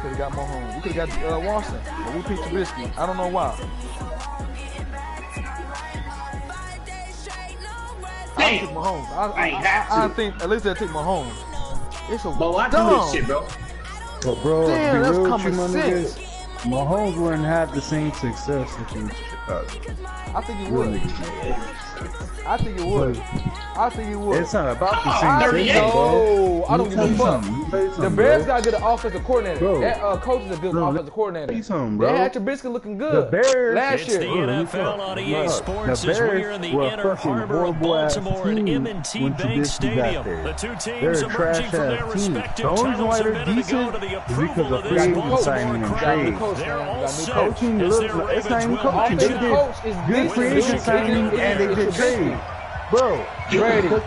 could have got Mahomes. We could have got Watson, but we picked Trubisky. I don't know why. I took Mahomes. I think at least I take Mahomes. It's a bro, I do this shit, bro. But bro, damn, that's common sense. Mahomes wouldn't have the same success if he was in Chicago. I think he would. I think it would. I think it would. It's not about the same thing, bro. I don't give a fuck. The Bears got to get an offensive coordinator. Bro. That coach is a good offensive coordinator. Bro. They had Trubisky looking good the Bears, last year. It's the NFL on EA Sports as we're in the inner harbor of Baltimore at M&T Bank Stadium. The two teams emerging from their respective tunnels a minute ago to the approval of this Baltimore crowd. They're all set as their Ravens will coaching. They did good free agent signing and they did trade. Bro, Brady, that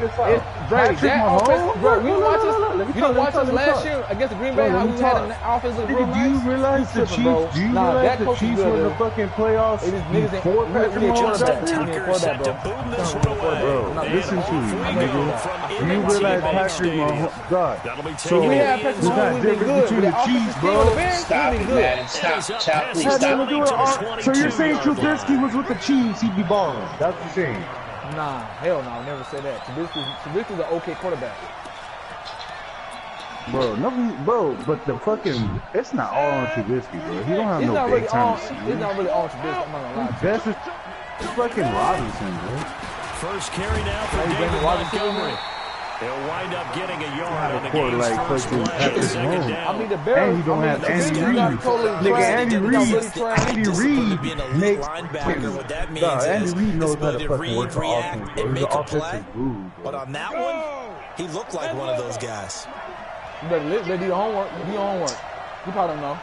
offense, bro, you don't watch us last year against the Green Bay, how we had an offensive real nice? Do you realize the Chiefs, were in the fucking playoffs before Patrick Mahomes got there? Set to boom this one away. Bro, listen to me, nigga. Do you realize Patrick Mahomes, God, so we had Patrick Mahomes been good between the Chiefs, bro. Stop it, man. Stop. So you're saying Trubisky was with the Chiefs, he'd be balling. That's what you're saying. Nah, hell no, I never said that. Trubisky's an okay quarterback. Bro, but the fucking, it's not all on Trubisky, bro. He don't have no big time. It's not really all Trubisky, I'm not gonna lie to you. Best is fucking Robinson, bro. First carry now for David Montgomery. He'll wind up getting a yard on the game's first play. Second down. I mean, the Bears, and you don't have Andy Reid. Nigga, Andy Reid makes Andy Reid knows how to fucking work the offense, bro. He's an offensive guru, bro. But on that one, he looked like one of those guys. You better do your homework. Do your homework. You probably don't know.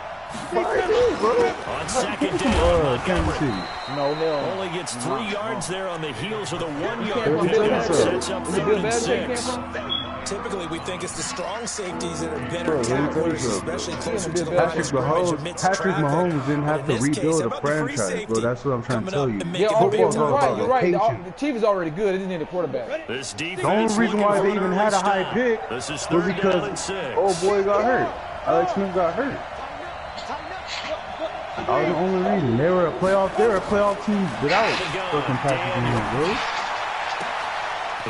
On second down, Montgomery. No, only gets 3 yards there on the heels of the 1 yard pickup. Sets up 3rd and 6. Typically, we think it's the strong safeties that are better tacklers, especially closer to the line of scrimmage amidst Patrick Mahomes didn't have to rebuild a franchise, bro. That's what I'm trying to tell you. Yeah, football's all about location. The team is already good. They just need a quarterback. The only reason why they even had a high pick was because old boy got hurt. Alex Smith got hurt. That was the only reason. They were a playoff team without fucking Patrick Mahomes, bro.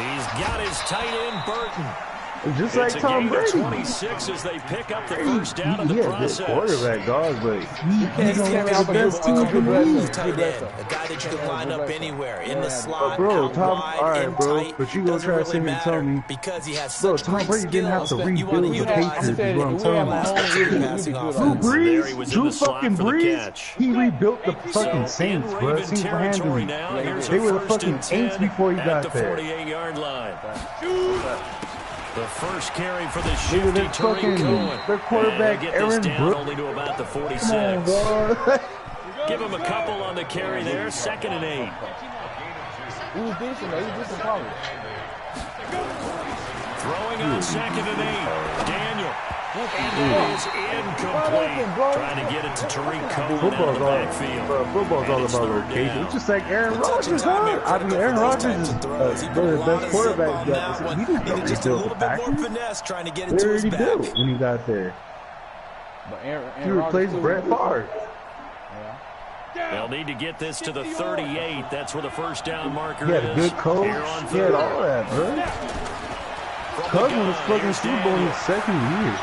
He's got his tight end Burton. Just like Tom Brady. 26 as they pick up the first down in the process. He quarterback, dog, but he's the best team in the league. Tight end, a guy that you can line up anywhere in the slot, bro, out Tom, wide, all right, in bro, tight. but you gonna try to sit here and tell me, because he has bro, such Tom Brady didn't have to rebuild the Patriots. Is what I'm telling you. Drew fucking Brees, he rebuilt the fucking Saints, bro. Single-handedly. They were the fucking Saints before he got there. 48-yard line. The first carry for the shift. Their quarterback, Aaron Brooks. Only to about the 46. Give him a couple on the carry there. 2nd and 8. He was decent, though. He was decent probably. Throwing on 2nd and 8. Daniel. And it is incomplete. Trying to get it to Tariq Cohen out of the backfield. Football's all about location. It's just like Aaron Rodgers, huh? I mean, Aaron Rodgers is the best quarterback. He didn't have to build the Packers. They already built when he got there. He replaced Brett Favre. They'll need to get this to the 38. That's where the first down marker is. He had a good coach. He had all that, bro. Cousins was fucking Super Bowl in his 2nd year.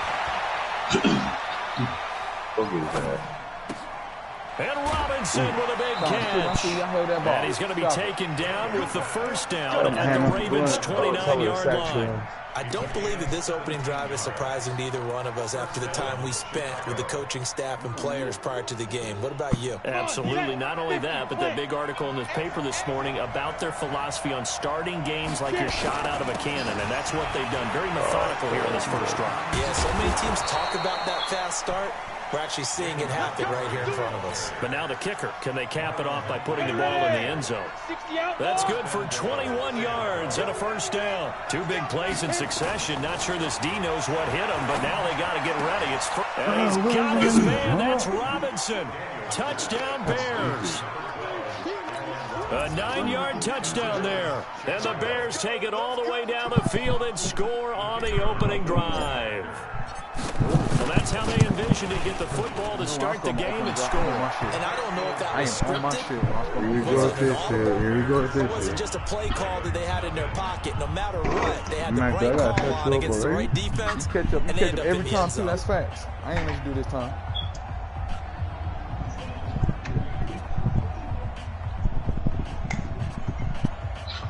And Robinson with a big catch. And he's going to be taken down with the first down at the Ravens' 29-yard line. I don't believe that this opening drive is surprising to either one of us after the time we spent with the coaching staff and players prior to the game. What about you? Absolutely. Not only that, but that big article in the paper this morning about their philosophy on starting games like you're shot out of a cannon, and that's what they've done. Very methodical here in this first drive. Yeah, so many teams talk about that fast start. We're actually seeing it happen right here in front of us. But now the kicker. Can they cap it off by putting the ball in the end zone? That's good for 21 yards and a first down. 2 big plays in succession. Not sure this D knows what hit him, but now they got to get ready. He's got his man. That's Robinson. Touchdown Bears. A 9-yard touchdown there. And the Bears take it all the way down the field and score on the opening drive. Well, that's That's how they envisioned to get the football to start the game and score. And I don't know if that was scripted. Here we go with this shit. Here we go with this shit. It wasn't just a play call that they had in their pocket. No matter what, they had the right call on against the right defense. You catch up every time, too. Zone. That's facts. I ain't gonna do this time.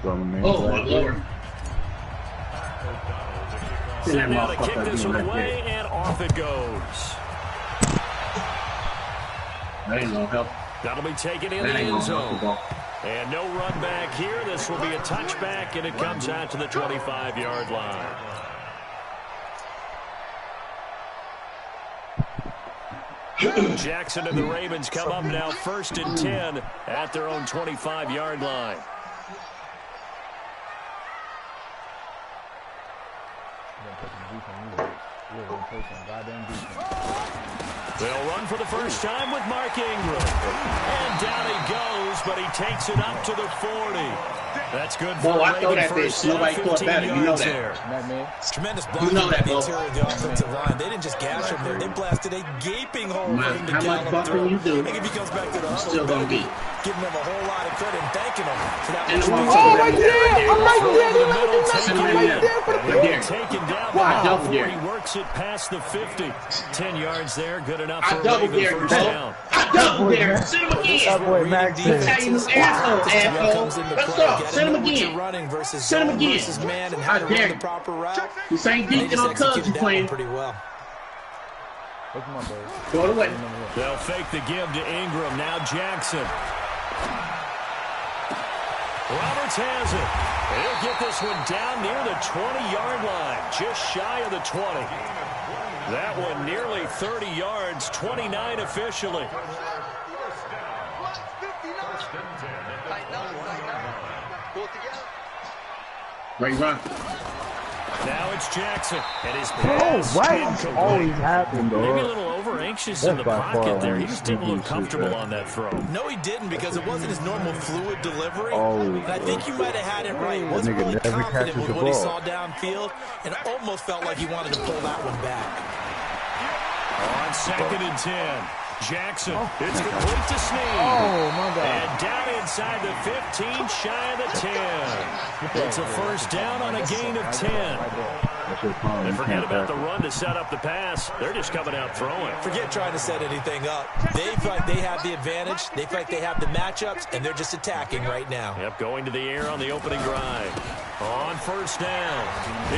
Oh, my Lord. So now to kick this one away, and off it goes. That ain't no help. That'll be taken in the end zone. And no run back here. This will be a touchback, and it comes out to the 25-yard line. Jackson and the Ravens come up now 1st and 10 at their own 25-yard line. They'll run for the first time with Mark Ingram. And down he goes, but he takes it up to the 40. That's good for Well, I Raven throw that first bitch. Nobody down, caught 15 that. You know yards that. there. It's tremendous blocking You know that, the Bo. interior of the offensive line. They didn't just gash him there. They blasted a gaping hole for him to How much gallop bumping through. you do, I think if he comes back to the you huddle, still gonna be. giving him a whole lot of credit and thanking him for that. And the much one space. Oh, right there! I'm right there! He left it Send right him in there for the there. pick. There. Taken down I double before dare. he works it past the 50. 10 yards there, good enough I for a double Raven dare, first bro. down. I double dare. Send him again. That boy Max That's how said. you asshole. Let's go. Send him again. Running versus Send him zone again. versus man and how to I dare run the you. proper route. This ain't They deep just on Cubs you executed that playing. one pretty well. Look at my baby. Go away. They'll fake the give to Ingram. Now Jackson. Roberts has it. He'll get this one down near the 20-yard line, just shy of the 20. That one nearly 30 yards, 29 officially. Right, run. Now it's Jackson, and his Oh, pass why incomplete. is always happen, Maybe a dog? little over-anxious in the That's by far pocket there. one He of the just didn't look sneakiest comfortable shit. on that throw. No, he didn't because it wasn't his normal fluid delivery. Oh, and I think you might have had it right. He that wasn't nigga really never confident catches with the what he ball. saw downfield and almost felt like he wanted to pull that one back. On 2nd and 10. Jackson, it's complete to Snead. Oh, my God. And down inside the 15, shy of the 10. It's a first down on a gain of 10. That's your problem. And You forget can't about the pass it. run to set up the pass. They're just coming out throwing. Forget trying to set anything up. They feel like they have the advantage. They feel like they have the matchups, and they're just attacking right now. Yep, going to the air on the opening drive. On first down,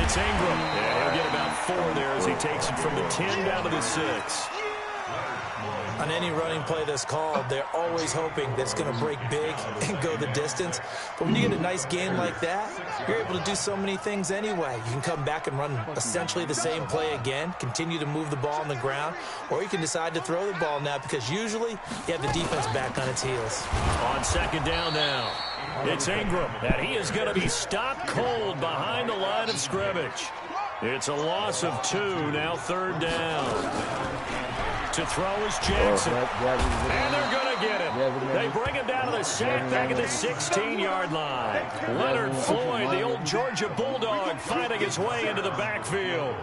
it's Ingram. Yeah, he'll get about 4 there as he takes it from the 10 down to the 6. On any running play that's called, they're always hoping that it's going to break big and go the distance. But when you get a nice game like that, you're able to do so many things anyway. You can come back and run essentially the same play again, continue to move the ball on the ground, or you can decide to throw the ball now because usually you have the defense back on its heels. On 2nd down now, it's Ingram, and he is going to be stopped cold behind the line of scrimmage. It's a loss of 2, now 3rd down. To throw is Jackson. And they're going to get him. They bring him down to the sack back at the 16-yard line. Leonard Floyd, the old Georgia Bulldog, fighting his way into the backfield.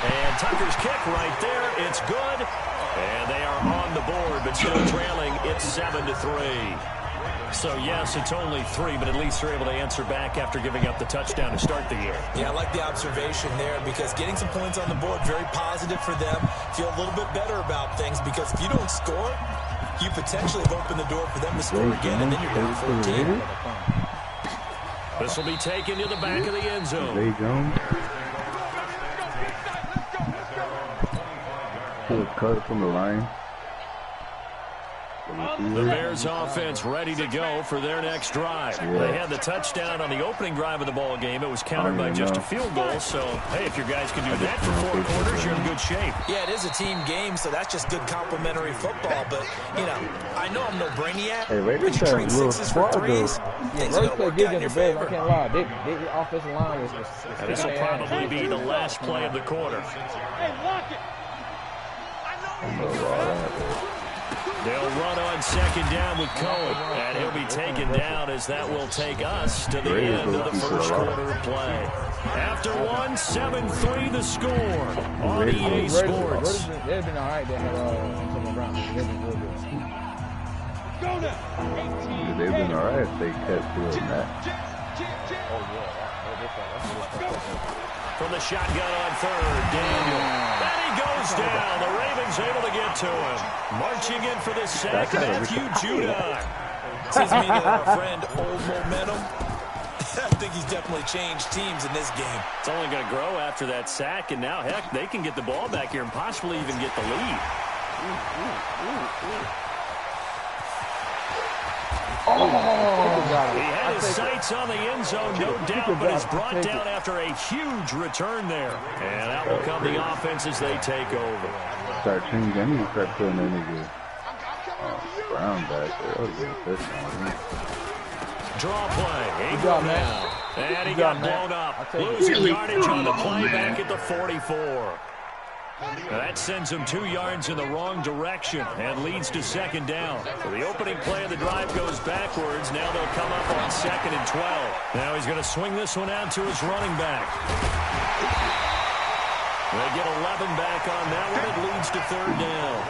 And Tucker's kick right there. It's good. And they are on the board, but still trailing. It's 7-3. So, yes, it's only 3, but at least they're able to answer back after giving up the touchdown to start the year. Yeah, I like the observation there because getting some points on the board, very positive for them. Feel a little bit better about things because if you don't score, you potentially have opened the door for them to score again, and then you're down 14. This will be taken to the back of the end zone. Zay Jones. Good cut from the line. The Bears offense ready to go for their next drive. They had the touchdown on the opening drive of the ball game. It was countered by just a field goal. So, hey, if your guys can do that for 4 quarters, you're in good shape. Yeah, it is a team game, so that's just good complimentary football. But, you know, I know I'm no brainiac, but you trade 6s for 3s. Things are going to work out in your favor. I can't lie. Their offensive line was And this will probably be the last play of the quarter. Hey, walk it. They'll run on 2nd down with Cohen, and he'll be taken down as that will take us to the end of the first quarter of play. After one, 7-3 the score on EA Sports. They've been all right. They had Antonio Brown. They've been real good. They've been all right if they kept doing that. From the shotgun on third, Daniel. And he goes down. The Ravens able to get to him. Marching in for the sack, Matthew Judon. Seems to me that our friend Old Momentum, I think he's definitely changed teams in this game. It's only going to grow after that sack, and now, heck, they can get the ball back here and possibly even get the lead. He had his sights on the end zone, no doubt, but is brought down after a huge return there. And out will come the offense as they take over. Start changing any, start putting any good. Brown back there. That Draw play. Ingram now. And he got blown up. Losing yardage on the play back at the 44. That sends him 2 yards in the wrong direction and leads to second down. So the opening play of the drive goes backwards. Now they'll come up on 2nd and 12. Now he's going to swing this one out to his running back. They get 11 back on that one. It leads to third down.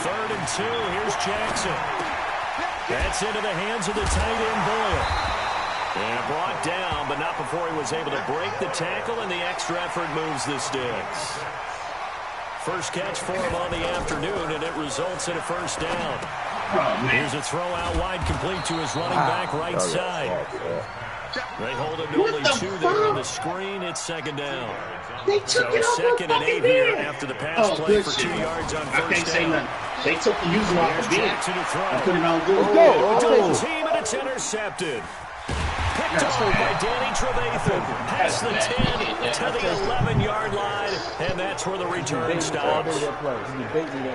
Third and 2. Here's Jackson. That's into the hands of the tight end Boyle. And brought down, but not before he was able to break the tackle, and the extra effort moves the sticks. First catch for him on the afternoon, and it results in a first down. Here's a throw out wide, complete to his running back right side. They hold him to only 2 there on the screen. It's second down. So 2nd and 8 here after the pass play for 2 yards on first down. They took the user off the bench. Jackson to throw. Put it on good. Double team, and it's intercepted. Picked off by Danny Trevathan. Past the 10 to the 11-yard line, and that's where the return stops.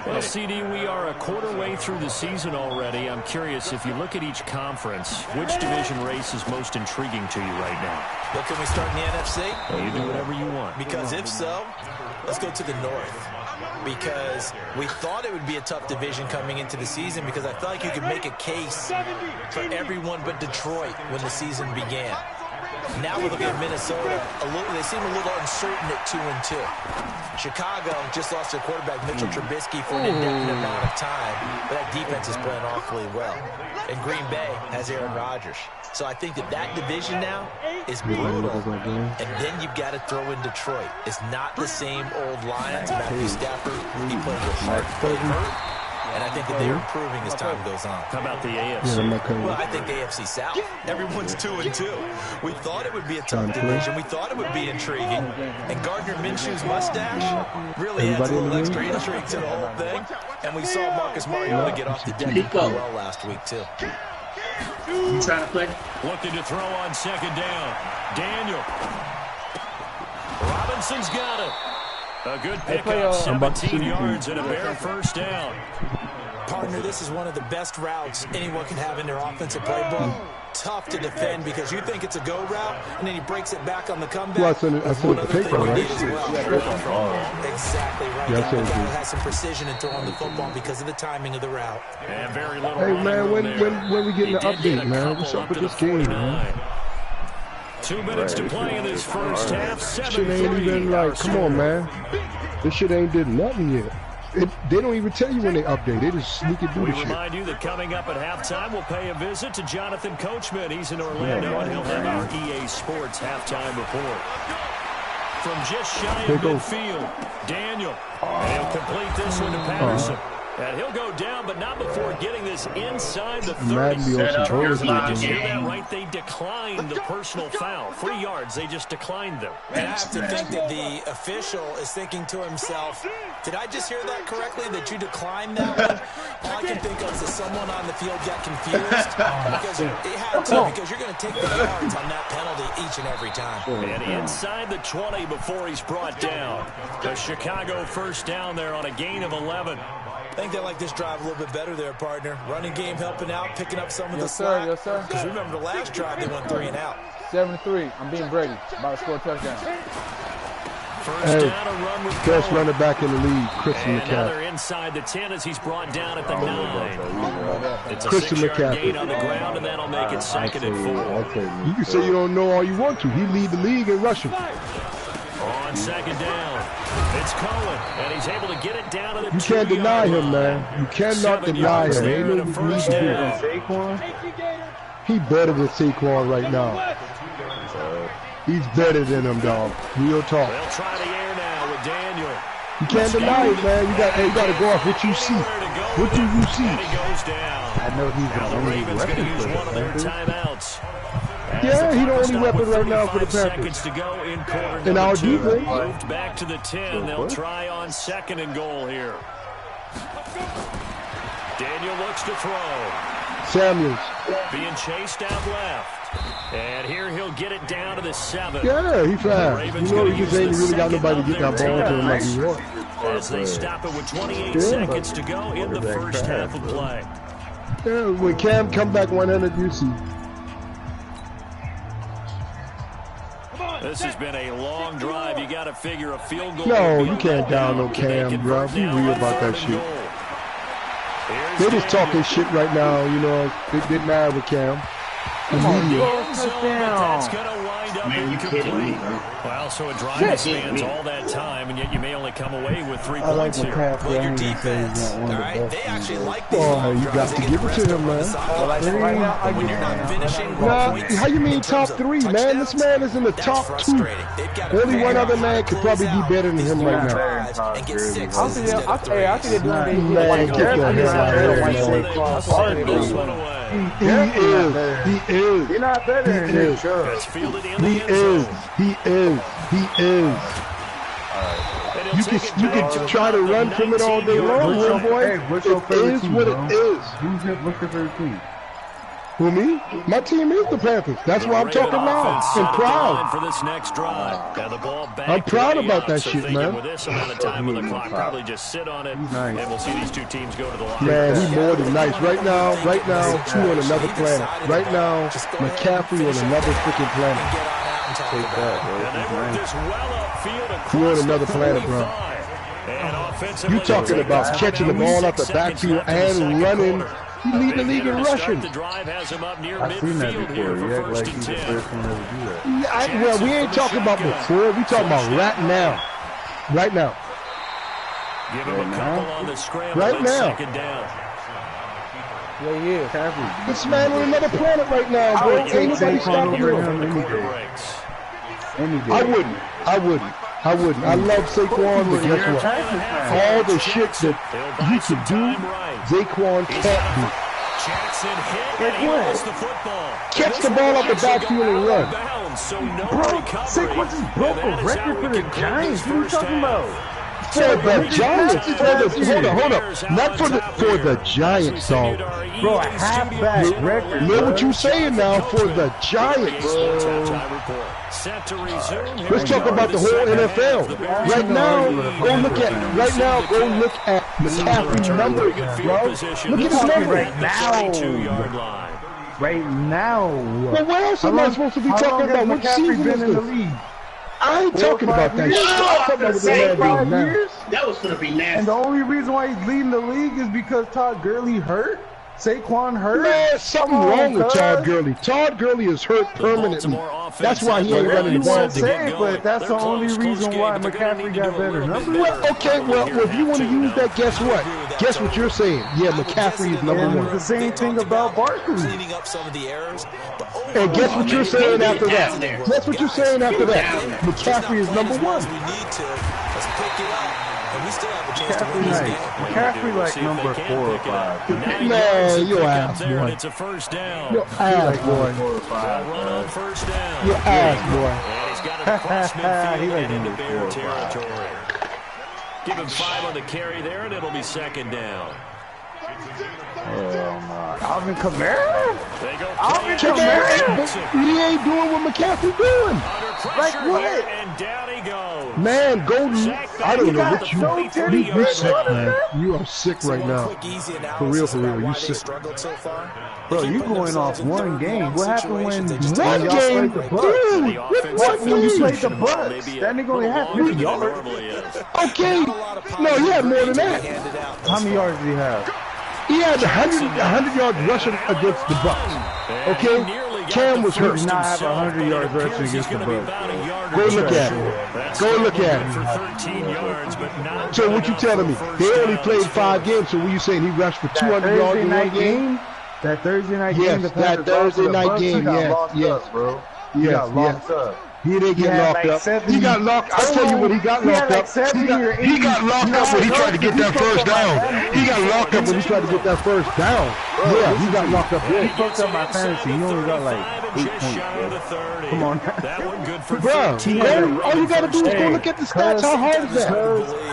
Well, CD, we are a quarter way through the season already. I'm curious, if you look at each conference, which division race is most intriguing to you right now? Well, can we start in the NFC? Well, you do whatever you want. Because if so, let's go to the North. Because we thought it would be a tough division coming into the season, because I felt like you could make a case for everyone but Detroit when the season began. Now we're looking at Minnesota. They seem a little uncertain at 2-2. Chicago just lost their quarterback, Mitchell Trubisky, for an indefinite amount of time, but that defense is playing awfully well. And Green Bay has Aaron Rodgers. So I think that division now is brutal. And then you've got to throw in Detroit. It's not the same old Lions. Matthew Stafford, he played with hurt. And I think that they're improving as time goes on. How about the AFC? Well, I think the AFC South. Everyone's 2-2. We thought it would be a tough division. We thought it would be intriguing. And Gardner Minshew's mustache really adds a little extra intrigue to the whole thing. And we saw Marcus Mariota get off the deck well last week, too. You trying to play? Looking to throw on second down. Daniel. Robinson's got it. A good pickup, 17 yards and a bare first down. Partner, this is one of the best routes anyone can have in their offensive playbook. Tough to defend because you think it's a go route, and then he breaks it back on the comeback. Well, I said the paper, right? Exactly right. The guy has some precision in throwing the football because of the timing of the route. And very little. Hey, man, when we getting the update, man? What's up with this game, man? 2 minutes to play in this first half. 7-3. Shit ain't even like, come on, man. This shit ain't did nothing yet. They don't even tell you when they update. They just sneak and do the shit. We remind you that coming up at halftime, we'll pay a visit to Jonathan Coachman. He's in Orlando, and he'll have our EA Sports halftime report. From just shy of midfield, Daniel. And he'll complete this one to Patterson. And he'll go down, but not before getting this inside the 30. Did you hear that right? They declined the personal foul. 3 yards, they just declined them. And I have to think that the official is thinking to himself, did I just hear that correctly, that you declined that one? All I can think of is that someone on the field got confused because it had to, because you're going to take the yards on that penalty each and every time. And inside the 20 before he's brought down. The Chicago first down there on a gain of 11. I think they like this drive a little bit better there, partner. Running game helping out, picking up some of the slack. Yes, sir. Because remember the last drive, they went 3 and out. 7-3. I'm being Brady. About to score a touchdown. First down, a run with best running back in the league, Christian McCaffrey. Another inside the 10 as he's brought down at the 9. It's a Christian 6-yard gain on the ground, and that'll make it 2nd and 4. You can say you don't know all you want to. He lead the league in rushing. On 2nd down, it's Cohen, and he's able to get it down to the 2-yard line. You can't deny him, man. You cannot deny him. Ain't no need to do. He better than Saquon right now. He's better than him, dog. Real talk. They'll try the air now with Daniel. You can't deny it, man. You got to go off what you see. What do you see? And he goes down. I know he's Now the Ravens going to use one of their timeouts. Yeah, he's the only weapon right now for the 35 Packers. seconds to go in quarter And our number 2. defense. Moved back to the 10. They'll try on 2nd and goal here. Daniel looks to throw. Samuels. Being chased out left. And here he'll get it down to the 7. Yeah, he fast. You know, he just ain't really got nobody to get that ball to him like he wants. As they stop it with 28 seconds to go in the first half of play. Yeah, when Cam come back 100, you see. This has been a long drive. You got to figure a field goal. No, you can't down no Cam, bro. Be real about that shit. They just talking shit right now, you know. It didn't matter with Cam. The media. That's going to wind up Man, you kidding me, bro? Well, so a drive spans all that time, and yet you may only come away with 3 points here. Well, your defense, all right, they actually like these Oh, long you got drives to get give it pressure to him, on the man. side. Right now, I When you're not finishing Nah, points how you mean in top terms of 3, man? This man is in the that's top 2. frustrating. They've got to Only one figure other out man how to could probably close be out better than him these right long now. drives and get 6 I instead think of 3. they're doing Man, get your head out of here, man. He is. You're not better than him, sure. That's fielded in He the end zone. is. You can try to run from it all day long, little boy. Hey, what's your It favorite is team, what bro? it is. What's your favorite team? Who, me? My team is the Panthers. That's why I'm talking loud and proud. For this next drive. Now the ball back I'm proud to about that so shit, thinking man. With this amount of time on the clock, probably just sit on it, nice. and we'll see these two teams go to the line. Man, he more than nice. Right now, two on another planet. Right now, McCaffrey on another freaking planet. And they work this well upfield You on across another the planet, bro. 45. And offensively, You talking about catching the ball out the backfield and running. He lead the league in rushing. The drive has him up near I've seen that midfield before. here for You act first like and he's the 10. first one to ever do that. Well, we ain't talking about before. We talking about right now. Right now. Give him a couple on the scramble. Right and now. 2nd down. Yeah, he is. This man on another planet right now, bro. Ain't nobody stopping Here him. before the quarter breaks. I wouldn't. I love Saquon, but guess what? All the shit that he can do, Saquon can't do. Jackson hit, and he lost the football. Catch the ball out the backfield and run. Bro, Saquon just broke a record for the Giants. What are you talking about? For the Giants, hold up. Not for the Giants, dog. Bro, a halfback record. Know what you saying now for the Giants. Let's talk about the whole NFL. Right now, go look at McCaffrey's numbers, bro. Look at his numbers. Right now. Right now. Well, what else am I supposed to be talking about? What season been in is the this? league? I ain't talking about that shit. I'm talking about what the man doing now. Years? That was gonna be And nasty. the only reason why he's leading the league is because Todd Gurley hurt? Saquon hurt? Man, something wrong with Todd Gurley. Todd Gurley is hurt permanently. That's why he ain't running the ball. But that's the only reason why McCaffrey got better numbers. Well, okay, well, if you want to use that, guess what? Guess what you're saying? Yeah, McCaffrey is number And the one. same thing about Barkley. Cleaning up some of the errors. And guess what you're saying after that? Guess what you're saying after that? McCaffrey is number one. We need to. Let's pick it up. And we still have a chance to win this game. McCaffrey like number 4 or 5. Man, your ass, boy. It's a first down. Your ass, boy. 4 or 5. Run on first down. Your ass, boy. And he's got it across midfield He like and into number Bear 4 or 5. territory. Give him 5 on the carry there, and it'll be 2nd down. Alvin Kamara? Alvin Kamara? He ain't doing what McCaffrey doing. Like what? And down he goes. Man, go. I don't know what You're sick, man. You are sick right now. For real, you sick. Bro, you going off one game. What happened when one y'all game? played the Bucks? Dude, What when you played the Bucks? That nigga only had 3 yards. Okay. No, he had more than that. How many yards did he have? He had 100 yards rushing against the Bucks. Okay? Cam was hurt. He did not have 100 yards rushing against the Bucks. Go look at it. Go look at it. So what you telling me? They only played 5 games, so what you saying he rushed for 200 yards in one game? That Thursday night game? Yes, that Thursday night game, yes. Bro. He got locked up. He didn't get locked up. 70, he got locked. I'll tell you what he got locked up. He got locked up when he tried to get that first down. He got locked up when he tried to get that first down. Yeah, he got locked up. He fucked up my fantasy. He only got like 8 points, bro. Come on. Bro, all you gotta do is go look at the stats. How hard is that?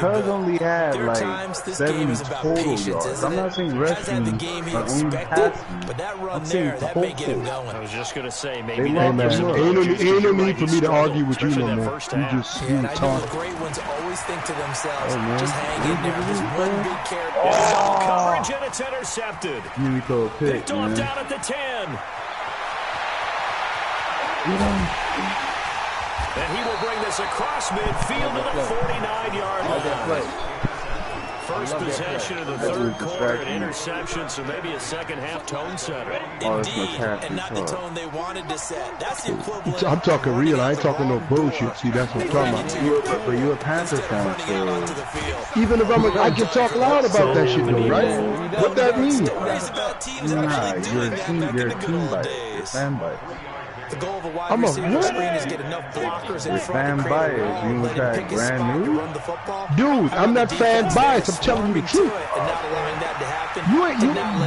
Cuz only had like 70 total yards. I'm not saying rushing, but only passing. But that run there, that may get him going. I was just going to say, maybe ain't no need for me to argue with you no more. You just talk. The great ones always think to themselves, just hang in there. There's one big carry. Coverage and it's intercepted. You throw a pick, picked off down at the 10. And he will bring this across midfield to the 49-yard line. First possession of the third quarter, an interception, so maybe a second-half tone setter. Indeed, and not the tone they wanted to set. That's the equivalent. I'm talking real. I ain't talking no bullshit. See, that's what I'm talking about. But you're a Panther fan, so even if I can talk loud about that shit, though, right? What that mean? Nah, you're a team bite. You're a fan bite. The goal of a wide receiver screen is get enough blockers in front fan bias. You look at brand new. Dude, I'm not fan biased. I'm telling you the truth. You ain't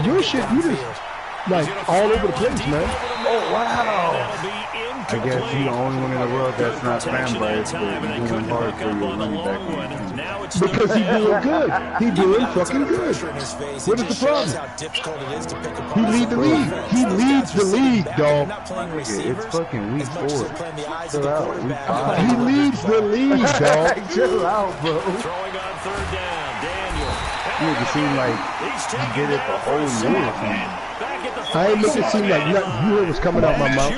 your shit. You just like all over the place, man. Oh wow. I guess you're the only one in the world that's not fan biased, but you're doing hard for your running back. Because he's doing good. He's doing fucking good. What is the problem? He leads the league. He leads the league, dog. It's fucking week 4. Chill out. Week 5. He leads the league, dog. Chill out, bro. Throwing on third down, Daniel. You make it seem like he did it the whole year or something. I ain't make it seem like nothing. You heard what's coming out my mouth.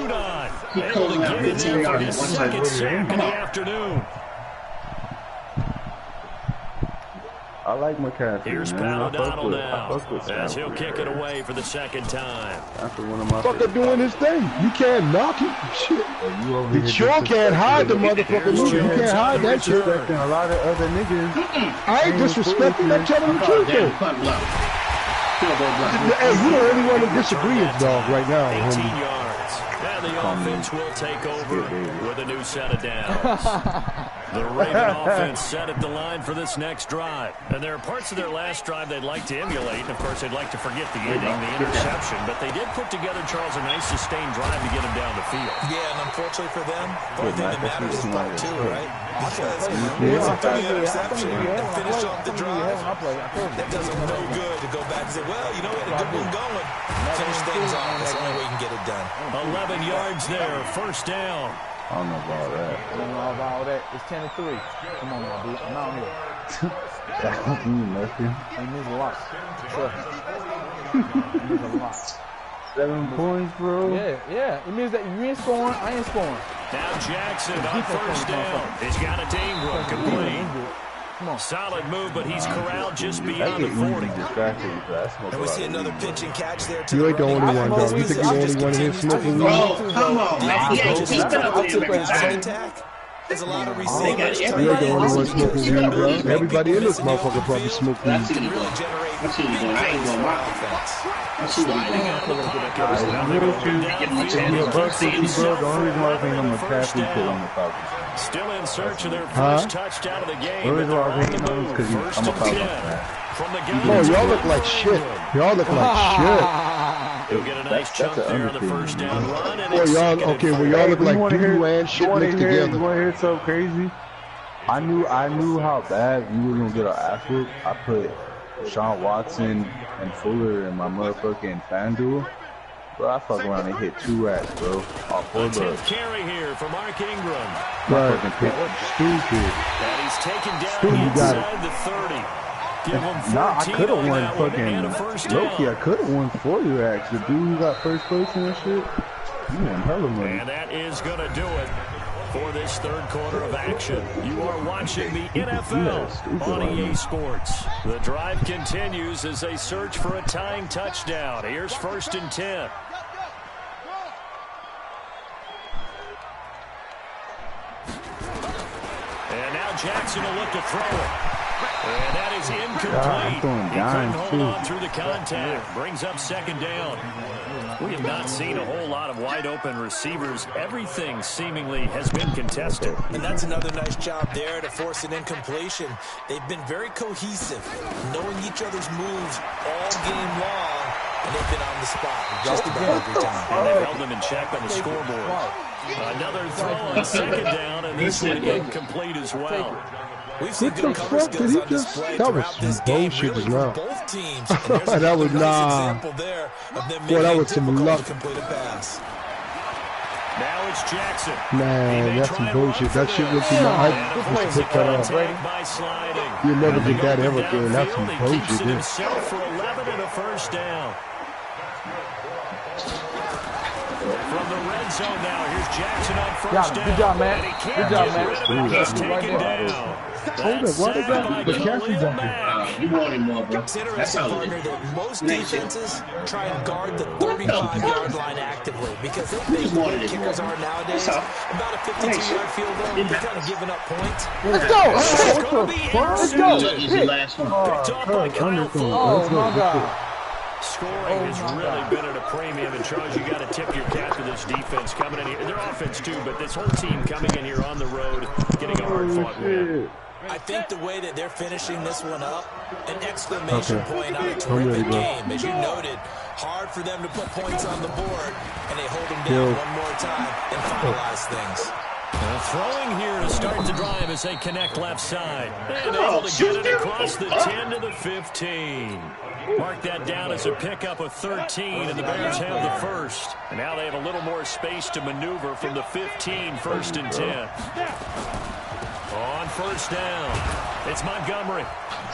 He closing out 15 yards one time. Sack in the afternoon. I like McCaffrey. Here's man. O'Donnell now, as he'll kick it away for the second time. After one of my Fucker doing his thing. You can't knock him. Shit. He sure can't hide the motherfucker. You can't hide that shit. A lot of other niggas. I ain't disrespecting. I'm telling the truth, though. Hey, you the only one that disagrees, dog, right now, 18 homie. yards. And the offense will take over with a new set of downs. The Raven offense set at the line for this next drive. And there are parts of their last drive they'd like to emulate. And, of course, they'd like to forget the ending, the interception. But they did put together, Charles, a nice sustained drive to get them down the field. Yeah, and unfortunately for them, the only thing that matters is part 2, right? Because Yeah. once you interception and finish off the drive, that does them no good to go back and say, well, you know, we had a good one going. Finish things off. That's the only way you can get it done. 11 yards there, first down. I don't know about that. I don't know about all that. It's 10-3. Come on, my dude. I'm out here. That don't mean nothing. It means a lot. Trust me. It means a lot. 7 points, bro. Yeah. It means that you ain't scoring, I ain't scoring. Now Jackson on first down. He's got a Ingram complete. Solid move, but he's corralled just beyond the 40. And we see another pitch and catch there. You ain't the only one, dog. You think you're the only one in here smoking weed? Bro, come on, man. Yeah, keep it up with him every time. There's a lot of You receivers. ain't the only one smoking weed, bro. Everybody in this motherfucker probably smoke weed. That's what he doing. I ain't gonna mock him. That's what he doing. The only reason why I think I'm a McCaffrey because I'm a Falcons. Still in search of their first touchdown of the game. The reason why I think I'm because I'm a Falcons fan. From the Oh, y'all look like shit. Y'all look like shit. He'll get a nice chunk there on the first down run. And Boy, y'all, okay, well, y'all look like doo-doo and shit mixed You together. want to hear something crazy? I knew how bad you were gonna get our ass whooped. I put Sean Watson and Fuller and my motherfucking FanDuel, bro, I fuck around and hit 2 racks, bro. Off 4 bucks. Carry here for Mark Ingram. My fucking pick stupid. And he's taken down inside the 30. Give him Nah, I could have won fucking Loki. I could have won 40 racks. The dude who got first place in that shit, he won hella money. And that is gonna do it for this third quarter of action. You are watching the NFL on EA Sports. The drive continues as they search for a tying touchdown. Here's 1st and 10. And now Jackson will look to throw it. And that is incomplete. He couldn't hold on through the contact. Brings up 2nd down. We have not seen a whole lot of wide-open receivers. Everything seemingly has been contested. And that's another nice job there to force an incompletion. They've been very cohesive, knowing each other's moves all game long, and they've been on the spot just about every time. And they've held them in check on the scoreboard. Another throw on 2nd down, and this one incomplete as well. We've seen good cover skills on display throughout this game, really for both teams. That was example there of them making that was it some difficult luck. to complete a pass. Now it's Jackson. Man, that's some bullshit. That shit went through my eyes. Just pick that up. You'll never get that ever again. That's some bullshit. Himself for 11 and a 1st down. From the red zone now, here's Jackson on 1st down. Good job, man. Good job, man. He's taken down. Hold up, what is that? The Cassie's up there. You want him more, bro. It's interesting, partner, that most defenses try and guard the 35-yard line actively because they think the way kickers are nowadays, about a 52-yard field goal, they're kind of giving up points. Let's go! Let's go! This is the last one. Picked up by Kyle Fuller. Oh, my God. Scoring has really been at a premium, and Charles, you got to tip your cap to this defense coming in here. Their offense too, but this whole team coming in here on the road, getting a hard-fought win. I think the way that they're finishing this one up, an exclamation point on a terrific game. As you noted, hard for them to put points on the board, and they hold them down one more time and finalize things. Throwing here to start the drive as they connect left side. And able to get it across the 10 to the 15. Mark that down as a pickup of 13, and the Bears have the 1st. And now they have a little more space to maneuver from the 15, 1st and 10. On 1st down, it's Montgomery.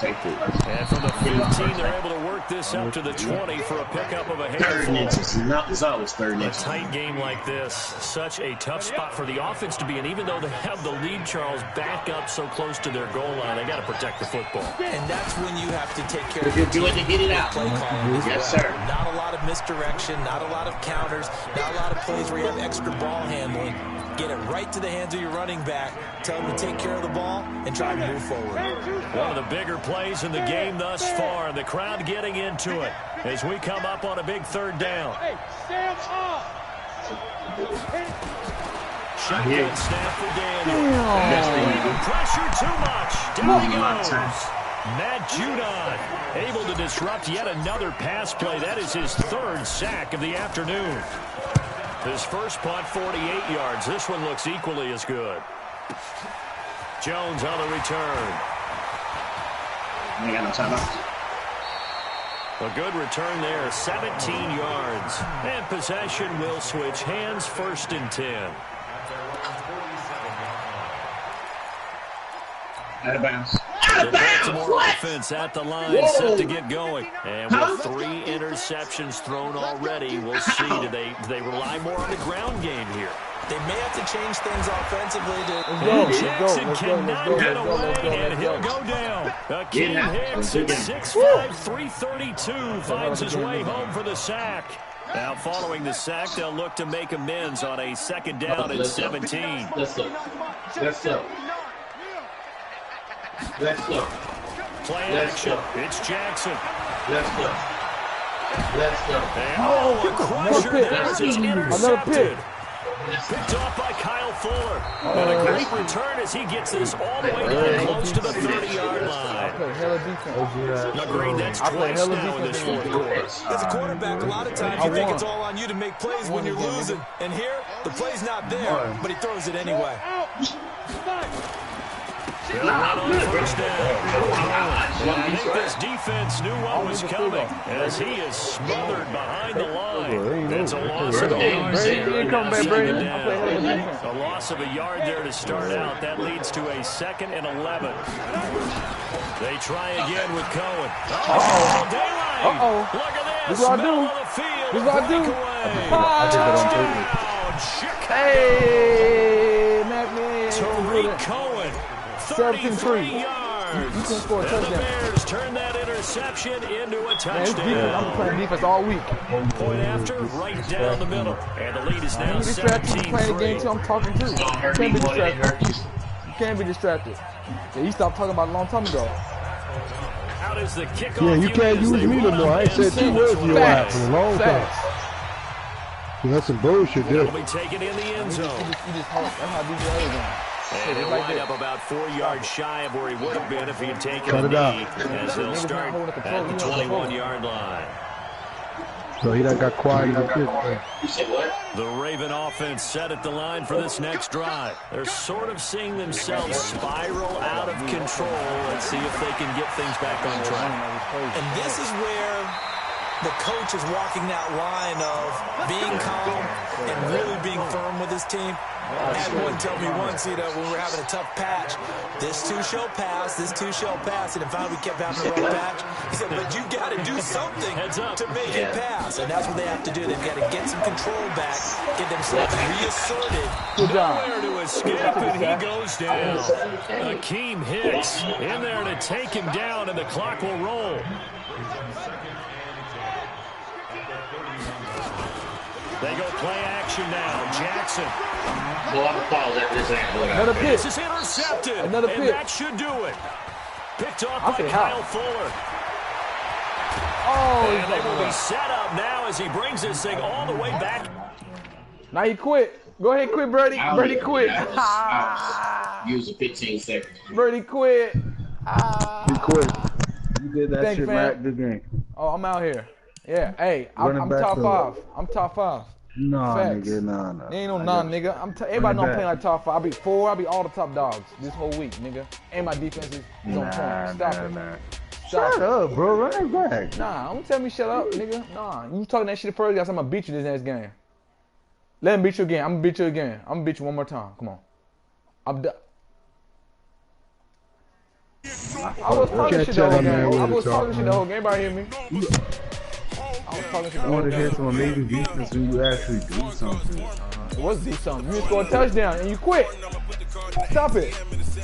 And from the 15, they're able to work this up to the 20 for a pickup of a handful. It's always 3rd A tight game like this, such a tough spot for the offense to be in. Even though they have the lead, Charles, back up so close to their goal line, they got to protect the football. And that's when you have to take care of your do it to get it out. play calling as Yes, well. sir. Not a lot of misdirection, not a lot of counters, not a lot of plays where you have extra ball handling. Get it right to the hands of your running back. Tell him to take care of the ball and try to move forward. One of the bigger plays in the game thus far. The crowd getting into it as we come up on a big 3rd down. Shotgun snap for Daniel. Pressure too much. Down he goes. Matt Judon able to disrupt yet another pass play. That is his 3rd sack of the afternoon. His first punt, 48 yards. This one looks equally as good. Jones on the return. I got no timeout. A good return there, 17 yards. And possession will switch hands, 1st and 10. Out of bounds. The Baltimore offense at the line, set to get going. And with 3 interceptions thrown already, we'll see. Do they rely more on the ground game here? They may have to change things offensively And Jackson cannot get away, and he'll go down. Akeem Hicks at 6'5", 332, finds his way home for the sack. Now following the sack, they'll look to make amends on a 2nd down and 17. Let's go. Let's go. Let's go. Play action. It's Jackson. Let's go. Let's go. And a crusher there as it's intercepted. Let's Picked off by Kyle Fuller. And a great return as he gets this all the way down close to the 30-yard line. Now, Green, that's twice now in this 4th quarter. As a quarterback, a lot of times you think it's all on you to make plays when you're losing. And here, the play's not there, but he throws it anyway. Nah, good, bro. First down. I think this defense knew what was coming as he is smothered behind the line. It's a loss of a yard there. A loss of a yard there to start out. That leads to a 2nd and 11. They try again with Cohen. Oh, daylight. Look at this. This is what I do. This is what I do. Hey, MackMed. Tariq Cohen, 33 yards. You can score a touchdown. The Bears turn that interception into a touchdown. Man, I'm playing defense all week. Point after, right down the middle. And the lead is now 17-3. Playing the game too, I'm talking too. You can't be distracted. You can't be distracted. Yeah, you stopped talking about it a long time ago. Out is the kickoff. Yeah, you can't use me no more. I ain't said 2 words in your ass for a long time. That's some bullshit, dude. It'll be taken in the end zone. You just hold. That's how these are going. And he'll wind up about 4 yards shy of where he would have been if he had taken a knee, as they'll start at the 21-yard line. So he done got quiet like this. You said what? The Raven offense set at the line for this next drive. They're sort of seeing themselves spiral out of control. Let's see if they can get things back on track. And this is where the coach is walking that line of being calm and really being firm with his team. I had one tell me once, when we were having a tough patch, this too shall pass, this too shall pass, and in fact we kept having a rough patch. He said, but you got to do something to make it pass, and that's what they have to do. They've got to get some control back, get themselves reasserted. Nowhere to escape, and he goes down. Akeem Hicks in there to take him down, and the clock will roll. They go play action now. Jackson. Another pitch. This is intercepted. Another pitch. And that should do it. Picked off by Kyle Fuller. Oh, and they will be set up now as he brings this thing all the way back. Now he quit. Go ahead, quit, Brady. Brady quit. Use the 15 seconds. Brady quit. You quit. You did that shit, Matt. Good game. Oh, I'm out here. Yeah, hey, I'm top 5. I'm top 5. Nah, Facts. nigga, nah. Ain't no nigga. Everybody know I'm playing like top 5. I beat 4. I beat all the top dogs this whole week, nigga. And my defense is on point. Stop it. Shut up, bro. Run it back. Nah, don't tell me shut up, nigga. Nah, you talking that shit the first guy, so I'm gonna beat you this next game. Let him beat you again. I'm gonna beat you again. I'm gonna beat you one more time. Come on. I was talking shit the whole game. I was talking shit the whole game. Everybody hear me? I want to hear some amazing defense when you actually do something. It was do something. You scored a touchdown and you quit. Stop it.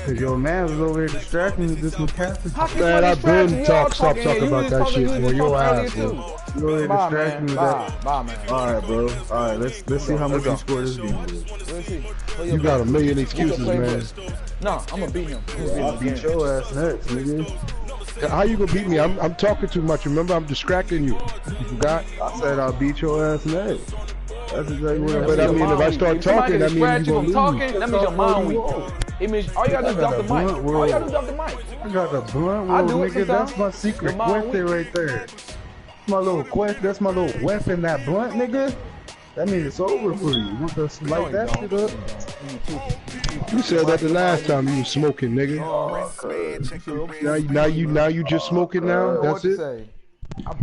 Cause your man was over here distracting you with this McCaffrey. Man, I've been stop talking about that shit for your ass, bro. You over here distracting me with that. Bye, man. Alright, bro. Alright, let's see how much you score this game. You got a million excuses, man. No, I'm gonna beat him. I'll beat your ass next, nigga. How you gonna beat me? I'm talking too much. Remember, I'm distracting you. You forgot? I said I'll beat your ass next. That's exactly what But I mean, if I start talking, that means you gonna lose. That means your mind weak. It means all you gotta do is drop the mic. All you gotta do is drop the mic. I got the blunt roll, nigga. That's my secret weapon right there. My little that's my little weapon, that blunt, nigga. That means it's over for you. You want to light that shit up? You said that the last time you was smoking, nigga. Now you just smoking now? That's it?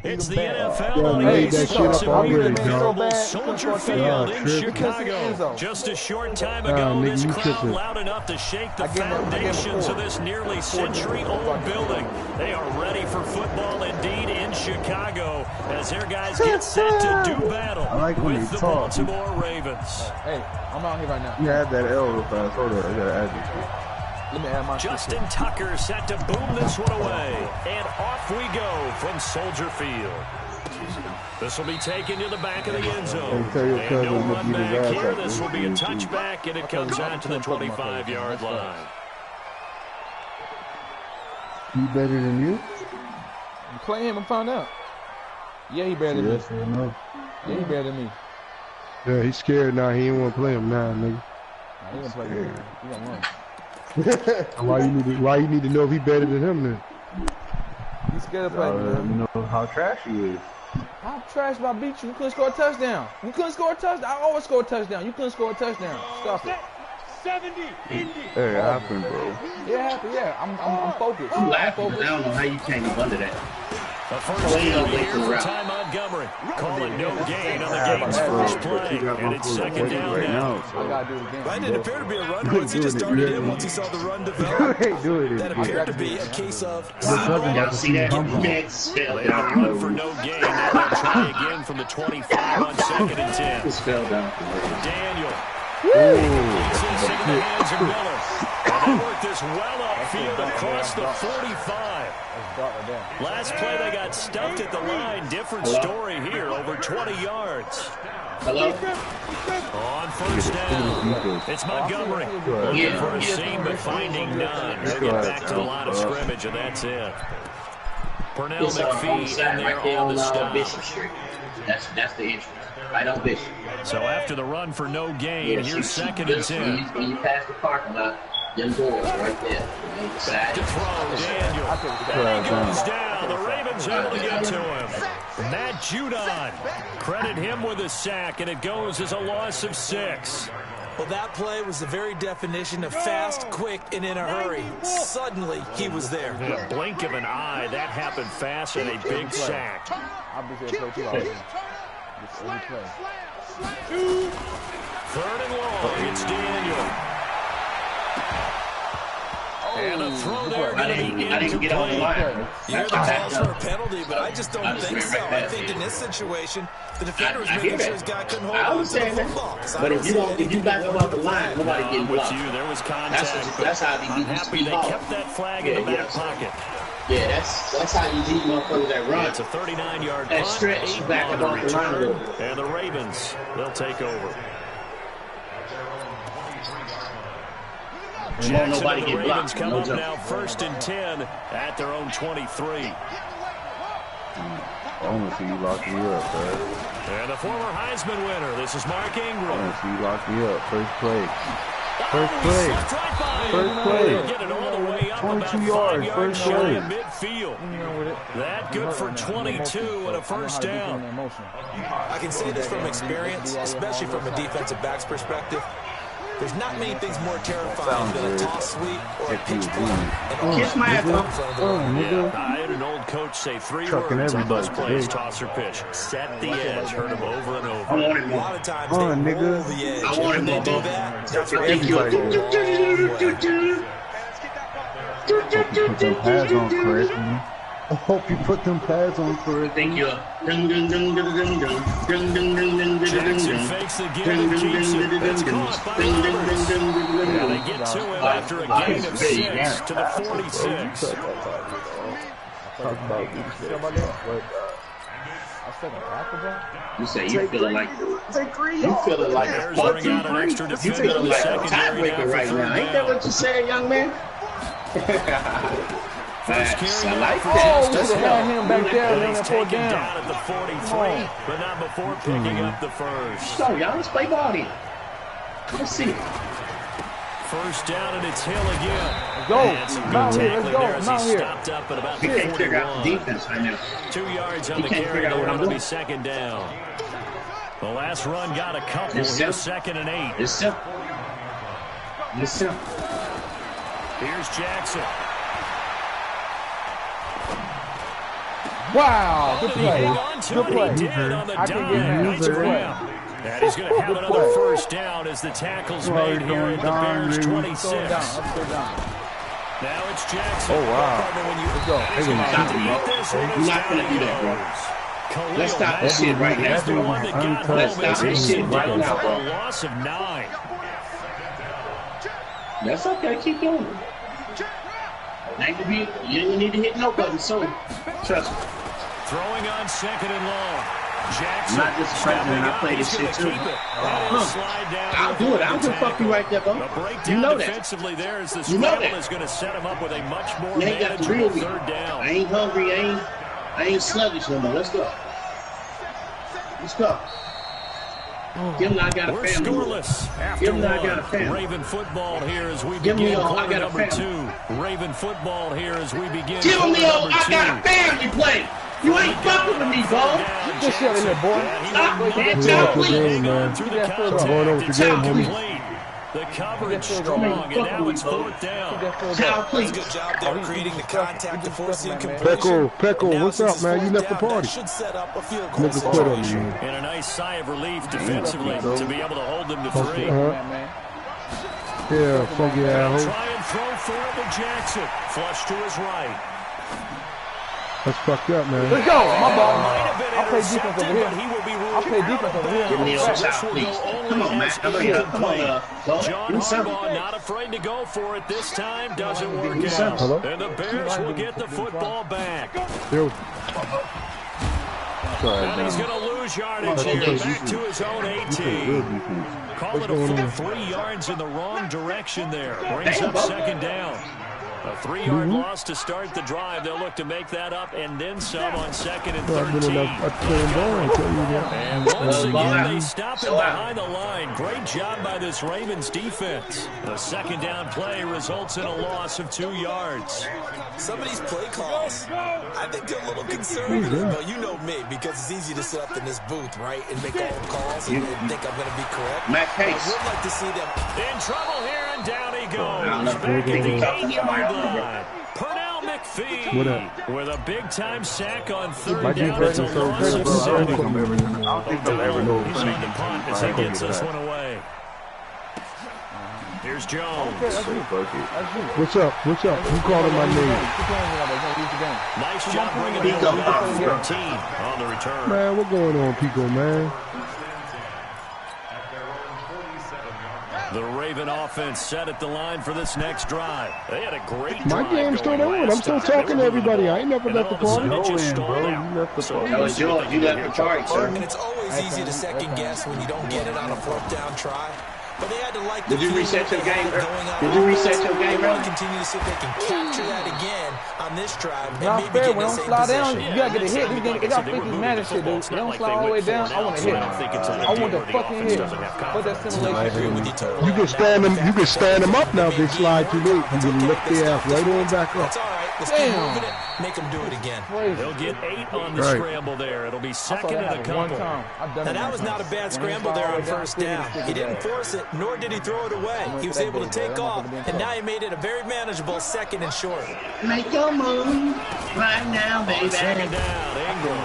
It's the NFL. Yeah, made that shit up already, dog. Soldier Field in Chicago. Just a short time ago, this crowd loud enough to shake the foundations of this nearly century-old building. They are ready for football indeed in Chicago as their guys get set to do battle with the Baltimore Ravens. Hey, I'm out here right now. You had that L real fast. Hold on, I gotta add this shit. Let me add my Justin Tucker set to boom this one away. And off we go from Soldier Field. This will be taken to the back of the end zone. And no run back here. This will be a touchback, and it comes out to the 25-yard line. He better than you? You play him and find out. Yeah, he better than me. Yeah, he better than me. Yeah, he's scared now. He ain't want to play him now, nigga. Nah, he gonna play him. He gonna run. Why you need to know if he better than him then? He's scared of playing. You know how trash he is. How trash if I beat you? You couldn't score a touchdown. You couldn't score a touchdown. I always score a touchdown. You couldn't score a touchdown. Stop it. Hey, it happened, bro. Yeah, I'm focused. I'm laughing. I don't know how you came up under that. The first down here for Ty Montgomery. Calling no gain on the game's first play. And it's second down now. I gotta do it again. That didn't appear to be a run once he just started in once he saw the run develop. That appeared to be a case of Y'all see that? Next. They have a run for no gain. Now they'll try again from the 25 on second and 10. Just fell down. Daniel. He's in the hands of Miller. And they work this well upfield across the 45. Last play they got stuffed at the line. Different story here. Over 20 yards. Hello? On first down, it's Montgomery. Looking for a seam, but finding none. He'll get back to the line of scrimmage, and that's it. Pernell McPhee in there on the stop. Bishop Street. That's the entrance. Right on Bishop. So after the run for no gain, here's second and 10. When you pass the parking lot, them doors right there. To throw, Daniel. And he goes down. The Ravens able to get to him. Matt Judon. Credit him with a sack, and it goes as a loss of 6. Well, that play was the very definition of fast, quick, and in a hurry. Suddenly, he was there. In a blink of an eye, that happened fast and a big sack. I'll be there for 2 hours. Third and long, it's Daniel. And a throw there going to be incomplete. You hear the calls for a penalty, but I just don't think so. I think in this situation, the defender was making sure his guy couldn't hold on to the football. But if you back up off the line, nobody getting blocked. With you, there was contact. That's how I'm happy they kept that flag in the back pocket. Yeah, that's how you beat motherfuckers that run. It's a 39-yard punt. Stretch back up off the line. And the Ravens, they'll take over. Jackson and the Ravens come up now first and 10 at their own 23. I want to see you lock me up, bro. And the former Heisman winner, this is Mark Ingram. I want to see you lock me up. First play. First play. Get it all the way up 22 yards. First play. Midfield. That good for 22 and a first down. I can say this from experience, especially from a defensive back's perspective. There's not many things more terrifying than a toss sweep or a pitch play. Kiss my ass I had an old coach say 3 words on those plays, toss or pitch. Set the edge. Heard him over and over. A lot of times they roll the edge. I want him to do that. That's what everybody does. I hope you put them pads on correctly. Thank you. Jackson fakes the give and keeps it. It's caught by Roberts. And they get to him after a gain of 6 to the 46. You say you feeling like a Bears bring out an extra defender in the secondary now right now. Ain't that what you said, young man? First carry I like for that. Justice Just had him back there and then he's that poor taken down. down at the 43, but not before picking up the first. So, y'all, let's play ball here. Let's see. First down, and it's Hill again. Let's go. And some good tackling there as he Here. stopped up at about We can't figure out the 41. defense right now. 2 yards on He the can't carry. figure out Now what I'm it'll be doing. second down. The last run got a couple. It's Here's simple. 2nd and 8. It's simple. It's simple. Here's Jackson. Wow, good Did he hang play. on to Good it? play. He did on the I can dime. get that. Nice grab. And he's going to have another first down as the tackle's made here at the Bears 26. Slow down. Let's go down. Now it's Jackson. Oh, wow. Let's go. Stop it, bro. You're not going to do that, bro. Let's stop this shit right now. The one that got home Let's stop this shit right now, for bro. a loss of 9. That's okay. Keep going. You need to hit no button soon. Trust me. Throwing on 2nd and long. Jackson. I'm not disrespecting and I play this shit too. I'll do it. I'm gonna fuck you right there, bro. You know that. Defensively there as the You know scramble that. is going to set him up with a much more You ain't got to manageable real me. third down. I ain't hungry. I ain't sluggish no more. Let's go. Let's go. Give him I got a We're family. scoreless after Give him I got a one. family. Raven football here as we Give me begin I quarter got a number family. 2. Raven football here as we begin Give him quarter the old number I 2. got a family play. You ain't fucking with me, bro. Get this shit out of here, boy. Stop, man. Good Tell game, please. man. Through the Yeah, going contact, over the it's game, incomplete. The coverage strong, and now it's 4th down. That's a good job there creating the contact to force the incompletion. Pecco, what's up, man? You left the party. Should set up a field goal. Nigga quit on you. And a nice sigh of relief defensively to be able to hold them to 3. Yeah, funky asshole. Try and throw for it with Jackson. Flush to his right. That's fucked up, man. Let's go. My ball. I'll play defense over here. I'll play defense over here. Give me a shot, please. Come on, Matt. Come on, John Harbaugh not afraid to go for it this time. Doesn't work out. And the Bears will get the football back. And he's going to lose yardage here. Back to his own 18. Call it a full 3 yards in the wrong direction there. Brings up 2nd down. A 3-yard loss to start the drive. They'll look to make that up and then some on 2nd and 13. And once again, they stop him behind the line. Great job by this Ravens defense. The 2nd down play results in a loss of 2 yards. Some of these play calls, I think they're a little conservative. But you know me, because it's easy to sit up in this booth, right, and make all the calls and think I'm going to be correct. Matt Pace. I would like to see them in trouble here, and down he goes. Back at the 8-yard line. Pernell McPhee with a big-time sack on 3rd down. It's a loss of 7. He's on the punt as he gets this one away. Here's Jones. What's up? What's up? Who called him my name? Nice job bringing him up 13 on the return. Man, what's going on, Pico, man? The Raven offense set at the line for this next drive. They had a great My game's still on. I'm still talking to everybody. I ain't never left the party. No, bro. You left the party. That was George. You left the party, sir. And it's always easy to second guess when you don't get it on a 4th down try. But they had to like the Did you reset your game? Did you reset your game? They continue to see if they can capture that again on this drive. Not fair. When they don't slide down, you gotta get a hit. They gotta think these man shit, dude. They don't slide all the way down. I want a hit. I want the fucking hit. Put that simulation. You can stand them. You can stand them up now if they slide too late. You can lift their ass right on back up. That's all right. Let's keep moving it. Make them do it again. They'll get 8 on the scramble there. It'll be 2nd and a couple. Now that was not a bad scramble there on 1st down. He didn't force it, nor did he throw it away. He was able to take off, and now he made it a very manageable 2nd and short. Make your move right now, baby. 2nd down, Ingram.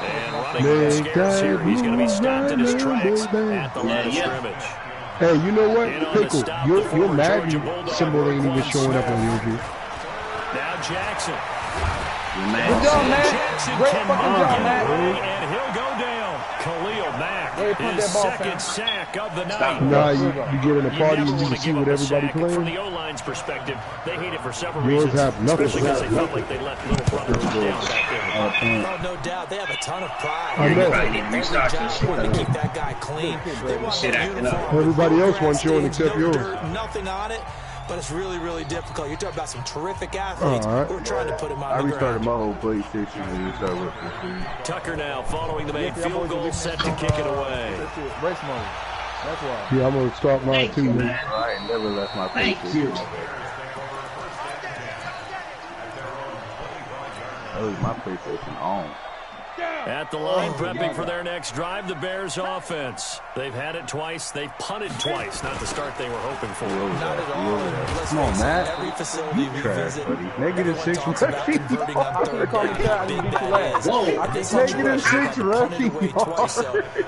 And running with scares here. He's going to be stopped in his tracks at the line of scrimmage. Hey, you know what, Pickle? Your Madden symbol ain't even showing up on your view. Now Jackson. Good job, man. Great fucking job, man. And he'll go down. Khalil Mack, his 2nd sack of the night. Nah, you get in a party and you can see what everybody playing. From the O-line's perspective, they hate it for several Yours reasons. have nothing. Especially because they felt like they left little brother down back there. Oh, no doubt. They have a ton of pride. I know. Every job to keep that guy clean. They want that uniform. Everybody else wants yours except yours. Nothing on it. But it's really, really difficult. You're talking about some terrific athletes who are trying to put him on the ground. I restarted my whole PlayStation and you started with this. Tucker now following the made field goal, set to kick it away. Race mode. That's why. Yeah, I'm going to start mine too, man. I ain't never left my PlayStation. Thank you. That was my PlayStation on. At the line, prepping for their next drive, the Bears offense. They've had it twice. They've punted twice. Not the start they were hoping for. Not at all. Come on, Matt. Every facility we visit, -6 rushing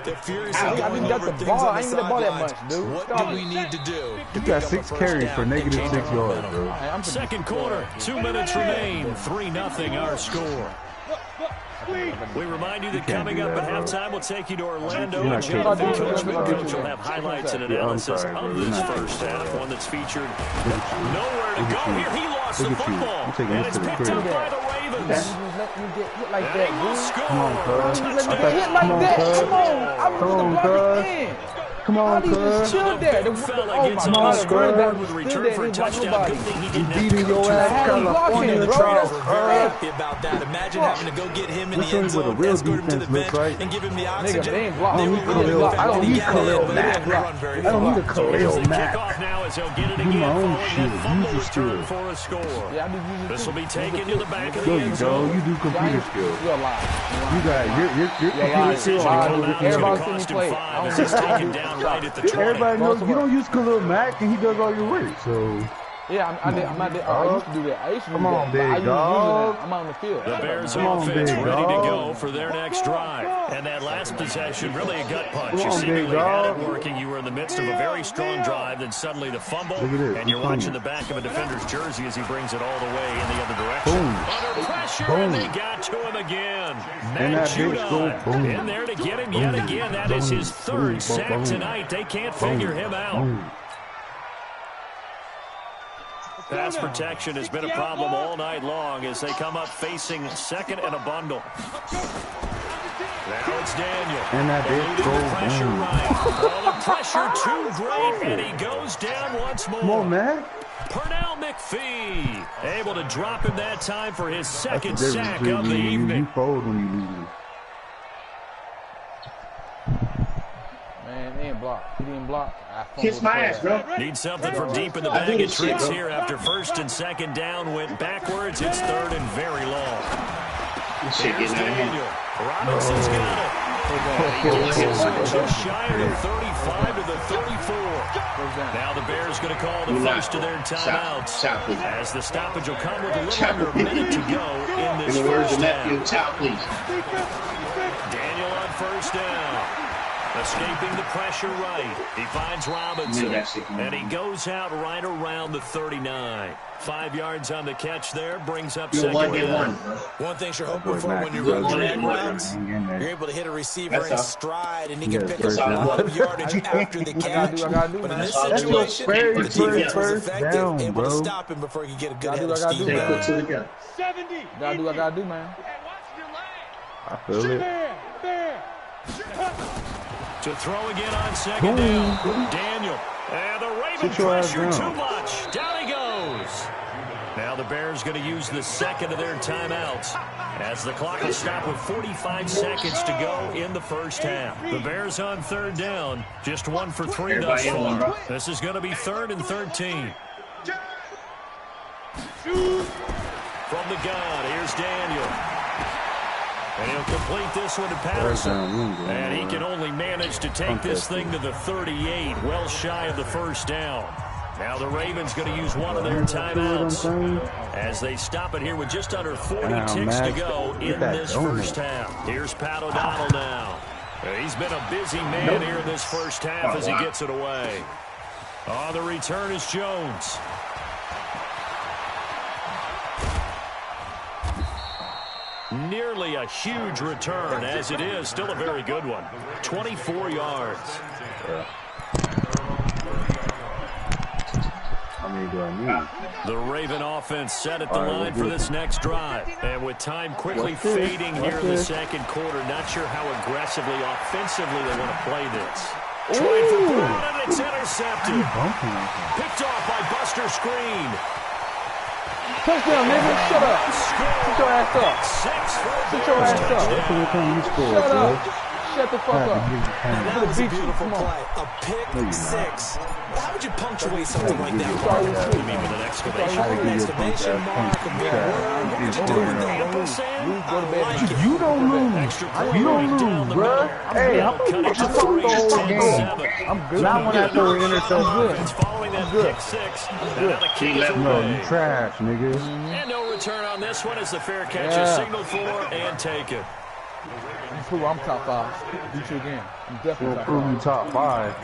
They're furious. I didn't got the ball. I ain't even ball that much, dude. What do we need to do? You got 6 carries for -6 yards, bro. Second quarter, 2 minutes remain. 3-0 our score. We remind you that coming up at halftime, we'll take you to Orlando. And Jonathan Coach will have highlights and analysis of this first half, one that's featured nowhere to go here. He lost the football, and it's picked up by the Ravens. Let me get hit like that, They will dude. score. Come on, cuz. Let me get hit like that. Come on. I'm Come on, just cuz. in. Come on, How do you just cuz. chill there? Big fella Oh gets my on God, the the running back with a stood return there for a and blocked touchdown. nobody. Good thing he didn't have Beating to your go ass, Had him blocking, California bro. trial. Very happy about that. Imagine having to go get him in the end This is what a zone, real escort him to the defense looks bench, like. and give him the Nigga, oxygen. they ain't blocked. They I were don't really need effective. I don't He need got Khalil it, but he Mack. didn't run very I don't need a far. Khalil They Mack. kick off now as they'll get it Do again my own following shit. that fumble Use your return skills. for a score. Yeah, I be using This will be taken to the back of the There you end go. zone. You do computer skills. You're alive. You got your computer skills. Everybody Decision to come out Everybody to see me cost him play. 5 as he's taken down down right at the 20. Everybody knows you don't use Khalil Mack and he does all your work, so. Yeah, I used to do that. I used to do Come on, that. big dog. I'm out on the field. The Bears offense ready to go for their next drive. And that last possession, really a gut punch. You seemingly had it working. You were in the midst of a very strong drive, then suddenly the fumble, and you're watching the back of a defender's jersey as he brings it all the way in the other direction. Under pressure, and they got to him again. Matt Judon in there to get him yet again. That is his third sack tonight. They can't figure him out. Pass protection has been a problem all night long as they come up facing second and a bundle. Now it's Daniel. And that big pressure right. Well, the pressure too great, and he goes down once more. Come on, man. Pernell McPhee able to drop him that time for his second sack of the evening. You fold when you lose. Man, they didn't block. He didn't block. Kiss my ass, bro. Need something from deep in the bag of tricks here after first and second down went backwards. It's third and very long. Here's Daniel. Robinson's got it. Just shy of the 35 to the 34. Now the Bears going to call the first of their timeouts. As the stoppage will come with a little under a minute to go in this first half. Daniel on first down. Escaping the pressure right. He finds Robinson, and he goes out right around the 39. 5 yards on the catch there, brings up second down. One thing you're hoping for when you run drag routes, you're able to hit a receiver in stride, and he can pick up a lot of yardage after the catch. But in this situation, the defense was effective, able to stop him before he could get a good head of steam. Gotta do what I gotta do, man. I feel it. To throw again on second down. Daniel. And the Raven pressure too much. Down he goes. Now the Bears going to use the second of their timeouts as the clock will stop with 45 seconds to go in the first half. The Bears on third down. Just 1 for 3 thus far. This is going to be 3rd and 13. From the gun, here's Daniel. And he'll complete this one to Patterson. And he can only manage to take this thing to the 38, well shy of the first down. Now the Ravens going to use one of their timeouts as they stop it here with just under 40 ticks to go in this first half. Here's Pat O'Donnell now. He's been a busy man here in this first half as he gets it away. On the return is Jones. Nearly a huge return, as it is still a very good one. 24 yards. How many do I need? The Raven offense set at the line for this next drive. And with time quickly fading here in the second quarter, not sure how aggressively, offensively they want to play this. Trying for Brown, and it's intercepted. Picked off by Buster Screen. Touchdown, nigga. Shut up. Sit your ass up. Sit your ass up. Shut up. Shut the fuck up. That was a beautiful play. A pick six. How would you punctuate something like that? You mean with an exclamation? An exclamation mark, a big word. What would you do with the ampersand? You don't lose. You don't lose, bro. Hey, I'm going to just talk the whole game. I'm good. Not when I throw an interception. I'm good. No, you trash, nigga. And no return on this one as the fair catch is signaled for and taken. You prove I'm top 5. You two again. I'm definitely top 5.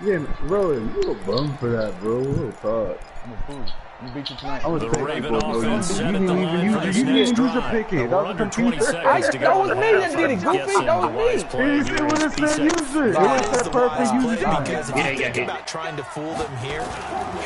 Yeah, bro, you a bum for that, bro. Real talk. I'm a fool. I'm gonna beat you tonight. The Raven offense set at the line for this next drive. We're under 20 seconds to go. That was me that did it, Goofy. That was me. It would have said user. It would have said perfect user. Because if you think about trying to fool them here,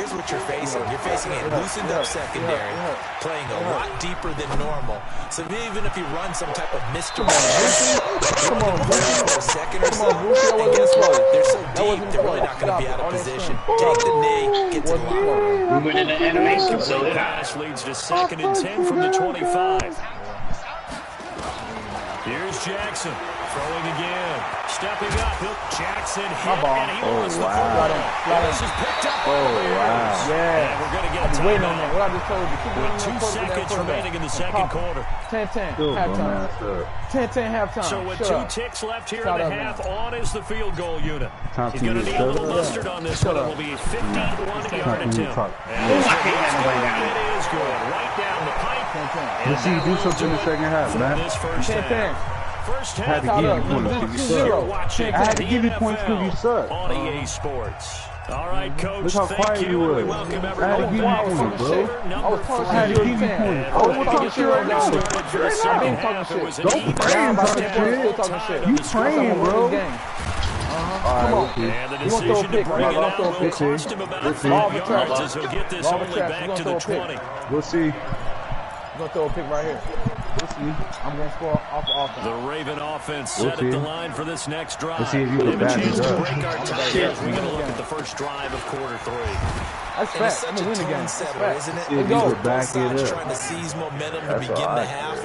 here's what you're facing. You're facing a loosened up secondary, playing a lot deeper than normal. So even if you run some type of misdirection, come on, for a second or so, and guess what? They're so deep, they're really not going to be out of position. Take the knee, get to the line. We went into animation, so the pass leads to 2nd and 10 from the 25. Here's Jackson. Throwing again. Stepping up. Jackson hit, My ball. and he lost the Fly football. in. This is picked up. Yeah. And we're going to get a Waiting on that. timeout. What I just told you. With 2 seconds remaining in the second quarter. 10-10 halftime. 10-10 halftime. So with 2 ticks left here in the half, on is the field goal unit. He's going to need a little mustard on this one. It will be a 51-yard attempt. And it is good. Right down the pipe. Let's see you do something in the second half, man. This first half. First half. I had to give you points because you suck. I had to give you points because you suck. On EA Sports. All right, Coach. Look how quiet you were. I had to give you points, bro. I had to give you points. I was talking shit right now. Don't frame talking shit. You frame, bro. Come on. And the decision to bring it out will cost him about 5 yards as he'll get this only back to the 20. We'll see. I'm going to throw a pick right here. We'll see. I'm going to score off the offense. The Raven offense set at the line for this next drive. Let's see if you They can have a back chance it to up. break our tie as we get a look at the first drive of quarter 3. That's It's fact. such I'm a going to win the game. tone setter, isn't it? See if you can back it Sides up. trying to seize momentum to That's begin all the right. half.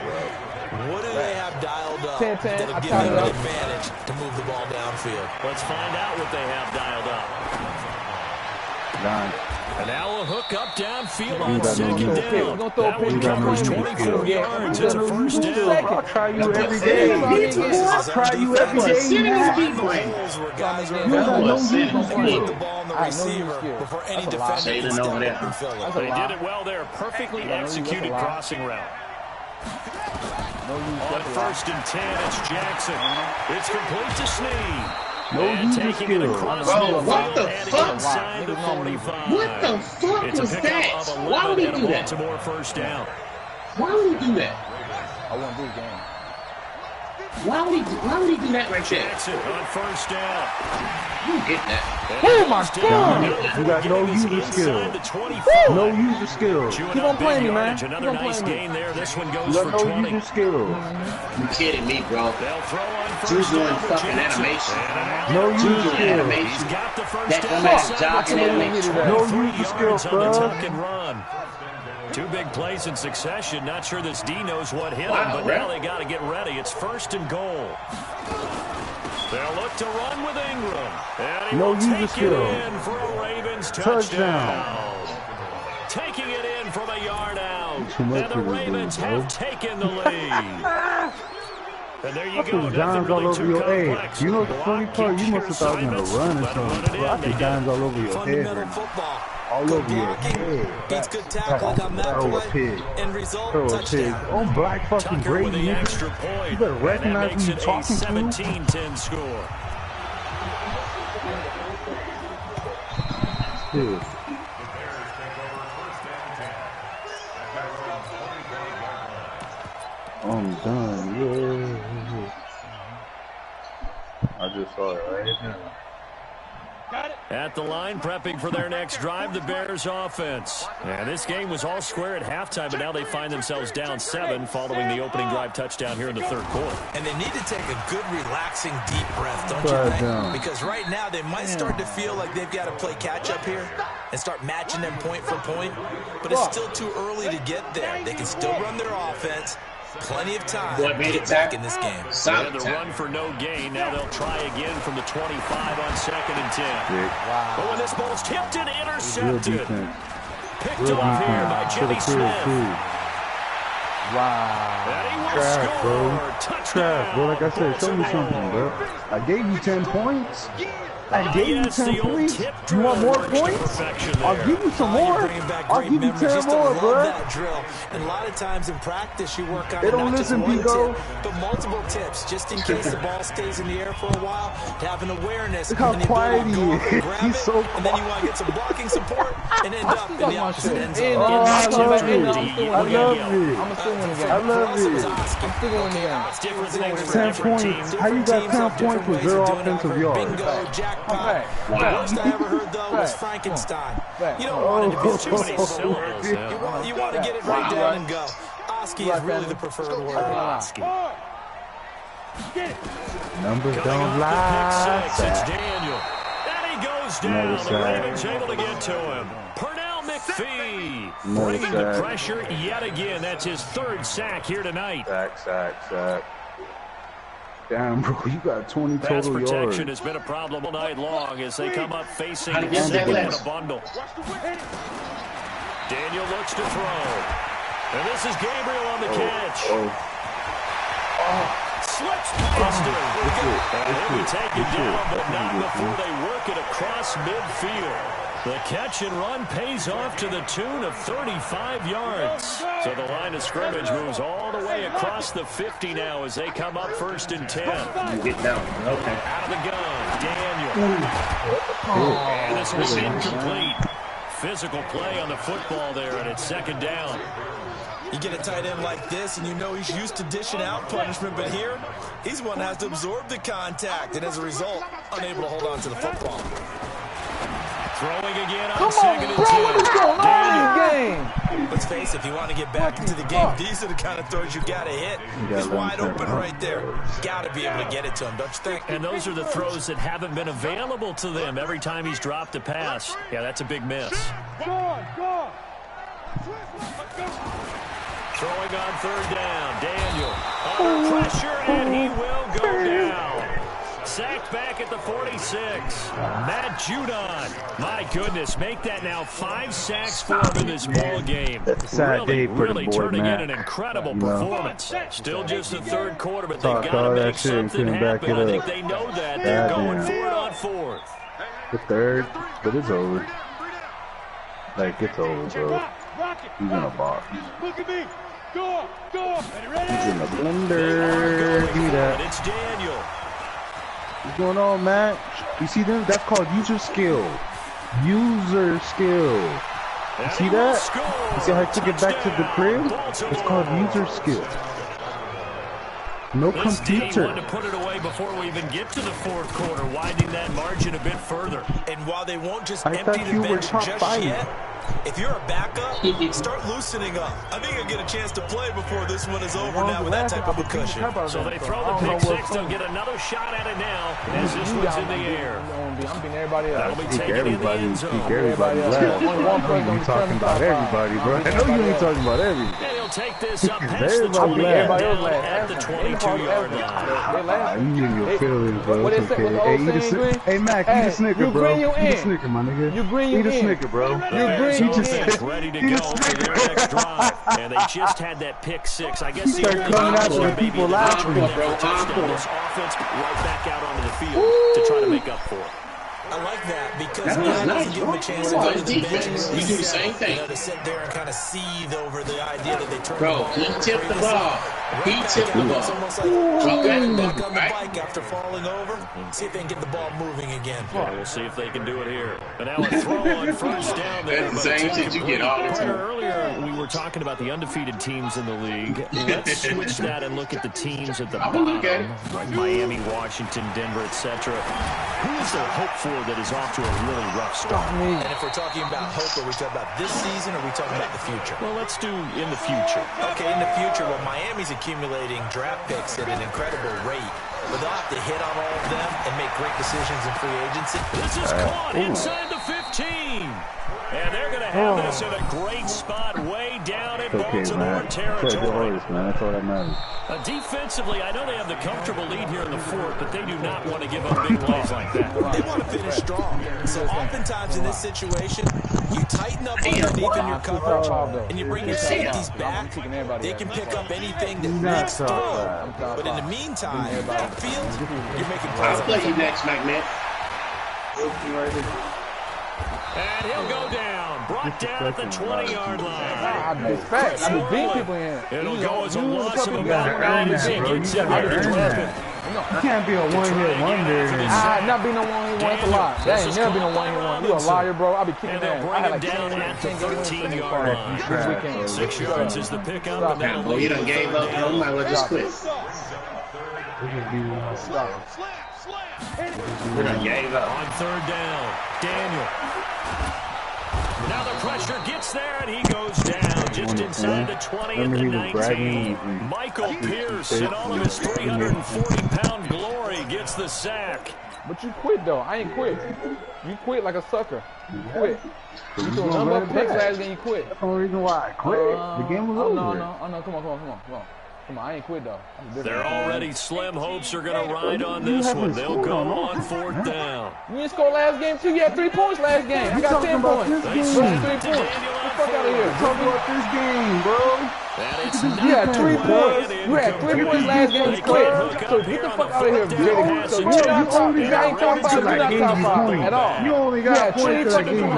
What do they have dialed up 10-10, that'll I give tied them it an up. advantage to move the ball downfield? Let's find out what they have dialed up. Done. And now a hook up downfield on got no second use. down. Gonna throw a That pick. one You got no covers use. 24 yards. It's a first down. I'll try you every day. I'll try you every day. Sit in the deep lane. Holes where guys are You got no Sit in use the put field. the ball on the I know you receiver skill. before any That's a lot. defender Shading can step over there. up and fill it. That's a They lot. did it well there. Perfectly executed crossing route. No use. On first and 10, it's Jackson. It's complete to Snead. No And use of taking it skill. across Bro, the what the and fuck? inside the 45. What the fuck It's a was pickup that? of 11 Why would he and a do that? Baltimore first down. Why would he do that? I won this game. Why would he do that right there? Jackson on first down. You get that. Oh my God! You got no use of skill. Inside the 25. No use of skill. Chewing Keep up on playing big me, man. yardage. Another Keep on nice playing me. gain there. This one goes You for got no 20. use of skill. You kidding me, bro? They'll throw on He's first doing down with fucking Jackson. animation. And No an use of Doing skill. animation. He's got the first That down. dumbass inside jogging the 20. animation. No 23 use of skill, yards on the bro. tuck and run. 2 big plays in succession. Not sure this D knows what hit him, Wow, but right. now they got to get ready. It's first and goal. They'll look to run with Ingram. And he No will use of take it skill. in for a Ravens Touchdown. touchdown. Taking it in from a yard out. Too much And the for this Ravens dude, have bro. taken the lead. And there you I go. put Nothing dimes all really over too your head. complex. You know the funny Block, part? You kick must have thought I was going to assignments. run or Let them run something. it Bro, I in. put They dimes all over your head Fundamental right now. football. All Good over your blocking head. beats good tackling on that Throw a play. pig. End result, Throw a pig. touchdown. Oh, black fucking Tucker Brady. with the nigga. extra point. You better And recognize that makes who it you're talking to. a 17-10 score. Dude. I'm done. Yeah. I just saw it right now. At the line, prepping for their next drive, the Bears offense. And this game was all square at halftime, but now they find themselves down 7 following the opening drive touchdown here in the third quarter. And they need to take a good, relaxing, deep breath, don't you Touchdown. think? Because right now they might start to feel like they've got to play catch-up here and start matching them point for point. But it's still too early to get there. They can still run their offense. Plenty of time Boy, to made get it back back. in this game. And Solid the time. run for no gain. Now they'll try again from the 25 on second and 10. But when this ball's tipped and Real intercepted, defense. picked Real off here by defense. Jimmy Should have Smith. killed, too. Wow. And he will Trash, bro. score. Touchdown. Trash, bro. Like I said, show me Baltimore. something, bro. I gave you 10 points. I gave you Yes, 10 the old points. tip You want more drill works to points? perfection I'll there. give you some You're more. bringing back I'll great give you memories. 10 Used to more, love bro. that drill. And a lot of times in practice, you work on They it, don't not just listen, one Vigo. tip, but multiple tips, just in case the ball stays in the air for a while, to have an awareness Look how and the quiet ability to he go up and is. grab He's it, so and then you want to get some blocking support and end up in the opposite end zone. Oh, I love it. I'm I still love winning. it. I'm still winning the I game. love it. I'm still winning the game. Different things for 10 different points. teams. How you got 10 points with 0 offensive yards? Bingo, jackpot. Wow. The worst I ever heard, though, was Frankenstein. You don't want it to be too many syllables. You want to get it right down and go. Oski is really the preferred word. Oski. Numbers Coming don't off the lie. pick 6, it's Daniel. And he goes down. Another The sack. Ravens able to get to him. Pernell McPhee Another bringing the sack. pressure yet again. That's his 3rd sack here tonight. Sack. Damn, bro, you got 20 Pass total yards. protection has been a problem all night long as they come up facing second in a bundle. Daniel looks to throw. And this is Gabriel on the catch. Slips past him. And he'll be taken down, but not before they work it across midfield. The catch and run pays off to the tune of 35 yards. So the line of scrimmage moves all the way across the 50 now as they come up 1st and 10. Get down. Okay. Out of the gun, Daniel. And this was incomplete. Physical play on the football there, and it's 2nd down. You get a tight end like this, and you know he's used to dishing out punishment, but here, he's the one that has to absorb the contact, and as a result, unable to hold on to the football. Throwing again on Come 2nd on, and bro, 10. what is going on in this game? Let's face it, if you want to get back into the game, these are the kind of throws you got to hit. He's wide open right there. Got to be able to get it to him, don't you think? And those are the throws that haven't been available to them every time he's dropped a pass. Yeah, that's a big miss. Throwing on 3rd down, Daniel. Under pressure, and he will go down. Sacked back at the 46. Matt Judon. My goodness, make that now 5 sacks for him in this ball game. Really turning in an incredible performance. Still just the 3rd quarter, but they've got to make something happen. I think they know that. They're going for it on 4th. The 3rd, but it's over. Like, it's over, bro. He's in a box. He's in the blender. Give me that. It's Daniel. What's going on, Matt? You see them? That's called user skill. User skill. You see that? You see how I took it back to the crib? It's called user skill. No computer. Wanted to put it away before we even get to the 4th quarter, widening that margin a bit further. And while they won't just empty the bench just yet, if you're a backup, start loosening up. I think you'll get a chance to play before this one is over now with that type of a cushion. So they throw the pick 6. They'll get another shot at it now as this one's in the air. I'm beating everybody else. That'll be taken in the end zone. Everybody left. You talking about everybody, bro. I know you ain't talking about everybody. And he'll take this up past the 20 at the 22-yard line. You in your feelings, bro. It's okay. Hey, eat a Snicker. Hey, Mac, eat a Snicker, bro. Eat a Snicker, my nigga. Eat a Snicker, bro. Offense ready to go for their next drive, and they just had that pick 6. I guess start coming out with people laughing, bro. This offense right back out onto the field to try to make up for it. I like that because that doesn't give them a chance to go to the bench. We do the same thing. To sit there and kind of seethe over the idea that they turn Bro, he tipped the ball. He tipped the ball. It's almost like getting back on the bike after falling over. See if they can get the ball moving again. Yeah, we'll see if they can do it here. But now a throw on 1st down there. That's the same shit you get all the time. Earlier, we were talking about the undefeated teams in the league. Let's switch that and look at the teams at the bottom, like Miami, Washington, Denver, etc. Who is there hope for that is off to a really rough start? And if we're talking about hope, are we talking about this season or are we talking about the future? Well, let's do in the future. Okay, in the future, well, Miami's accumulating draft picks at an incredible rate. But they'll have to hit on all of them and make great decisions in free agency. This is caught inside the 15. And they're going to have this in a great spot way down in Baltimore territory. That's all that matters. Defensively, I know they have the comfortable lead here in the 4th, but they do not want to give up big plays like that. They want to finish strong. So oftentimes in this situation, you tighten up underneath in your coverage, and you bring your safeties back. They can pick up anything that makes through. But in the meantime, upfield, you're making plays. I'll play you next, MackMed. And he'll go down. Brought down at the 20-yard line. I be beating people in. It'll go as a loss of about 9 as he gets in there. You can't be a one-hit wonder. Not be no one-hit wonder. That's a lie. That ain't never been a one-hit wonder. You a liar, bro. I be kicking and that. they'll bring him down at the 13-yard line. This weekend. 6 yards is the pickup, and that'll Boy, you done gave up. You might well just quit. We done gave up. On 3rd down, Daniel. Now the pressure gets there, and he goes down just inside the 20 at the 19. Michael Pierce, in all of his 340-pound glory, gets the sack. But you quit, though. I ain't quit. You quit like a sucker. You quit. You threw a number of picks last game, you quit. That's the only reason why I quit. The game was over. No. Come on. Come on, I ain't quit, though. They're already slim hopes are going to ride on this one. They'll go on 4th down. You didn't score last game, too? You had 3 points last game. I got 10 points. Versus 3 points. Get the fuck out of here. Talk about this game, bro. You had 3 points. You had 3 points last game. You quit. So get the fuck out of here, Jay. So you only got top 5. You're not top 5 at all. You only got points that game. I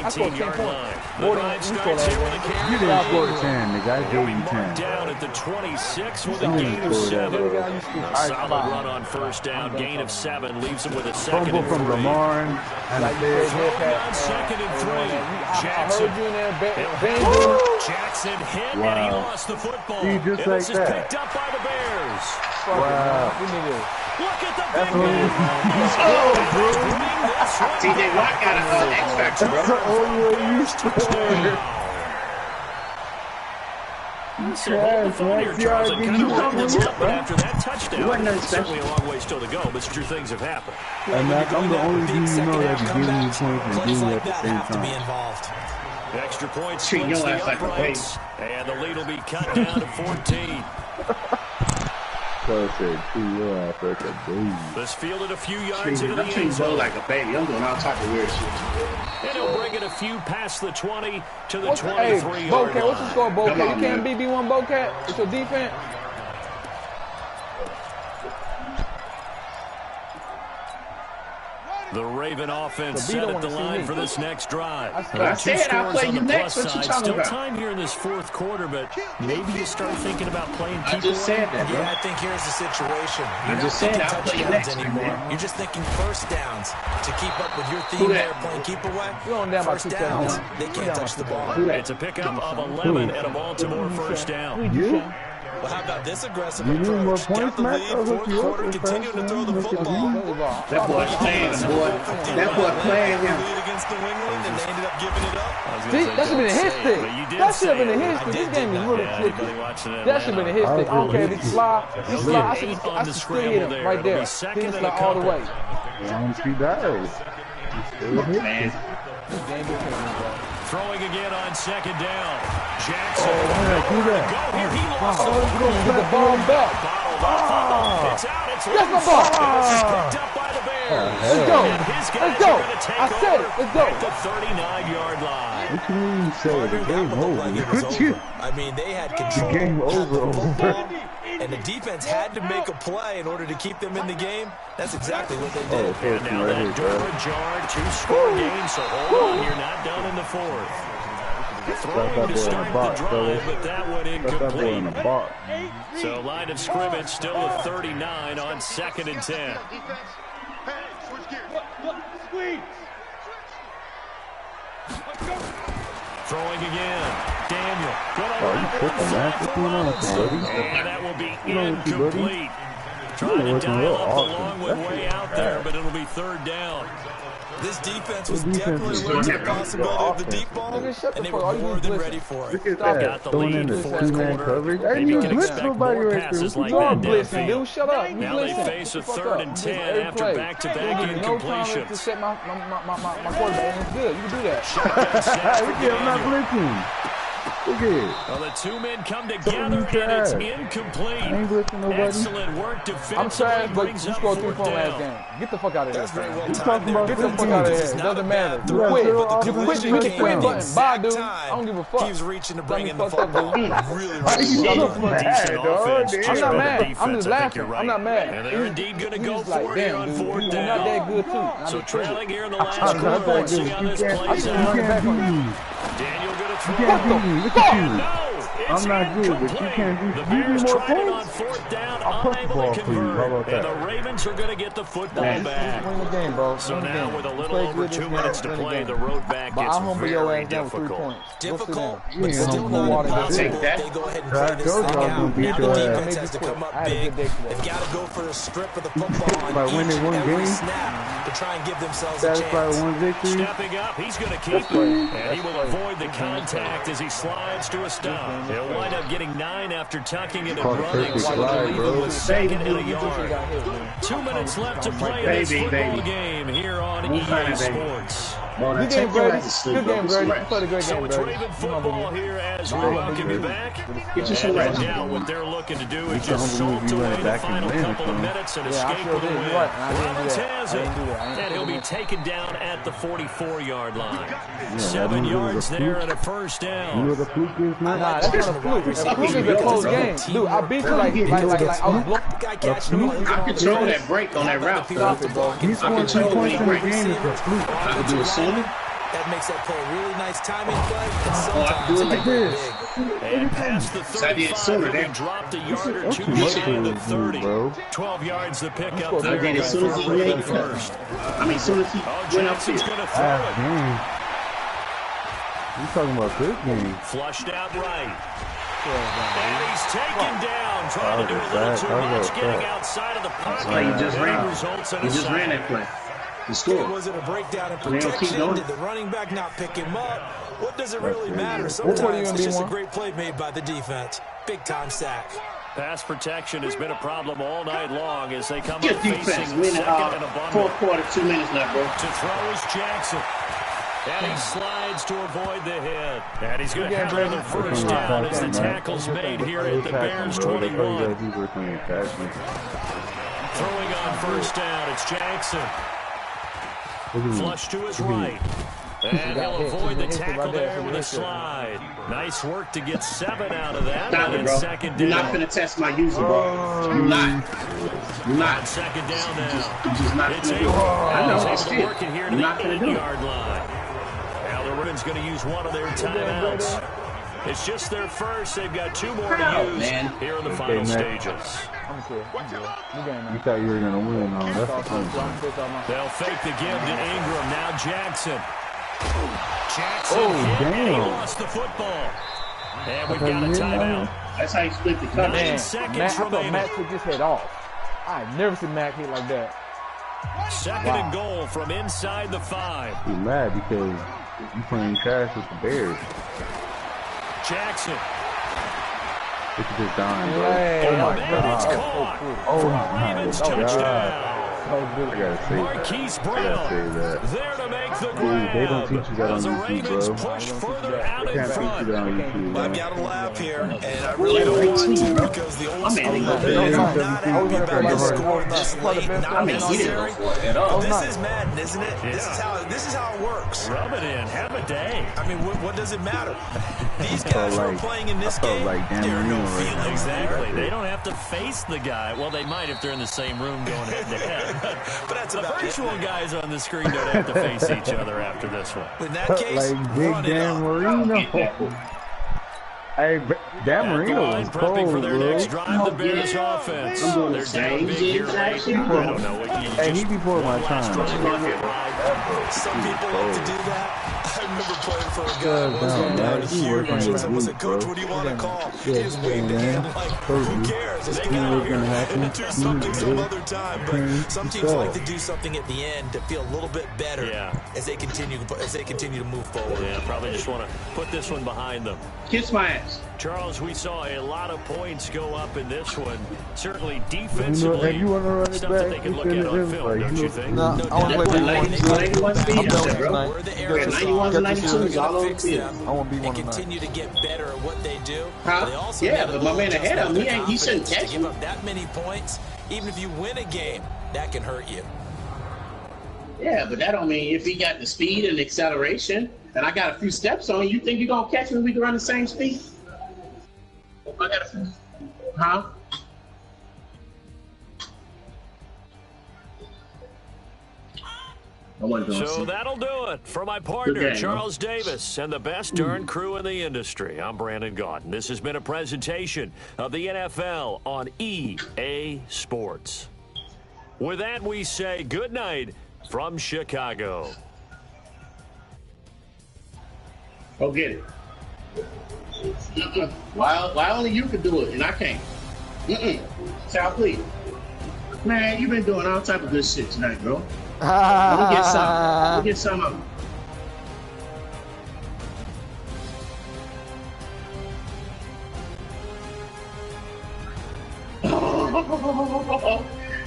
scored 10 points. More than you scored last game. You didn't score 10, nigga. I gave you 10. Down at the 26 with a gain of 7. A solid run on 1st down. Gain of 7 leaves him with a 2nd and 3. Fumble from Lamar and a big. On 2nd and 3. I heard you in there. Jackson hit and he lost the football. Just and like this is picked up by the Bears. Wow. Look at the big man. TJ Watt got an X factor, bro. That's the only way you score. After that touchdown, certainly a long way still to go, but sure things have happened. And I'm the only dude you know that can give me points and do it at the same time. Extra points Treat splits your the ass like a uprights, and the lead will be cut down to 14. This fielded a few yards into the end zone. Like a baby. I'm doing all type of weird shit. And he'll bring it a few past the 20 to the 23-yard Hey, line. Bocat, what's the score, Bocat? You can't beat B1 Bocat? It's your defense? The Raven offense set at the line for this next drive. I said I'll play you next. What you talking Still about? time here in this 4th quarter, but maybe you start thinking about playing people. I just said that, bro. Yeah, I think here's the situation. I just said I'll play you next anymore. You're just thinking 1st downs to keep up with your theme there, playing keep away. You're on down by 1st downs, they can't touch the ball. It's a pickup of 11 at a Baltimore 1st down. Well, how about this aggressive You need more approach? points, Got the Matt? lead, I'll hook 4th you up quarter, with continue to throw the first football. That boy's playing, boy. That boy playing him. Lead against the Wingland, and they ended up giving it up. See, that should have been a his thing. That should have been a his thing. This game is really tricky. That should have been a his thing. I don't care if he slide. He slide. I should still hit him right there. He didn't slide all the way. She dies. Man. This game is killing me, bro. Throwing again on 2nd down. Jackson. Do that. Go here. He lost Get the ball back. It's out. It's That's my ball. picked up by the Bears. Let's go. Let's go. I said it. Let's go. At the 39-yard line. What you mean you say the game over? Like it was over. I mean, they had control. The game over. And the defense had to make a play in order to keep them in the game. That's exactly what they did. And now that door ajar, 2-score game, so hold on, you're not done in the 4th. Throwing to start the drive, but that one incomplete. So line of scrimmage still at 39 on 2nd and 10. Throwing again. Daniel. And that will be incomplete. Trying to dial up the long way out there, but it'll be 3rd down. This defense was definitely looking at the possibility of the deep ball, and they were more than ready for it. Look at that. Got the Throwing lead in the 4th two-man quarter. coverage. I Maybe didn't you even can blitz expect nobody more right passes there. like You all that blitzing, downfield. dude. Shut up. You Now they blitzing. face a Fuck 3rd up. and Blitzing 10 every after play. back-to-back You give me no time to incompletions. set my quarterback. And it's good. You can do that. Look at I'm not blitzing. Look at it. Well, the 2 men come together, and it's incomplete. I ain't blitzing nobody. Excellent work defensively. I'm trash, but brings you up scored 3 4th points last down. game. Get the fuck out of here. That's very well You timed talking there. about Get the fuck out of here. It doesn't matter. You Yeah, quit. zero You offensive quit. You hit the quit touchdowns. button. Bye, dude. I don't give a fuck. Keeps reaching to bring in the Fucked up, football. dude. Really, Why really you Y'all so just fucking- mad, Decent dog? offense. I'm Just not better mad. defense, I'm just I think laughing. you're right. I'm not mad. And they're indeed going to go just like, for it here damn, on dude. 4th You're not that down. good, too. So trailing here in the last I'm not quarter. that Let's see good. how You this can't plays beat out. me. Daniel going to You throw. can't beat me. Look at you. No, it's I'm not good, but you incomplete. can't do. The You Bears need more tried it on points. 4th down, I'll push the unable ball to for you. How convert. about And that? the Ravens are going to get the football Man, back. win the game, bro. So Win the now game. with a You little play over good 2 this minutes game, to win play, game. the road back But gets I'll humble your very ass down with 3 difficult. points. difficult, You but ain't still humble not water. impossible. Take that. They go ahead and I play this told thing you I was out. gonna beat Now the your ass. defense has to come up I had a big. good day today. They've got to go for a strip of the football By on winning each one and every game? snap to try and give themselves a Satisfied chance. one victory. Stepping up, he's going to keep it, and he will avoid the contact as he slides to a stop. He'll wind up getting 9 after tucking it and Caught a running, perfect so slide, it'll leave bro. him with 2nd and a You just yard. got hit, man. 2 minutes left to play in this Baby, football baby. game here on Move EA on, baby. Sports. Good game, Brady. Good game, Brady. You played a great So game, it's Brady. Raven football here as we welcome you back. Get you some rest. Now what they're looking to do is just salt away the final couple of minutes and escape with a win. Rollins has it, and he'll be taken down at the 44-yard line. 7 yards there and a first down. You know what the fluke is, man? Nah, that's not a fluke. A fluke is a close game. Dude, I beat you like I was blocking. I control that break on that route. Stop it, bro. He's scoring 2 points in the game. It's a fluke. I can do it sooner. That makes that play a really nice timing play. I can do it like this. And past the 35, he dropped a yard or two shy of the 30. 12 yards to pick up there. I did as soon as he made first. I mean, as soon as he went up here. Going to throw it. You talking about this game? Flushed out right. And he's taken down, trying to do a little too much, getting outside of the pocket. He just ran. Results in He just ran that play. He scored. Was it a breakdown in protection? Did the running back not pick him up? What does it really matter? Sometimes it's just a great play made by the defense. Big-time sack. Pass protection has been a problem all night long as they come up Good facing defense. second Win and a bundle. fourth quarter, 2 minutes left, bro. To throw is Jackson. And he slides to avoid the hit. And he's going to have another first down as the tackle's made here at the Bears 21. Throwing on first down, it's Jackson. Flush to his right. And he'll avoid the tackle there with a slide. Nice work to get 7 out of that. Stop it, bro. You're not going to test my user, bro. You're not. You're not. On second down now. You're just not going to do it. I know. It's still. You're not going to do it. Yard line. Now the Ravens going to use one of their timeouts. It's just their first. They've got 2 more to use here in the final stages. You thought you were going to win, huh? That's the point. They'll fake the give to Ingram. Now Jackson. Jackson damn. He lost the football. And we've got a timeout. That's how you split the cover. 9 seconds I remaining. thought Matt took his head off. I've never seen Matt hit like that. Second and goal from inside the 5. You're mad because you playing trash with the Bears. Jackson. Look at this dime, bro. Hey, oh, my It's God. caught. Oh, my Ravens God. touchdown. I gotta say Marquise that. I gotta say Brown that. there to make the Dude, grab. they don't teach you that on As the YouTube, Ravens bro. push further out They in can't teach you front. that on YouTube, I've man. got to laugh here, and I really don't want to because the old school I'm fans in. are not happy about the score this late, not necessary. This is Madden, isn't it? This is how it works. Rub it in. Have a day. I mean, what does it matter? These guys who are playing in this game, there are no feelings. Exactly. They don't have to face the guy. Well, they might if they're in the same room going head to head. But that's The about virtual guys on the screen don't have to face each other after this one. In that case, Like Big run it Dan up. Marino. Hey, Dan Marino Line was prepping cold, for their bro. next drive. The Bears offense. I'm doing the They're same down big here late. I exact don't know. You Hey, he just before my last time. drive here for drive. Some people like to do that. I remember playing for a guy God, who was no, down man, he here. working And with someone said, Luke, Coach, bro. what do you want to call? He Yeah, just waved the man. hand like, who cares? Let's He get out was here gonna happen. and do something some other time. But Mhm. some teams like to do something at the end to feel a little bit better as they continue to move forward. Yeah, probably just want to put this one behind them. Kiss my ass. Charles, we saw a lot of points go up in this one. Certainly defensively, you wanna run it stuff that back, they can it's look in at the on rim, film, like, don't you you know. think? No, I want to play Like, big one. 91 speed. I'm done with bro. tonight. Where the Yeah, areas 91 to 92 is all over fix the them field. I won't be and one tonight. continue to get better at what they do. Huh? They also Yeah, need a but my little man ahead of adjustment me, he shouldn't confidence catch to give me. up that many points. Even if you win a game, that can hurt you. Yeah, but that don't mean if he got the speed and acceleration, and I got a few steps on, you think you're gonna catch me? We can run the same speed? I got a few. Huh? So that'll do it for my partner, game, Charles Davis, and the best darn crew in the industry. I'm Brandon Gaudin. This has been a presentation of the NFL on EA Sports. With that, we say good night from Chicago. Go get it. Why only you could do it and I can't? Sal, please. Man, you've been doing all type of good shit tonight, bro. Let me get some. Let me get some of them.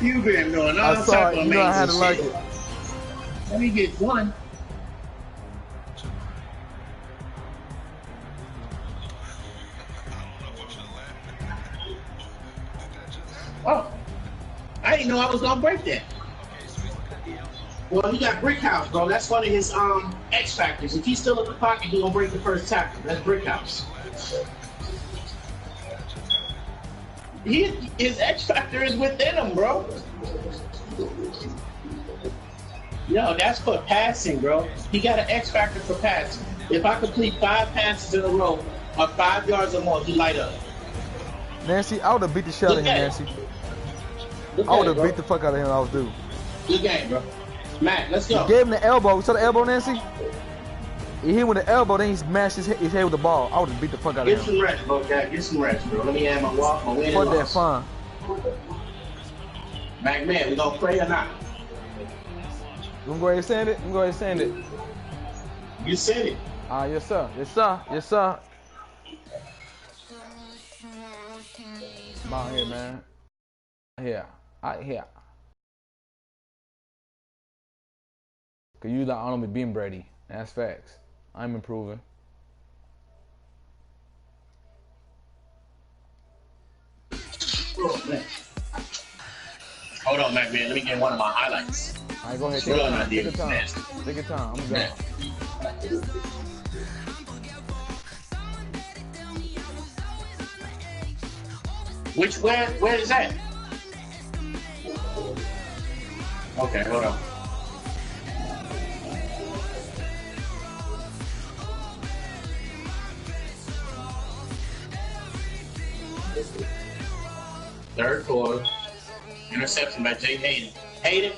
You've been doing all I type saw of it. amazing You know I had to shit. like it. Let me get one. Oh, I didn't know I was gonna break that. Well, he got Brick House, bro. That's one of his X factors. If he's still in the pocket, he gonna break the first tackle. That's Brick House. His X factor is within him, bro. No, that's for passing, bro. He got an X factor for passing. If I complete 5 passes in a row or 5 yards or more, he light up. Nancy, I would have beat the shit out of him, Nancy. I would have beat the fuck out of him. I was due. Good game, bro. Matt, let's go. He gave him the elbow. You saw the elbow, Nancy? He hit him with the elbow, then he smashed his head with the ball. I would have beat the fuck out of him. Get some rest, bro, Jack. Get some rest, bro. Let me add my walk, my win and fuck loss. that fun. MackMed, we gonna pray or not? You gonna go ahead and send it? I'm gonna go ahead and send it. You said it. Yes, sir. Yes, sir. Yes, sir. Come on here, man. Here. Out here. Cause you like I don't be being Brady. That's facts. I'm improving. Oh, man. Hold on, MackMed. Let me get one of my highlights. All right, go ahead. Take your time. Take your time. Take your time. I'm done. Where is that? Okay, hold on. Third quarter. Interception by Jay Hayden. Hayden.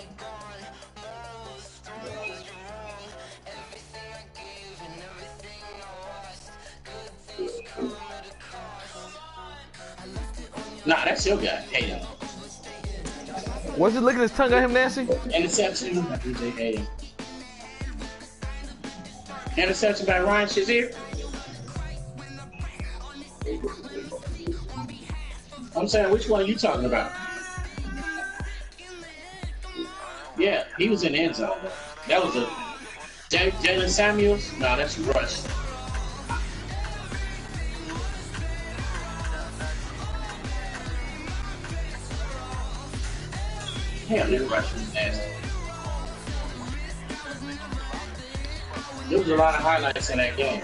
Nah, that's your guy. Hayden. Was he licking his tongue at him, Nancy? Interception by Jay Hayden. Interception by Ryan Shazier. I'm saying, which one are you talking about? Yeah, he was in the end zone. That was a Jalen Samuels. No, that's Rush. Damn, that Rush was nasty. There was a lot of highlights in that game.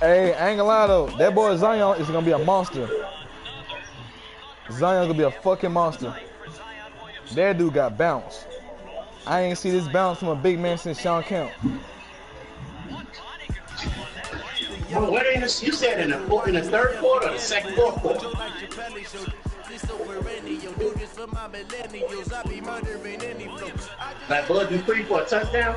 Hey, I ain't gonna lie though, that boy Zion is gonna be a monster. Zion's gonna be a fucking monster. That dude got bounce. I ain't see this bounce from a big man since Sean Kemp. Well, what you said in the third quarter or the second quarter? Like Bud Dupree for a touchdown?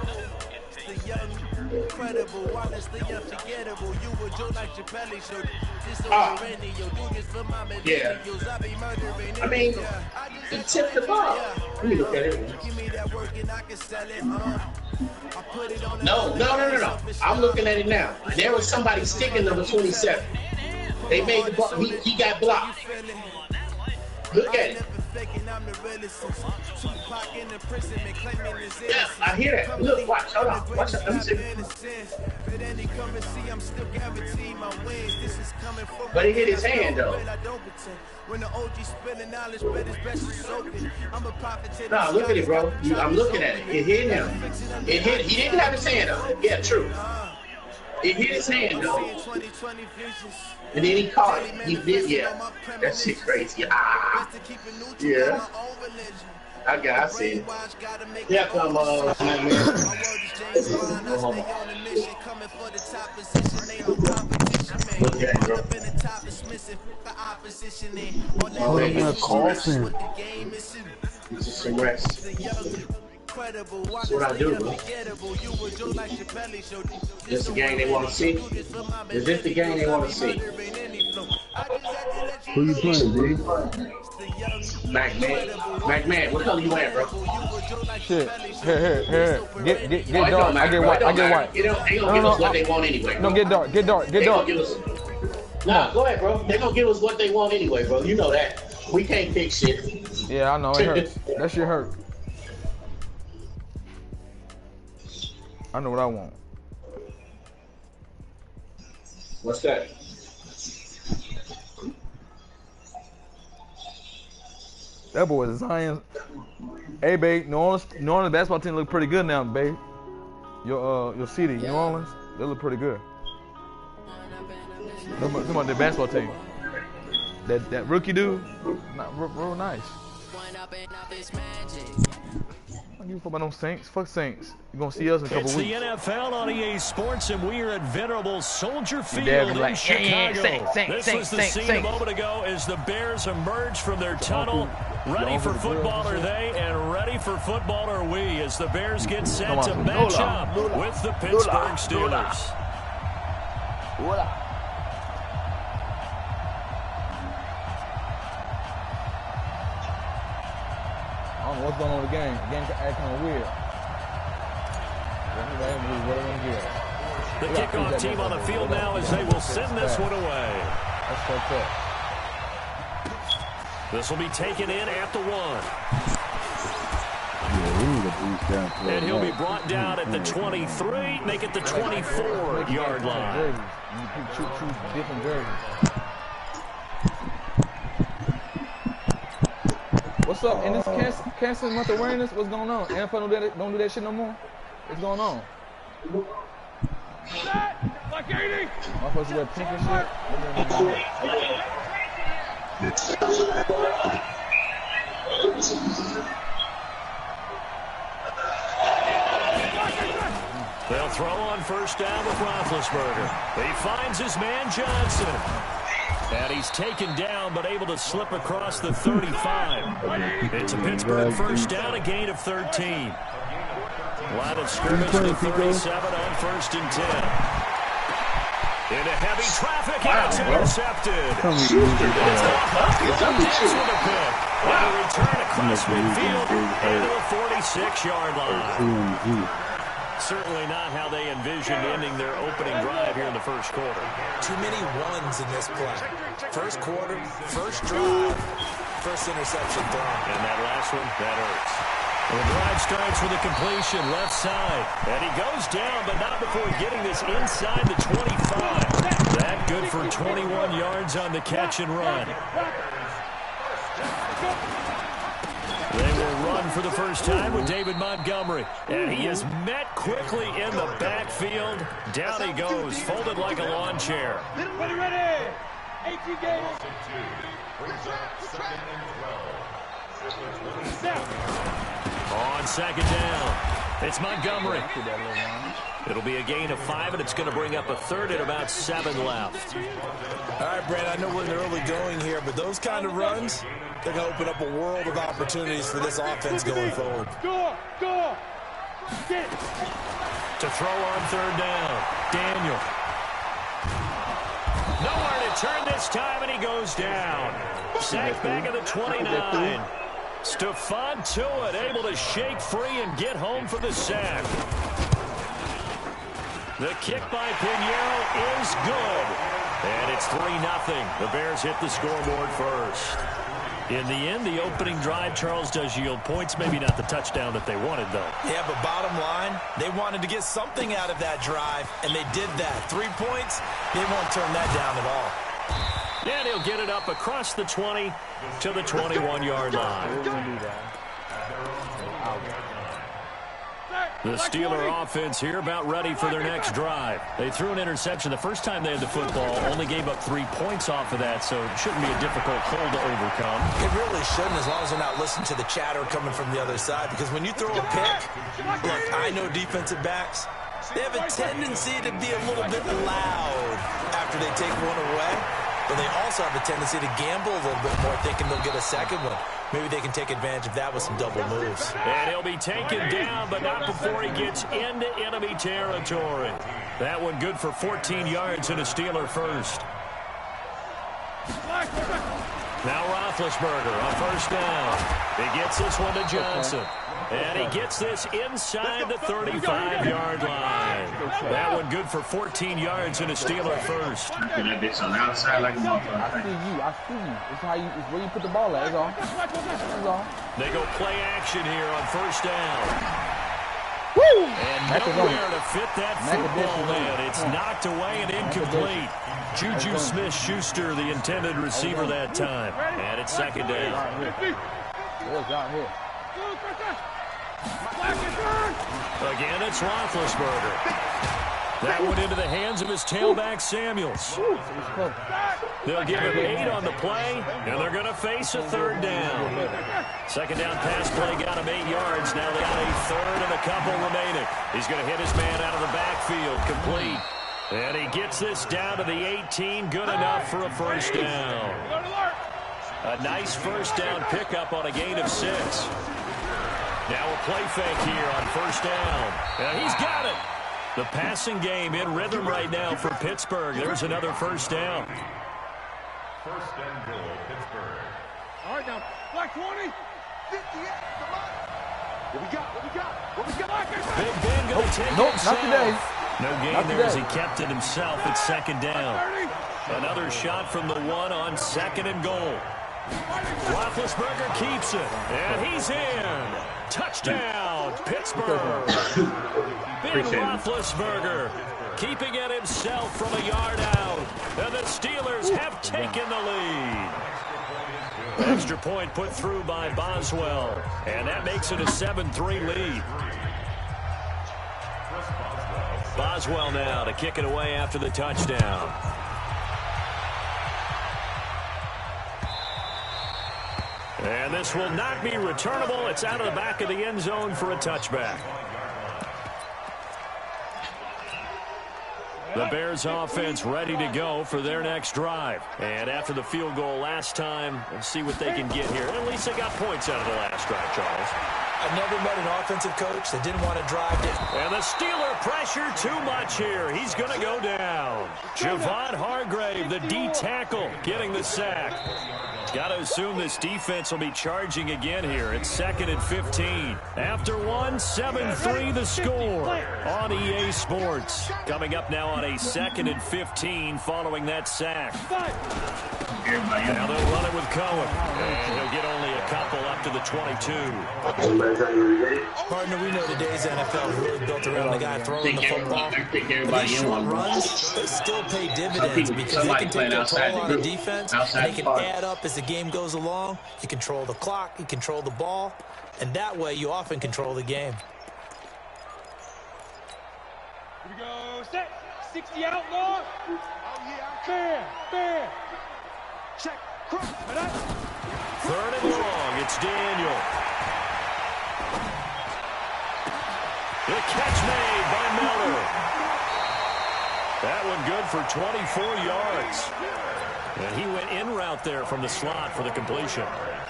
Incredible, honestly unforgettable. You would do like your belly show. Yeah. I mean, he tipped the ball. Let me look at it. No. I'm looking at it now. There was somebody sticking number 27. They made the ball. He got blocked. Look at it. Yeah, I hear that. Look, watch. Hold on. Watch it. Let me see. But he hit his hand, though. No, look at it, bro. I'm looking at it. It hit him. It hit. He didn't have his hand up. Yeah, true. It hit his hand, though. And then he caught it. He did, yeah. That shit crazy. Ah. Yeah. I see it. Yeah, come on, man. Look at it, bro. Oh, they're gonna call him. Just some rest. That's what I do, bro. This the game they want to see? Is this the game they want to see? Who you playing, D? MackMed, what color you wearing, bro? Shit. Here. Get dark. I get white. They don't give us what they want anyway, bro. No, get dark. Nah, go ahead, bro. They gonna give us what they want anyway, bro. You know that. We can't fix shit. Yeah, I know. It hurts. That shit hurt. I know what I want. What's that? That boy is Zion. Hey, babe, New Orleans basketball team look pretty good now, babe. Your city, New Orleans, they look pretty good. Look about the basketball team. That rookie dude, real nice. I don't give a fuck about no Saints. Fuck Saints. You're going to see us in a couple weeks. It's the NFL on EA Sports, and we are at venerable Soldier Field in Chicago. This was the scene a moment ago as the Bears emerge from their tunnel. Ready for football are they, and ready for football are we, as the Bears get set to match up with the Pittsburgh Steelers. I don't know what's going on with the game. The game's acting kind of weird. The kickoff team on the field now as they will send this one away. That's fucked up. This will be taken in at the 1. And he'll be brought down at the 23, make it the 24-yard line. Choose different jerseys. What's up? In this canceling month awareness, what's going on? NFL don't do that shit no more? What's going on? Am I supposed to wear pink and shit? They'll throw on first down with Roethlisberger. He finds his man Johnson. And he's taken down, but able to slip across the 35. It's a Pittsburgh first down, a gain of 13. Line of scrimmage to 37 on first and 10. Into heavy traffic, and it's intercepted. It's with a pick. And a return across midfield into the 46-yard line. Certainly not how they envisioned ending their opening drive here in the first quarter. Too many ones in this play. First quarter, first drive, first interception thrown. And that last one, that hurts. Well, the drive starts with a completion left side. And he goes down, but not before getting this inside the 25. That good for 21 yards on the catch and run. They will run for the first time with David Montgomery. And he is met quickly in the backfield. Down he goes, folded like a lawn chair. Ready. 18 games. On second down, it's Montgomery. It'll be a gain of 5, and it's going to bring up a third at about 7 left. All right, Brad, I know we're in the early going here, but those kind of runs, they're going to open up a world of opportunities for this offense going forward. Go. Get it. To throw on third down, Daniel. Nowhere to turn this time, and he goes down. Sacked back at the 29. Stephon Tuitt able to shake free and get home for the sack. The kick by Pinheiro is good. And it's 3-0. The Bears hit the scoreboard first. In the end, the opening drive, Charles, does yield points. Maybe not the touchdown that they wanted, though. Yeah, but bottom line, they wanted to get something out of that drive, and they did that. 3 points, they won't turn that down at all. And he'll get it up across the 20 to the 21-yard line. The Steeler offense here about ready for their next drive. They threw an interception the first time they had the football, only gave up 3 points off of that, so it shouldn't be a difficult hole to overcome. It really shouldn't, as long as they're not listening to the chatter coming from the other side, because when you throw a pick, look, I know defensive backs, they have a tendency to be a little bit loud after they take one away, but they also have a tendency to gamble a little bit more, thinking they'll get a second one. Maybe they can take advantage of that with some double moves. And he'll be taken down, but not before he gets into enemy territory. That one good for 14 yards and a Steeler first. Now Roethlisberger on first down. He gets this one to Johnson. And he gets this inside the 35-yard line. That one good for 14 yards and a Steeler first. That bitch on the outside like a motherfucker. I see you. It's where you put the ball at. That's all. They go play action here on first down. Woo! And nowhere to fit that football in. It's knocked away and incomplete. Juju Smith-Schuster, the intended receiver that time. And it's second down. Out here. Again, it's Roethlisberger. That one into the hands of his tailback, Samuels. They'll give him 8 on the play, and they're going to face a third down. Second down pass play got him 8 yards. Now they got a third and a couple remaining. He's going to hit his man out of the backfield, complete. And he gets this down to the 18, good enough for a first down. A nice first down pickup on a gain of 6. Now a play fake here on first down. And he's got it. The passing game in rhythm right now for Pittsburgh. There's another first down. First and goal, Pittsburgh. All right, now, black 20. 58, come on. What we got? Big Ben going to take Nope, himself. not today. No gain there as he kept it himself at second down. Another shot from the 1 on second and goal. Roethlisberger keeps it, and he's in. Touchdown, Pittsburgh. Ben Roethlisberger keeping it himself from a yard out, and the Steelers have taken the lead. Extra point put through by Boswell, and that makes it a 7-3 lead. Boswell now to kick it away after the touchdown. And this will not be returnable. It's out of the back of the end zone for a touchback. The Bears offense ready to go for their next drive. And after the field goal last time, let's see what they can get here. At least they got points out of the last drive, Charles. I've never met an offensive coach that didn't want to drive it. And the Steeler pressure too much here. He's going to go down. Javon Hargrave, the D tackle, getting the sack. Got to assume this defense will be charging again here. It's second and 15. After 7-3 the score on EA Sports. Coming up now on a second and 15 following that sack. Now they'll run it with Cohen. And he'll get only a couple up to the 22. Partner, we know today's NFL is really built around the guy throwing the football. But these short runs, they still pay dividends because they can take a toll on the defense, and they can add up as the game goes along. You control the clock, you control the ball, and that way you often control the game. Here we go, set, 60 outlaw. Oh yeah, fair. Check, cross, third and long, it's Daniel. The catch made by Miller. That one good for 24 yards. And he went in route there from the slot for the completion.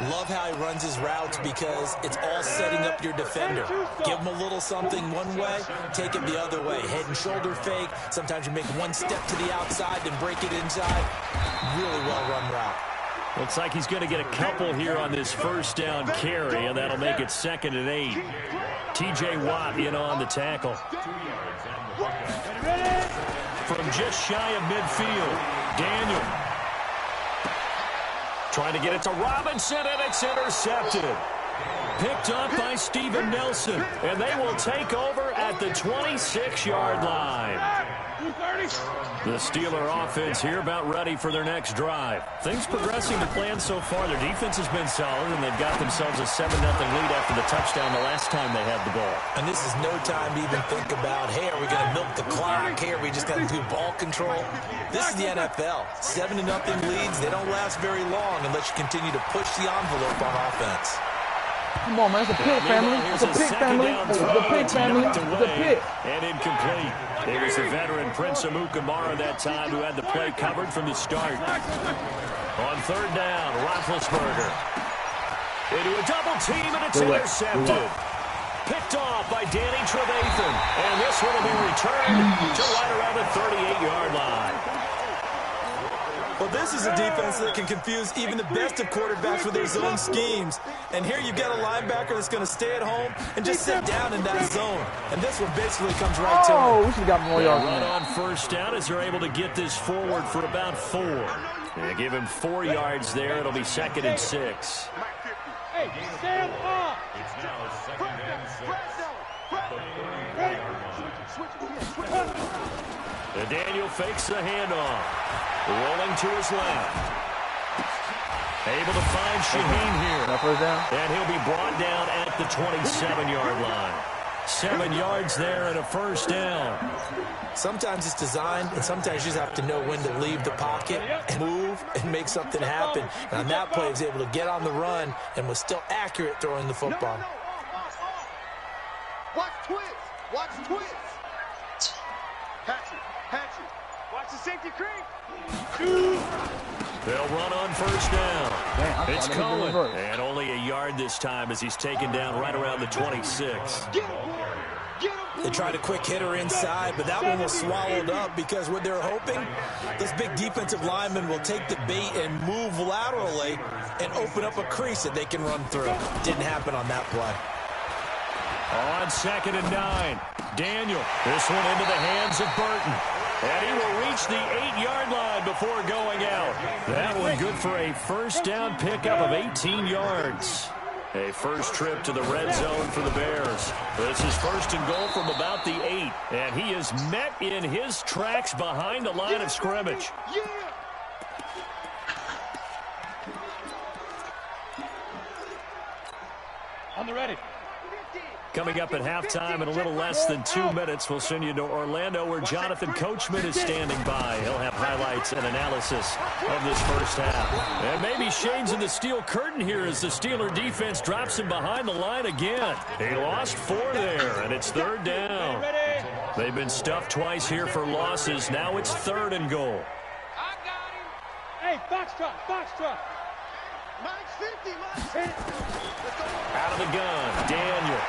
Love how he runs his routes because it's all setting up your defender. Give him a little something one way, take it the other way. Head and shoulder fake. Sometimes you make one step to the outside, then break it inside. Really well-run route. Looks like he's going to get a couple here on this first down carry, and that'll make it 2nd and 8. T.J. Watt in on the tackle. From just shy of midfield, Daniel. Trying to get it to Robinson, and it's intercepted. Picked up by Steven Nelson, and they will take over at the 26-yard line. The Steeler offense here about ready for their next drive. Things progressing to plan so far. Their defense has been solid, and they've got themselves a 7-0 lead after the touchdown the last time they had the ball. And this is no time to even think about, hey, are we going to milk the clock? Hey, are we just going to do ball control? This is the NFL. 7-0 leads, they don't last very long unless you continue to push the envelope on offense. Come on, man. It's a pig family. It's a pig family. It's a pig family. It's a pig. And incomplete. It was the veteran Prince Amukamara that time who had the play covered from the start. On third down, Roethlisberger. Into a double team, and it's intercepted. Picked off by Danny Trevathan. And this one will be returned to right around the 38-yard line. Well, this is a defense that can confuse even the best of quarterbacks with their zone schemes. And here you've got a linebacker that's going to stay at home and just sit down in that zone. And this one basically comes right to him. Oh, we should have got more yards. Run on first down as they're able to get this forward for about 4. They give him 4 yards there. It'll be 2nd and 6. Hey, stand up. Daniel fakes the handoff. Rolling to his left. Able to find Shaheen here. And he'll be brought down at the 27-yard line. 7 yards there and a first down. Sometimes it's designed, and sometimes you just have to know when to leave the pocket and move and make something happen. And on that play, he was able to get on the run and was still accurate throwing the football. Watch twist. Watch twist. Hatchet. Watch the safety creep. They'll run on first down. It's Cohen. And only a yard this time as he's taken down right around the 26. They tried a quick hitter inside, but that one was swallowed up because what they're hoping, those big defensive linemen will take the bait and move laterally and open up a crease that they can run through. Didn't happen on that play. On 2nd and 9, Daniel. This one into the hands of Burton. And he will reach the 8-yard line before going out. That one good for a first down pickup of 18 yards. A first trip to the red zone for the Bears. This is 1st and goal from about the 8. And he is met in his tracks behind the line of scrimmage. On the ready. Coming up at halftime in a little less than 2 minutes, we'll send you to Orlando where Jonathan Coachman is standing by. He'll have highlights and analysis of this first half. And maybe Shane's in the steel curtain here as the Steeler defense drops him behind the line again. He lost 4 there, and it's 3rd down. They've been stuffed twice here for losses. Now it's 3rd and goal. I got him. Hey, box truck. Mike's 50, Mike's 50. Out of the gun, Daniel.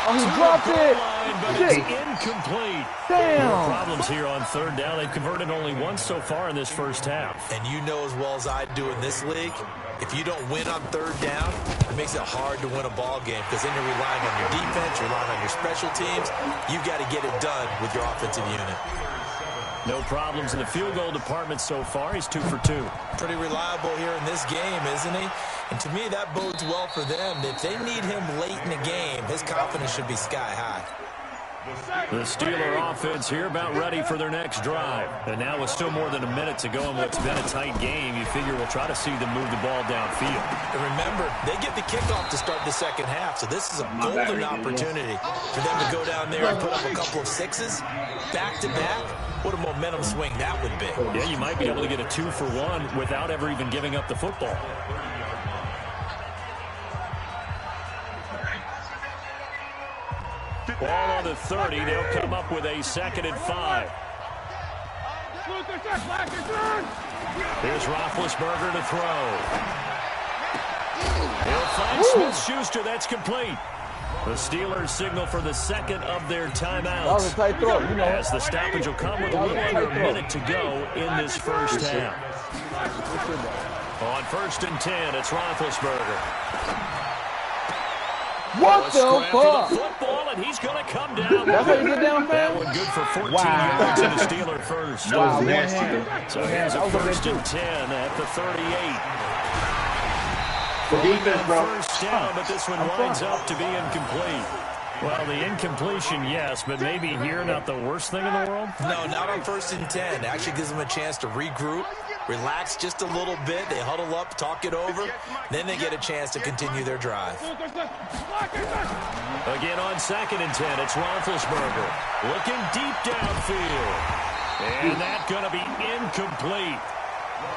Oh, he dropped it. Line, but it's incomplete. Damn. No problems here on 3rd down. They've converted only once so far in this first half. And you know as well as I do in this league, if you don't win on 3rd down, it makes it hard to win a ball game because then you're relying on your defense, you're relying on your special teams. You've got to get it done with your offensive unit. No problems in the field goal department so far. He's 2 for 2. Pretty reliable here in this game, isn't he? And to me, that bodes well for them. If they need him late in the game, his confidence should be sky high. The Steeler offense here about ready for their next drive. And now with still more than a minute to go in what's been a tight game, you figure we'll try to see them move the ball downfield. And remember, they get the kickoff to start the second half, so this is a golden opportunity for them to go down there and put up a couple of 6s back-to-back. What a momentum swing that would be. Yeah, you might be able to get a 2-for-1 without ever even giving up the football. Ball on the 30. They'll come up with a 2nd and 5. Here's Roethlisberger to throw. He'll find Smith-Schuster. That's complete. The Steelers signal for the 2nd of their timeouts. That was a tight throw, you know. As the stoppage will come with a little under a minute to go in this first half. On 1st and 10, it's Roethlisberger. What the fuck? The football, and he's going to come down. That's how you get down, That fam? one good for 14 yards in the Steeler first. Wow, So here's a 1st and 10 at the 38. The defense, bro. First down, but this one winds up to be incomplete. Well, the incompletion, yes, but maybe here not the worst thing in the world? No, not on 1st and 10. It actually gives them a chance to regroup, relax just a little bit. They huddle up, talk it over. Then they get a chance to continue their drive. Again on 2nd and 10, it's Roethlisberger looking deep downfield. And that's going to be incomplete.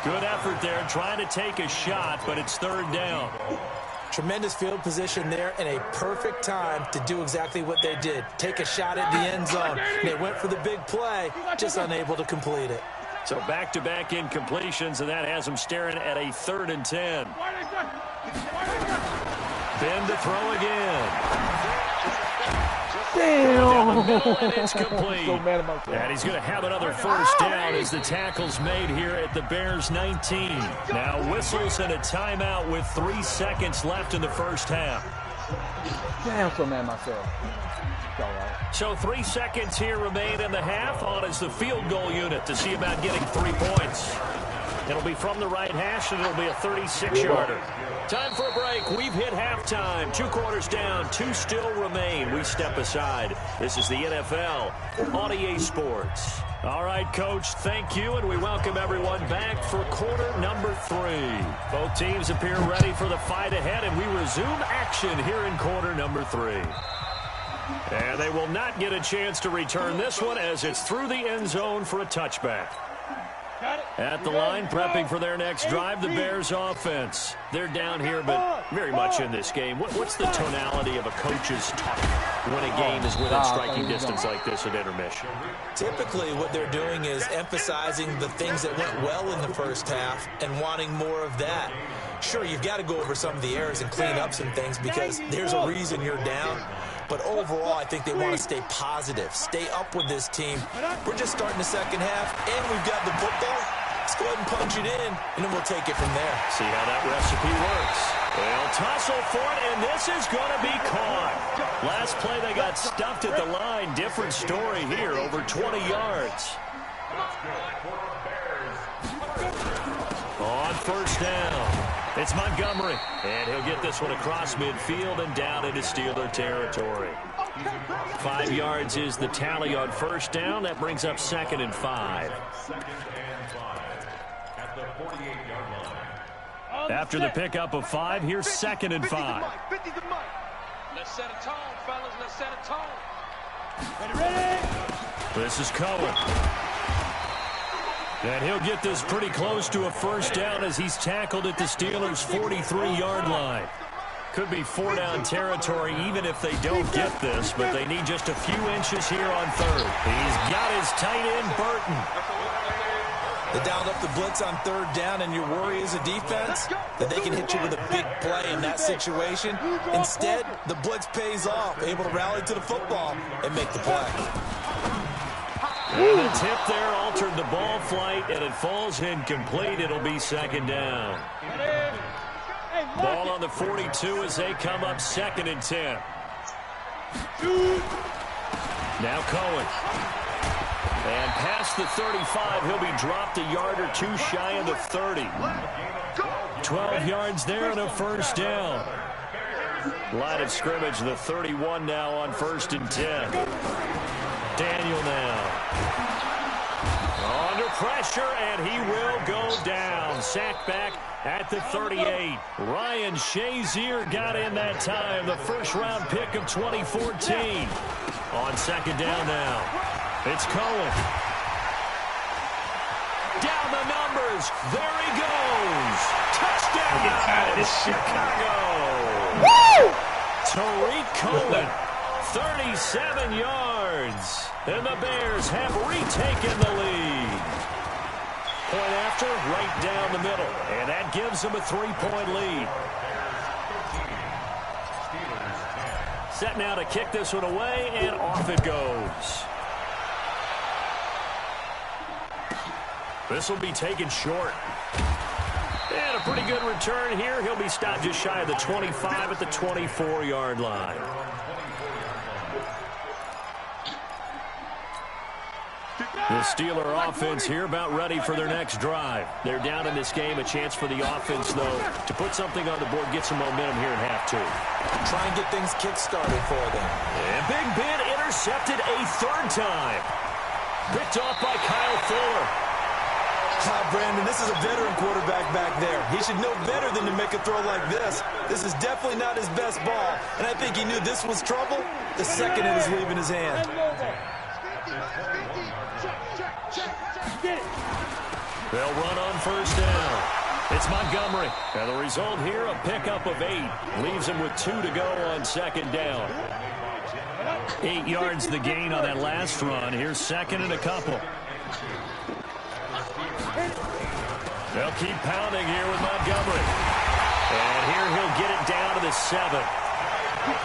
Good effort there, trying to take a shot, but it's 3rd down. Tremendous field position there and a perfect time to do exactly what they did. Take a shot at the end zone. They went for the big play, just unable to complete it. So back-to-back incompletions, and that has them staring at a 3rd and 10. Ben to throw again. Damn. It's complete. So mad about that. And he's going to have another first down as the tackle's made here at the Bears 19. Now whistles and a timeout with 3 seconds left in the first half. Damn, so mad myself. It's all right. So 3 seconds here remain in the half. On is the field goal unit to see about getting 3 points. It'll be from the right hash, and it'll be a 36-yarder. Time for a break. We've hit halftime. 2 quarters down. 2 still remain. We step aside. This is the NFL on EA Sports. All right, Coach, thank you, and we welcome everyone back for quarter number 3. Both teams appear ready for the fight ahead, and we resume action here in quarter number 3. And they will not get a chance to return this one as it's through the end zone for a touchback. At the line, prepping for their next drive, the Bears offense. They're down here, but very much in this game. What's the tonality of a coach's talk when a game is within striking distance like this at intermission? Typically, what they're doing is emphasizing the things that went well in the first half and wanting more of that. Sure, you've got to go over some of the errors and clean up some things because there's a reason you're down. But overall, I think they want to stay positive, stay up with this team. We're just starting the second half, and we've got the football. Let's go ahead and punch it in, and then we'll take it from there. See how that recipe works. They'll tussle for it, and this is going to be caught. Last play, they got stuffed at the line. Different story here, over 20 yards. On first down. It's Montgomery, and he'll get this one across midfield and down into Steeler territory. 5 yards is the tally on first down. That brings up 2nd and 5. After the pickup of 5, here's 2nd and 5. Let's set a tone, fellas. Let's set a tone. Ready? This is Cohen. And he'll get this pretty close to a first down as he's tackled at the Steelers' 43-yard line. Could be 4-down territory even if they don't get this, but they need just a few inches here on 3rd. He's got his tight end, Burton. They dialed up the blitz on 3rd down, and your worry as a defense that they can hit you with a big play in that situation. Instead, the blitz pays off, able to rally to the football and make the play. And the tip there altered the ball flight, and it falls incomplete. It'll be 2nd down. Ball on the 42 as they come up 2nd and 10. Now Cohen. And past the 35, he'll be dropped a yard or 2 shy of the 30. 12 yards there and a first down. Line of scrimmage, the 31 now on 1st and 10. Daniel now. Under pressure, and he will go down. Sacked back at the 38. Ryan Shazier got in that time, the first-round pick of 2014. On 2nd down now. It's Cohen. Down the numbers. There he goes. Touchdown, Chicago. Woo! Tariq Cohen, 37 yards. And the Bears have retaken the lead. Point after, right down the middle. And that gives them a 3-point lead. Set now to kick this one away, and off it goes. This will be taken short. And a pretty good return here. He'll be stopped just shy of the 25 at the 24-yard line. The Steeler offense here about ready for their next drive. They're down in this game. A chance for the offense, though, to put something on the board, get some momentum here in half 2. Try and get things kick-started for them. And Big Ben intercepted a 3rd time. Picked off by Kyle Fuller. Brandon, this is a veteran quarterback back there. He should know better than to make a throw like this. This is definitely not his best ball, and I think he knew this was trouble the second it was leaving his hand. They'll run on first down. It's Montgomery. And the result here, a pickup of 8. Leaves him with 2 to go on 2nd down. 8 yards the gain on that last run. Here's 2nd and a couple. They'll keep pounding here with Montgomery. And here he'll get it down to the 7.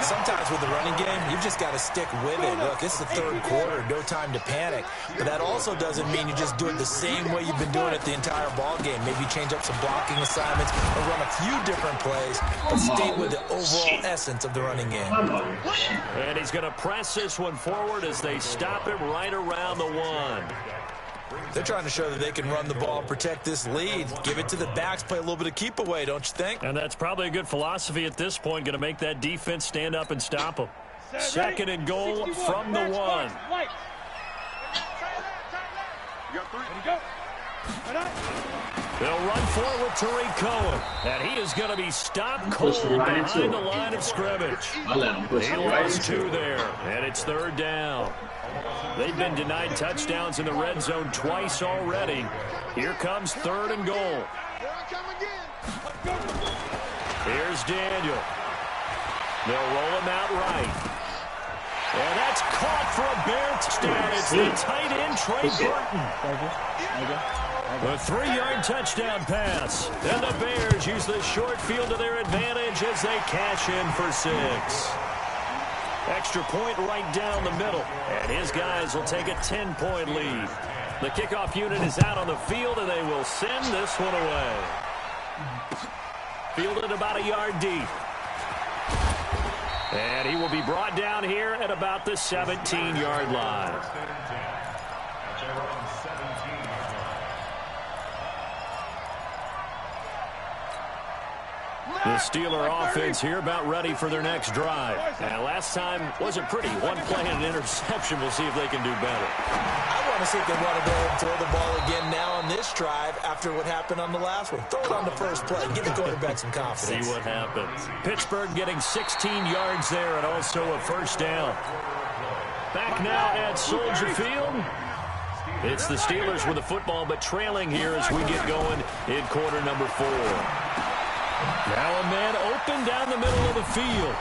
Sometimes with the running game, you've just got to stick with it. Look, it's the third quarter, no time to panic. But that also doesn't mean you just do it the same way you've been doing it the entire ball game. Maybe change up some blocking assignments or run a few different plays, but stay with the overall essence of the running game. And he's going to press this one forward as they stop him right around the 1. They're trying to show that they can run the ball and protect this lead. Give it to the backs, play a little bit of keep away, don't you think? And that's probably a good philosophy at this point, going to make that defense stand up and stop them. Second and goal from the 1. They'll run forward to Cohen, and he is going to be stopped cold behind the line of scrimmage. He lost 2 there, and it's third down. They've been denied touchdowns in the red zone twice already. Here comes third and goal. Here's Daniel. They'll roll him out right. And that's caught for a Bear touchdown. It's the tight end, Trey Burton. A 3-yard touchdown pass. And the Bears use the short field to their advantage as they cash in for 6. Extra point right down the middle. And his guys will take a 10-point lead. The kickoff unit is out on the field, and they will send this one away. Fielded about a yard deep. And he will be brought down here at about the 17-yard line. The Steeler offense here about ready for their next drive. And last time wasn't pretty. 1 play and an interception. We'll see if they can do better. I want to see if they want to go ahead and throw the ball again now on this drive after what happened on the last one. Throw it on the first play. Give the quarterback some confidence. See what happens. Pittsburgh getting 16 yards there and also a first down. Back now at Soldier Field. It's the Steelers with the football, but trailing here as we get going in quarter number 4. Now a man open down the middle of the field.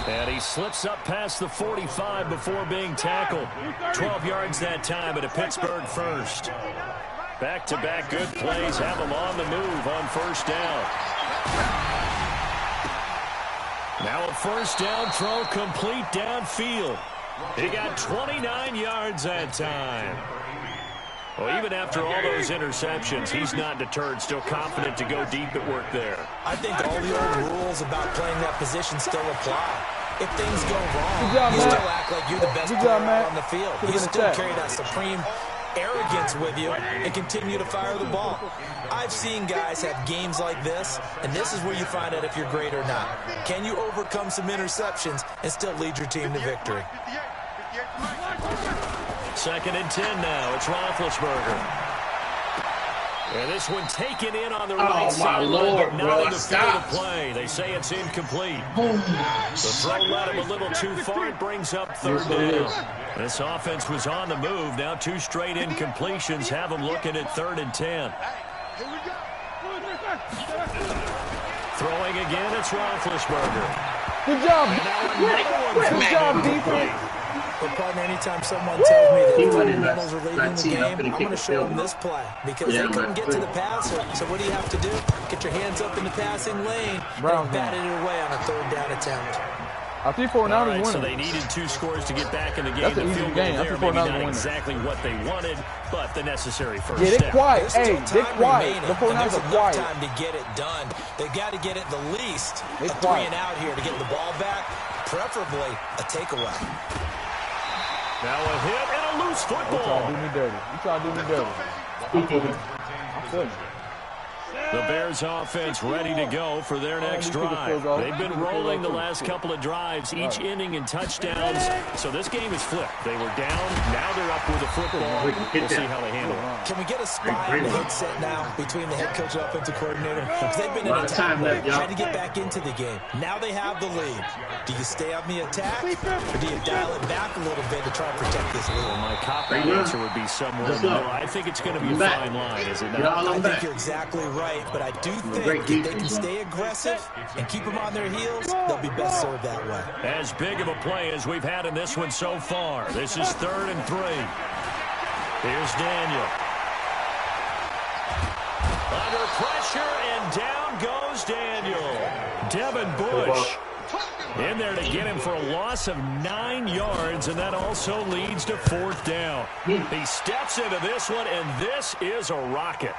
And he slips up past the 45 before being tackled. 12 yards that time at a Pittsburgh first. Back-to-back good plays have him on the move on first down. Now a first down throw complete downfield. He got 29 yards that time. Well, even after all those interceptions, he's not deterred, still confident to go deep at work there. I think all the old rules about playing that position still apply. If things go wrong, you still act like you're the best player on the field. You still carry that supreme arrogance with you and continue to fire the ball. I've seen guys have games like this, and this is where you find out if you're great or not. Can you overcome some interceptions and still lead your team to victory? Second and 10 now. It's Roethlisberger. And this one taken in on the right side, but not in the field of play. They say it's incomplete. The throw led him a little too far. It brings up third down. This offense was on the move. Now 2 straight incompletions have them looking at third and 10. Throwing again, it's Roethlisberger. Good job. Good job, defense. But, partner, anytime someone tells me that the fundamentals are leading the game, I'm going to show them this play because they couldn't get to the passer. So what do you have to do? Get your hands up in the passing lane and bat it away on a third down attempt. I think 49ers winning. So they needed 2 scores to get back in the game. That's an easy game. I think 49ers not winning. Exactly what they wanted, but the necessary first step. They're quiet. Hey, they're quiet. The 49ers are quiet. Time to get it done. They've got to get it the least a 3 and out here to get the ball back, preferably a takeaway. Now a hit and a loose football. You try to do me dirty. I'm good. The Bears offense ready to go for their next drive. They've been rolling the last couple of drives, each inning in touchdowns. So this game is flipped. They were down. Now they're up with the football. We'll see how they handle it. Can we get a spy on the headset now between the head coach and offensive coordinator? Because they've been in attack mode, trying to get back into the game. Now they have the lead. Do you stay on the attack, or do you dial it back a little bit to try and protect this lead? Well, my cop-out answer would be somewhere in the middle. I think it's going to be a fine line, is it not? I think you're exactly right. But I do think if they can stay aggressive and keep them on their heels, they'll be best served that way. As big of a play as we've had in this one so far. This is third and 3. Here's Daniel. Under pressure, and down goes Daniel. Devin Bush In there to get him for a loss of 9 yards, and that also leads to 4th down. He steps into this one, and this is a rocket.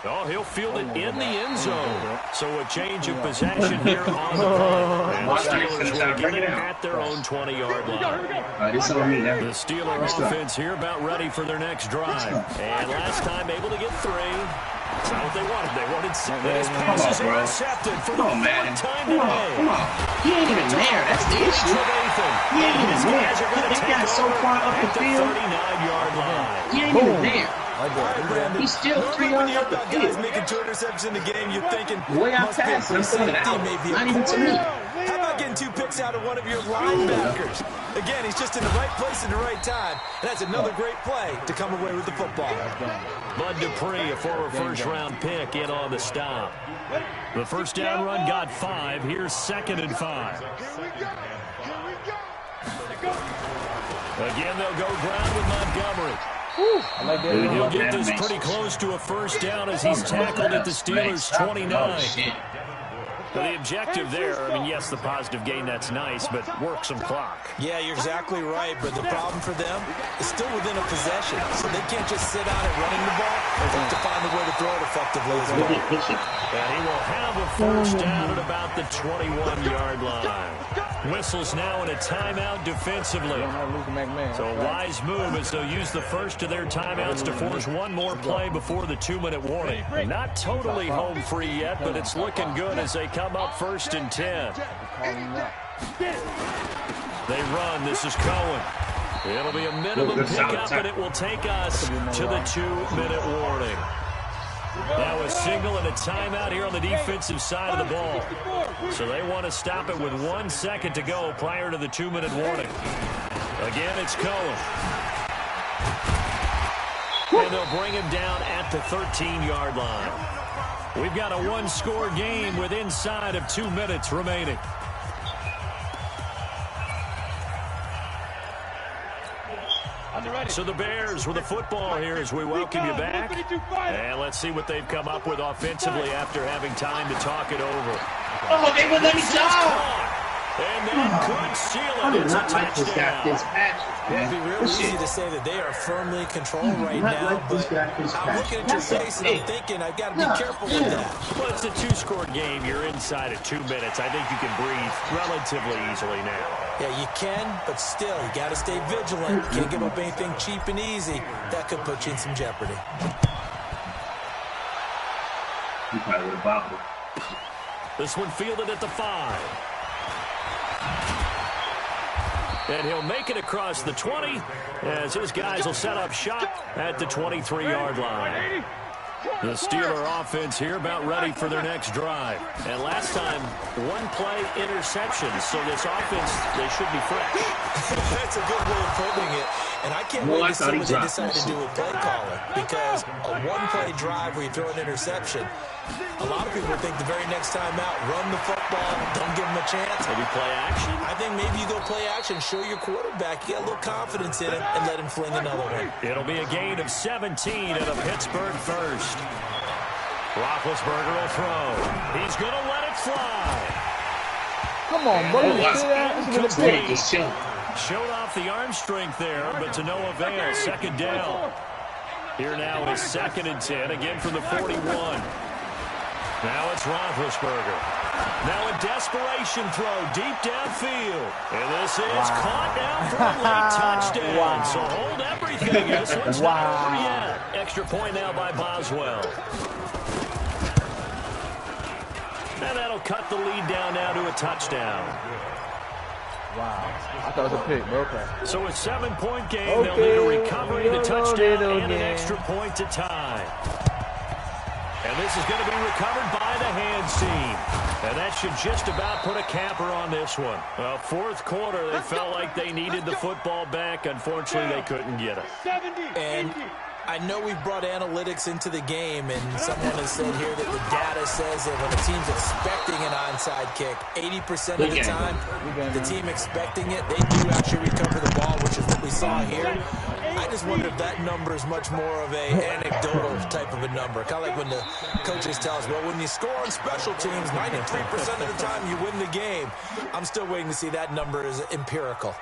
Oh, he'll field it in the end zone. So a change of possession here on the punt. And the Steelers will get it at their own 20-yard line. The Steeler offense here about ready for their next drive. And last time able to get 3. That's not what they wanted. They wanted 6. His pass is intercepted for the 4th time today. Come on. He ain't even there. That's the issue. He ain't even there. They got so far up the field. 39-yard line. He ain't even there. He's still 3 yards up the field. Guys making 2 interceptions in the game, you're thinking, way out past him. Not even to me. How about getting 2 picks out of one of your linebackers? Again, he's just in the right place at the right time. And that's another great play to come away with the football. Bud Dupree, a former first-round pick, in on the stop. The first down run got 5. Here's 2nd and 5. Again, they'll go ground with Montgomery. I like that. And he'll get this pretty close to a first down as he's tackled at the Steelers' 29. So the objective there, I mean, yes, the positive gain, that's nice, but work some clock. Yeah, you're exactly right, but the problem for them is still within a possession, so they can't just sit out at running the ball. They have to find a way to throw it effectively as well. And he will have a first down at about the 21-yard line. Whistles now in a timeout defensively. So a wise move as they'll use the first of their timeouts to force one more play before the 2-minute warning. Not totally home free yet, but it's looking good as they come up 1st and 10. They run. This is Cohen. It'll be a minimum pickup, and it will take us to the 2-minute warning. Now a signal and a timeout here on the defensive side of the ball. So they want to stop it with 1 second to go prior to the 2-minute warning. Again, it's Cohen. And they'll bring him down at the 13-yard line. We've got a 1-score game with inside of 2 minutes remaining. So the Bears with the football here as we welcome you back. And let's see what they've come up with offensively after having time to talk it over. Oh, they would let me go! And that could seal it. It's a touchdown. It'd be real easy to say that they are firmly in control right now, but I'm looking at your face and I'm thinking I've got to be careful with that. Well, it's a 2-score game. You're inside of 2 minutes. I think you can breathe relatively easily now. Yeah, you can, but still, you got to stay vigilant. You can't give up anything cheap and easy. That could put you in some jeopardy. You probably would have bobbled. This one fielded at the 5. And he'll make it across the 20 as his guys will set up shop at the 23-yard line. The Steeler offense here about ready for their next drive. And last time, 1-play interception. So this offense, they should be fresh. That's a good way of putting it. And I can't wait to see what they decide to do with play calling. Because a 1-play drive where you throw an interception, a lot of people think the very next time out, run the football, don't give them a chance. Maybe play action? I think maybe you go play action, show your quarterback, you got a little confidence in him, and let him fling another one. It'll be a gain of 17 and a Pittsburgh first. Roethlisberger will throw. He's going to let it fly. Come on, bro. Showed off the arm strength there, but to no avail. 2nd down. Here now is 2nd and 10, again from the 41. Now it's Roethlisberger. Now a desperation throw deep downfield. And this is caught down for a late touchdown. So hold everything. This one's not over yet. Extra point now by Boswell. And that'll cut the lead down now to a touchdown. Wow. I thought it was a pick, but okay. So a 7-point game. They'll need a recovery, the touchdown, and an extra point to tie. And this is going to be recovered by the hands team. And that should just about put a capper on this one. Well, 4th quarter, they felt like they needed the football back. Unfortunately, they couldn't get it. And I know we've brought analytics into the game, and someone has said here that the data says that when a team's expecting an onside kick, 80% of the time, the team expecting it, they do actually recover the ball, which is what we saw here. I just wonder if that number is much more of a anecdotal type of a number. Kind of like when the coaches tell us, well, when you score on special teams, 93% of the time you win the game. I'm still waiting to see that number is empirical.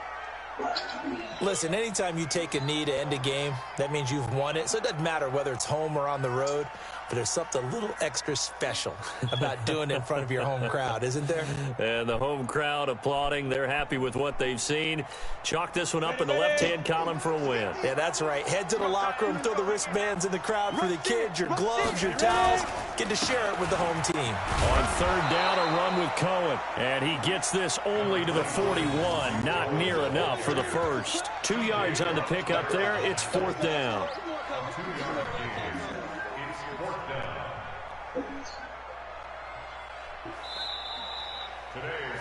Listen, anytime you take a knee to end a game, that means you've won it. So it doesn't matter whether it's home or on the road. But there's something a little extra special about doing it in front of your home crowd, isn't there? And the home crowd applauding. They're happy with what they've seen. Chalk this one up in the left-hand column for a win. Yeah, that's right. Head to the locker room, throw the wristbands in the crowd for the kids, your gloves, your towels. Get to share it with the home team. On third down, a run with Cohen. And he gets this only to the 41. Not near enough for the first. 2 yards on the pickup there. It's fourth down.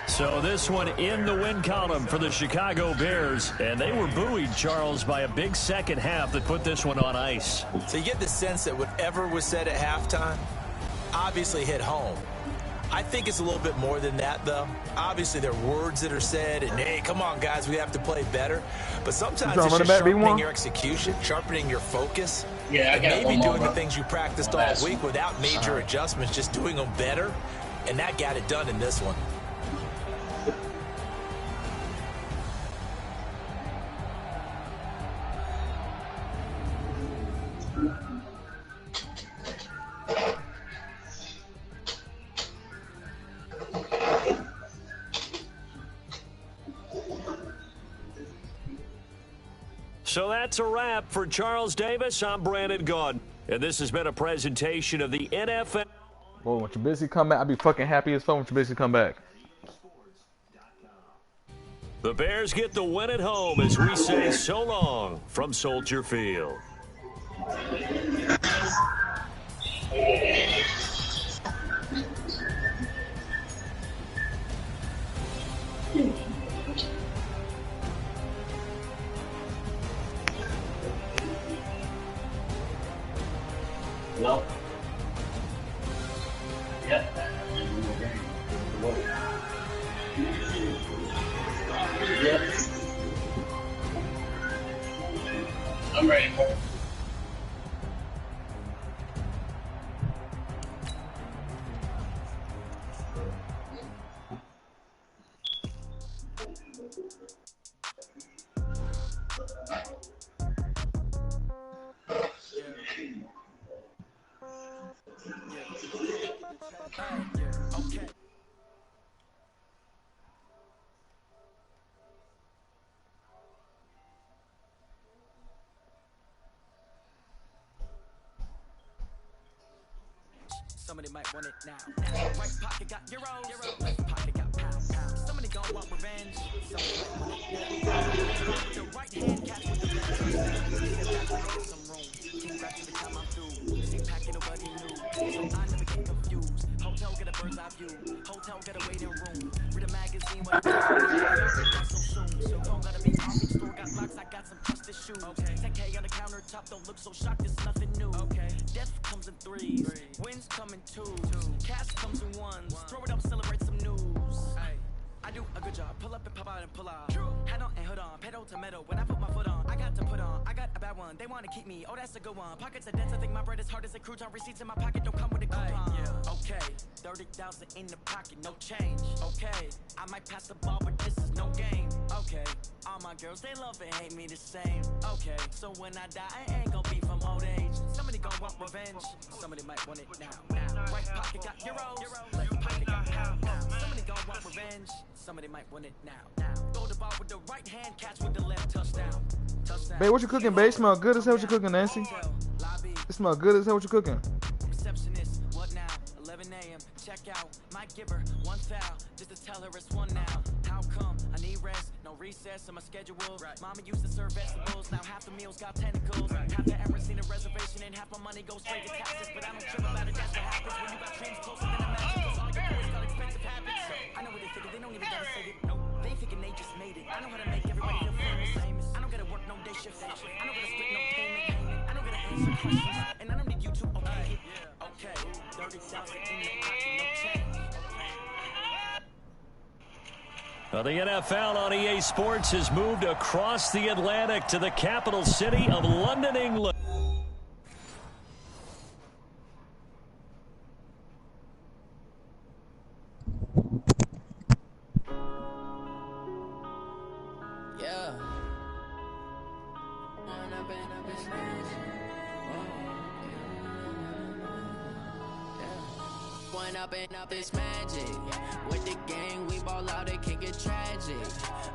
So this one in the win column for the Chicago Bears. And they were buoyed, Charles, by a big second half that put this one on ice. So you get the sense that whatever was said at halftime obviously hit home. I think it's a little bit more than that, though. Obviously, there are words that are said, and, hey, come on, guys, we have to play better. But sometimes it's just sharpening your execution, sharpening your focus, and maybe doing the things you practiced all week without major adjustments, just doing them better, and that got it done in this one. So that's a wrap for Charles Davis. I'm Brandon Gaudin, and this has been a presentation of the NFL. Boy, when Trubisky come back, I'll be fucking happy as fuck when Trubisky come back. The Bears get the win at home as we say so long from Soldier Field. Well, yep. Yep. I'm ready for it. Okay. Somebody might want it now. Right pocket got euros, left pocket got pounds. Somebody gon' want revenge. Somebody might want it now. The right hand catch with the left. Some room. Came back to the time I'm through. Same packet nobody knew. So I never get confused. Hotel get a bird's eye view. Hotel get a waiting room. Read a magazine when I'm so soon. So don't gotta be off the store. Got locks, I got some trusted shoes. 10K on the countertop, don't look so shocked, it's nothing new. Death comes in threes, wins come in twos, cash comes in ones. Throw it up, celebrate some news. I do a good job, pull up and pop out and pull out. Head on and hood on, pedal to metal. When I put my foot on, I got to put on. I got a bad one, they wanna keep me. Oh, that's a good one. Pockets are dense, I think my bread is hard as a crouton. Receipts in my pocket don't come with a coupon. Okay, 30,000 in the pocket, no change. Okay, I might pass the ball, but this is no game. Okay, all my girls, they love and hate me the same. Okay, so when I die, I ain't gon' be from old age. Somebody gon' want revenge. Somebody might want it now. Right pocket got euros, left pocket got pounds. Somebody gon' want revenge. Somebody might want it now. Throw the ball with the right hand, catch with the left, touchdown. Babe, what you cooking, babe? Smell good as hell what you cooking, Nancy. It smell good as hell what you cooking. Receptionist, what now? 11 a.m. Check out. My giver, one foul. Just to tell her it's one now. How come? I need rest. No recess in my schedule. Mama used to serve vegetables. Now half the meals got tentacles. Half the ever seen a reservation and half my money goes straight to taxes. But I don't trip about it. That's what happens when you got dreams closer than a match. Cause all your boys got expensive habits. I know what they figure. They don't even gotta say it. No, they thinking they just made it. I know how to make everybody feel famous. I don't gotta work no day shift. I don't gotta split no payment. I don't gotta answer questions. And I don't need you to okay it. Okay, 30,000 in the pocket, no change. Well, the NFL on EA Sports has moved across the Atlantic to the capital city of London, England. Up this magic with the gang, we ball out, it can get tragic.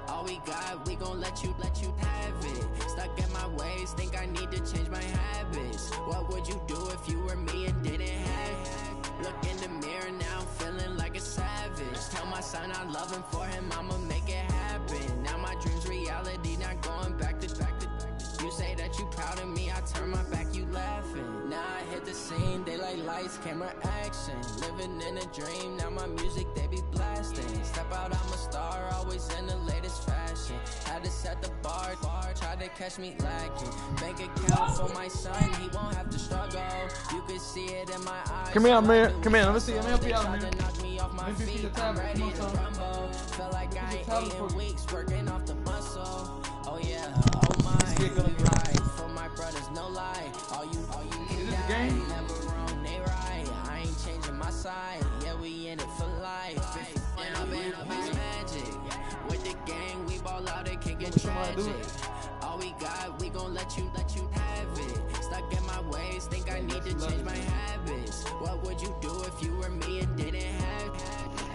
All we got, we gon' let you have it. Stuck in my ways, think I need to change my habits. What would you do if you were me and didn't have it? Look in the mirror now, I'm feeling like a savage. Tell my son I love him, for him I'ma make it happen. Now my dreams reality, not going back to. You say that you proud of me, I turn my back, you laughing. Now I hit the scene, they like lights, camera, action. Living in a dream, now my music, they be blasting. Step out, I'm a star, always in the latest fashion. Had to set the bar, try to catch me lacking. Bank account for my son, he won't have to struggle. You can see it in my eyes. Come here, man. Come here, let me see. Let me help you out, man. Knock me off my feet, I'm ready to rumble. Feel like I ain't 8 weeks working off the muscle. Oh yeah, oh my. Right for my brothers, no lie. All you can die. Never wrong, they right. I ain't changing my side. Yeah, we in it for life. And I've been up this magic. With the gang, we ball out, it can get tragic. All we got, we gon' let you have it. Stuck in my ways, think I need to change my habits. What would you do if you were me and didn't have it?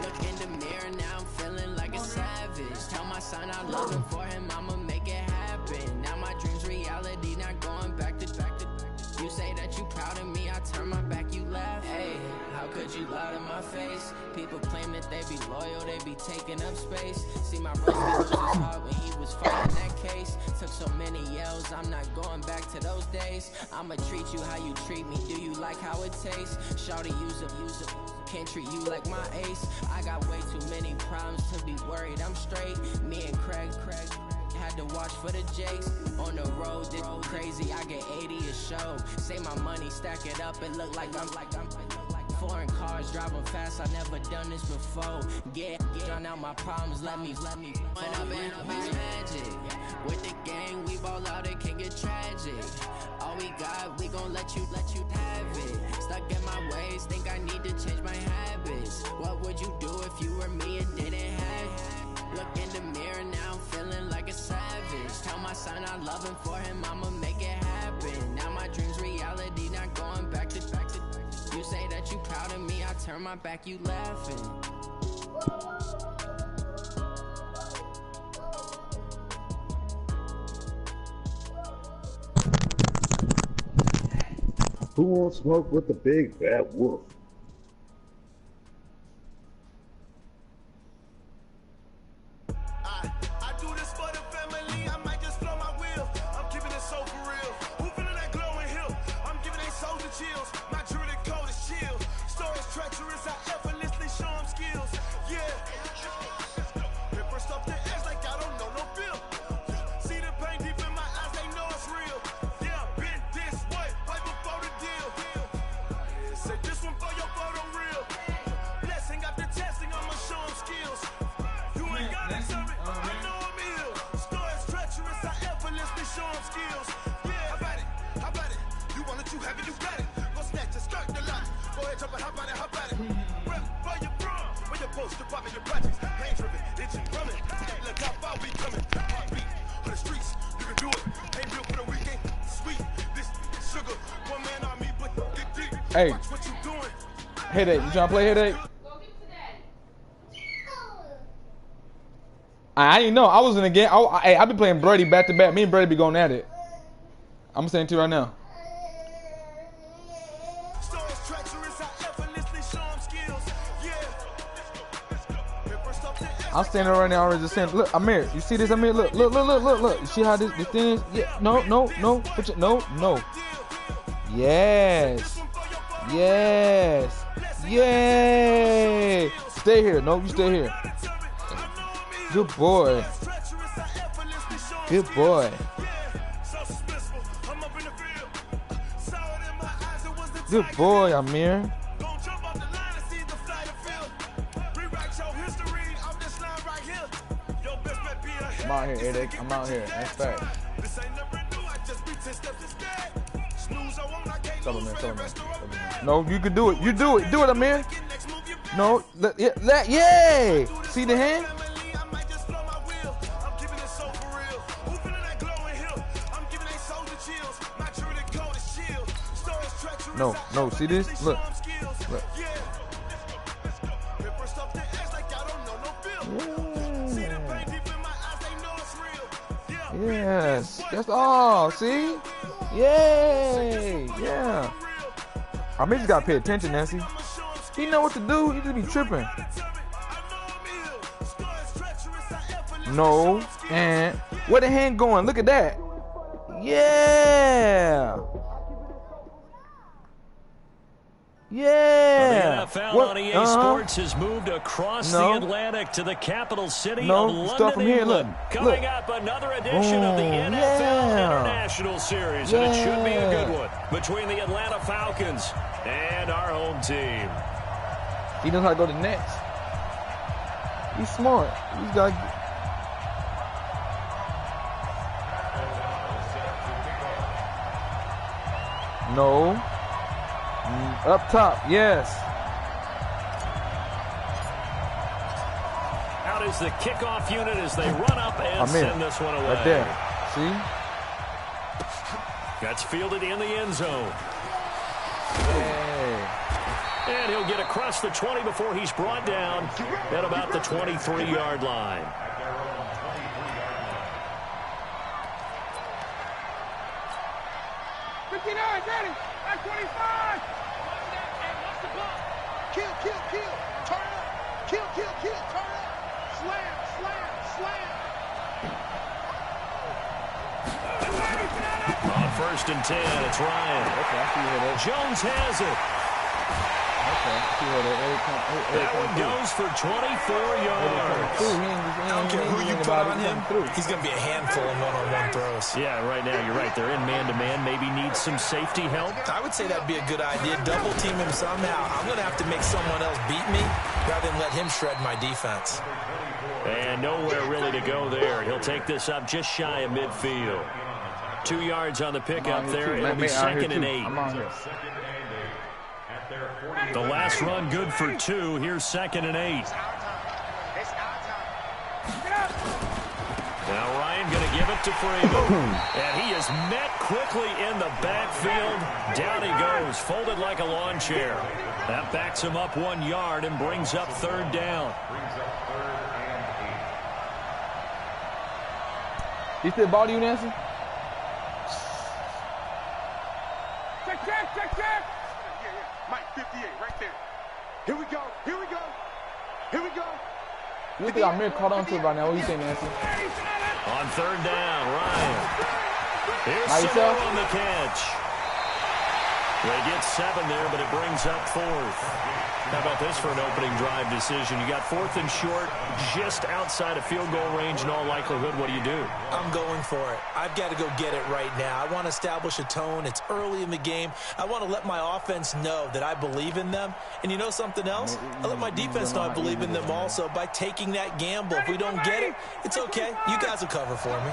Look in the mirror, now I'm feeling like a savage. Tell my son I love him, for him I'ma make it happen. Now my dreams reality, not going back to. You say that you proud of me, I turn my back, you laugh. Hey, how could you lie to my face? People claim that they be loyal, they be taking up space. See my roast was hard when he was fighting that case. Took so many yells, I'm not going back to those days. I'ma treat you how you treat me, do you like how it tastes? Shawty, use up. Can't treat you like my ace. I got way too many problems to be worried, I'm straight. Me and Craig had to watch for the Jakes. On the road, this crazy, I get 80 a show. Say my money, stack it up, it look like I'm foreign cars, driving fast, I never done this before. Drown out my problems, let me. When I've been up this magic. With the gang, we ball out, it can get tragic. All we got, we gon' let you have it. Stuck in my ways, think I need to change my habits. What would you do if you were me and didn't have it? Look in the mirror, now I'm feeling like a savage. Tell my son I love him, for him I'ma make it happen. Now my dreams reality, not going back to. You say that you proud of me, I turn my back, you laughing. Who won't smoke with the big bad wolf? Hey, Headache, you trying to play Headache? I didn't know. I was in the game. I've been playing Brady back to back. Me and Brady be going at it. I'm saying to you right now. I'm standing right now already just saying, look, Amir, you see this, Amir? Look. You see how this thing is? Yeah, no. Put your, no. Yes. Stay here. No, you stay here. Good boy. Good boy, Amir. I'm out here, Eric. I'm out here. That's fact. No, you can do it. You do it. Do it, Amir. No, yay! See the hand? No, see this? Look. Yes, that's all. See? Yay! Yeah. I mean, just gotta pay attention, Nancy. He know what to do. He just be tripping. No, and where the hand going? Look at that. Yeah. Yeah. The NFL on EA Sports has moved across the Atlantic to the capital city of London, here. England. Coming up, another edition of the NFL International Series, and it should be a good one between the Atlanta Falcons and our home team. He knows how to go to the Nets. He's smart. He's got. No. Up top, yes. Out is the kickoff unit as they run up and send this one away. Right there. See? That's fielded in the end zone. Hey. And he'll get across the 20 before he's brought down at about the 23-yard line. Ready. At 25. Kill. Turn up. Kill. Turn up. Slam. On 1st and 10, it's Ryan. Jones has it. That one goes for 24 yards. I don't care who you put on him, he's going to be a handful in one-on-one throws. Yeah, right now, you're right. They're in man-to-man. Maybe needs some safety help. I would say that'd be a good idea. Double team him somehow. I'm going to have to make someone else beat me rather than let him shred my defense. And nowhere really to go there. He'll take this up just shy of midfield. 2 yards on the pickup there. It'll be 2nd and 8. The last run good for 2. Here's 2nd and 8. Now Ryan going to give it to Freeman. And he is met quickly in the backfield. Down he goes, folded like a lawn chair. That backs him up 1 yard and brings up 3rd down. He still ball to you, Nancy? Check. Mike, 58, right there. Here we go. You think I'm caught on to it right now? What do you think, Nancy? On 3rd down, Ryan. Here's yourself on the catch. They get 7 there, but it brings up 4th. How about this for an opening drive decision? You got 4th and short, just outside of field goal range in all likelihood. What do? I'm going for it. I've got to go get it right now. I want to establish a tone. It's early in the game. I want to let my offense know that I believe in them. And you know something else? I let my defense know I believe in them also by taking that gamble. If we don't get it, it's okay. You guys will cover for me.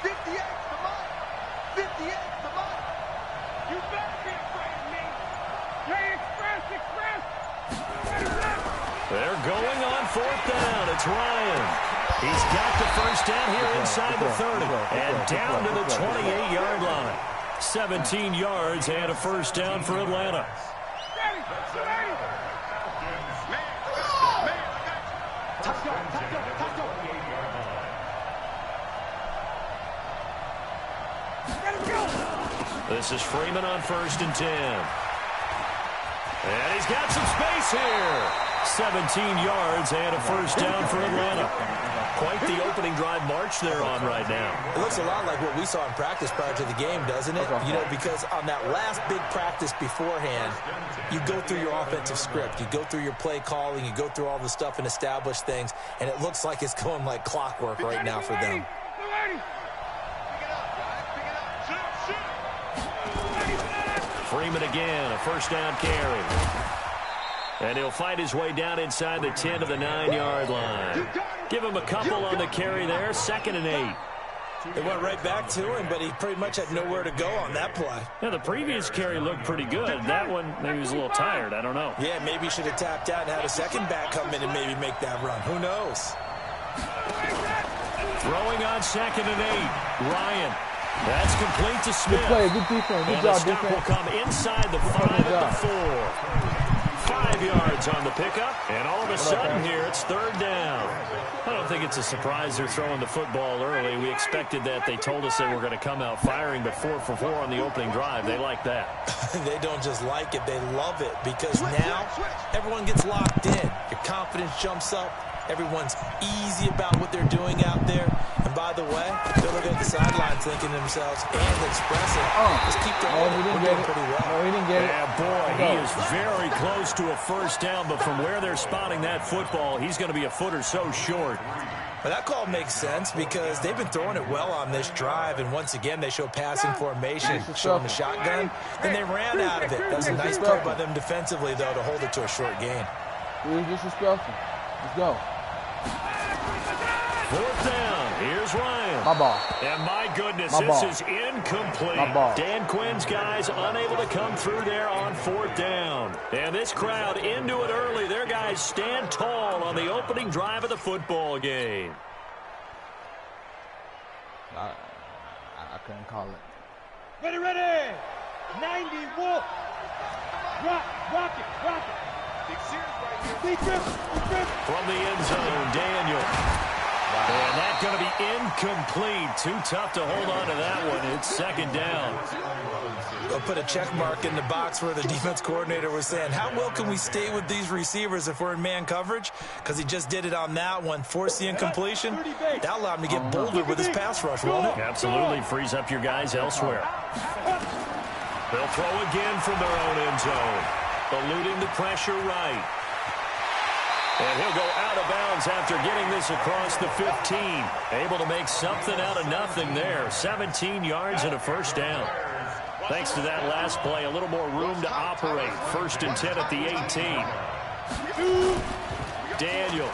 58, come on. 58, come on. You better be afraid of me. Hey, express. They're going on 4th down. It's Ryan. He's got the 1st down here inside the 30 and down to the 28-yard line. 17 yards and a 1st down for Atlanta. This is Freeman on 1st and 10. And he's got some space here. 17 yards and a 1st down for Atlanta. Quite the opening drive march they're on right now. It looks a lot like what we saw in practice prior to the game, doesn't it? You know, because on that last big practice beforehand, you go through your offensive script. You go through your play calling. You go through all the stuff and establish things. And it looks like it's going like clockwork right now for them. Freeman again, a 1st down carry. And he'll fight his way down inside the 10 to the 9-yard line. Give him a couple on the carry there. 2nd and 8. They went right back to him, but he pretty much had nowhere to go on that play. Yeah, the previous carry looked pretty good. That one, maybe he was a little tired. I don't know. Yeah, maybe he should have tapped out and had a second back come in and maybe make that run. Who knows? Throwing on 2nd and 8. Ryan. That's complete to Smith. Good play, good defense. Good job, defense. Will come inside the 5 at the 4. 5 yards on the pickup, and all of a sudden here it's 3rd down. I don't think it's a surprise they're throwing the football early. We expected that. They told us they were going to come out firing, but 4 for 4 on the opening drive. They like that. They don't just like it, they love it, because now everyone gets locked in. Your confidence jumps up. Everyone's easy about what they're doing out there. And by the way, they're looking at the sideline thinking to themselves and expressing, let's keep the ball. He didn't get it. Pretty well. No, he didn't get it. Yeah, boy, he is very close to a first down, but from where they're spotting that football, he's going to be a foot or so short. But that call makes sense because they've been throwing it well on this drive, and once again, they show passing formation, showing the shotgun. Then they ran out of it. That was a nice play by them defensively, though, to hold it to a short gain. Really disrespectful. Let's go. 4th down. Here's Ryan. My ball. And my goodness, My ball. this is incomplete. My ball. Dan Quinn's guys unable to come through there on 4th down. And this crowd into it early. Their guys stand tall on the opening drive of the football game. I couldn't call it. Ready, ready. 90 Wolf. Rock it. Big Sears right here. Big grip. From the end zone, Daniel. And that's going to be incomplete. Too tough to hold on to that one. It's 2nd down. They'll put a check mark in the box where the defense coordinator was saying, how well can we stay with these receivers if we're in man coverage? Because he just did it on that one. Force the incompletion. That allowed him to get bolder with his pass rush, won't it? Absolutely. Frees up your guys elsewhere. They'll throw again from their own end zone. Eluding the pressure right. And he'll go out of bounds after getting this across the 15. Able to make something out of nothing there. 17 yards and a first down. Thanks to that last play, a little more room to operate. 1st and 10 at the 18. Daniel.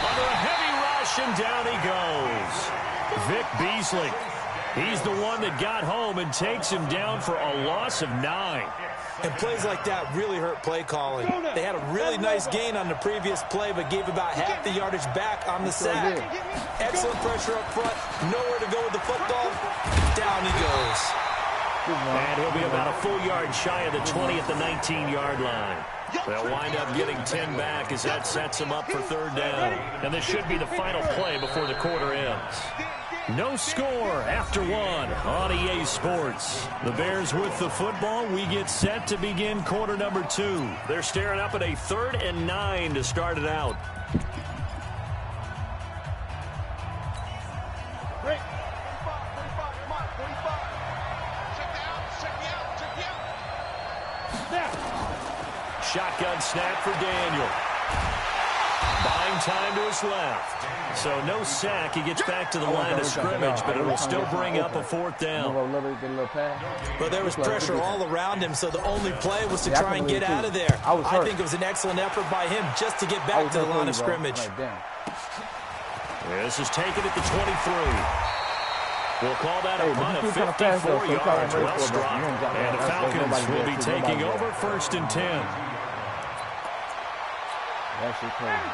Under a heavy rush, and down he goes. Vic Beasley. He's the one that got home and takes him down for a loss of 9. And plays like that really hurt play calling. They had a really nice gain on the previous play, but gave about half the yardage back on the sack. Excellent pressure up front. Nowhere to go with the football. Down he goes. And he'll be about a full yard shy of the 20 at the 19-yard line. They'll wind up getting 10 back as that sets them up for 3rd down. And this should be the final play before the quarter ends. No score after 1 on EA Sports. The Bears with the football. We get set to begin quarter number 2. They're staring up at a 3rd and 9 to start it out. Break. 45, come on, 45. Check me out. Snap. Shotgun snap for Daniel. Buying time to his left. So no sack. He gets back to the line of scrimmage, but it will still bring up a 4th down. Well, there was pressure all around him, so the only play was to try and get out of there. I think it was an excellent effort by him just to get back to the line of scrimmage. This is taken at the 23. We'll call that a punt of 54 yards. Well struck. And the Falcons will be taking over 1st and 10.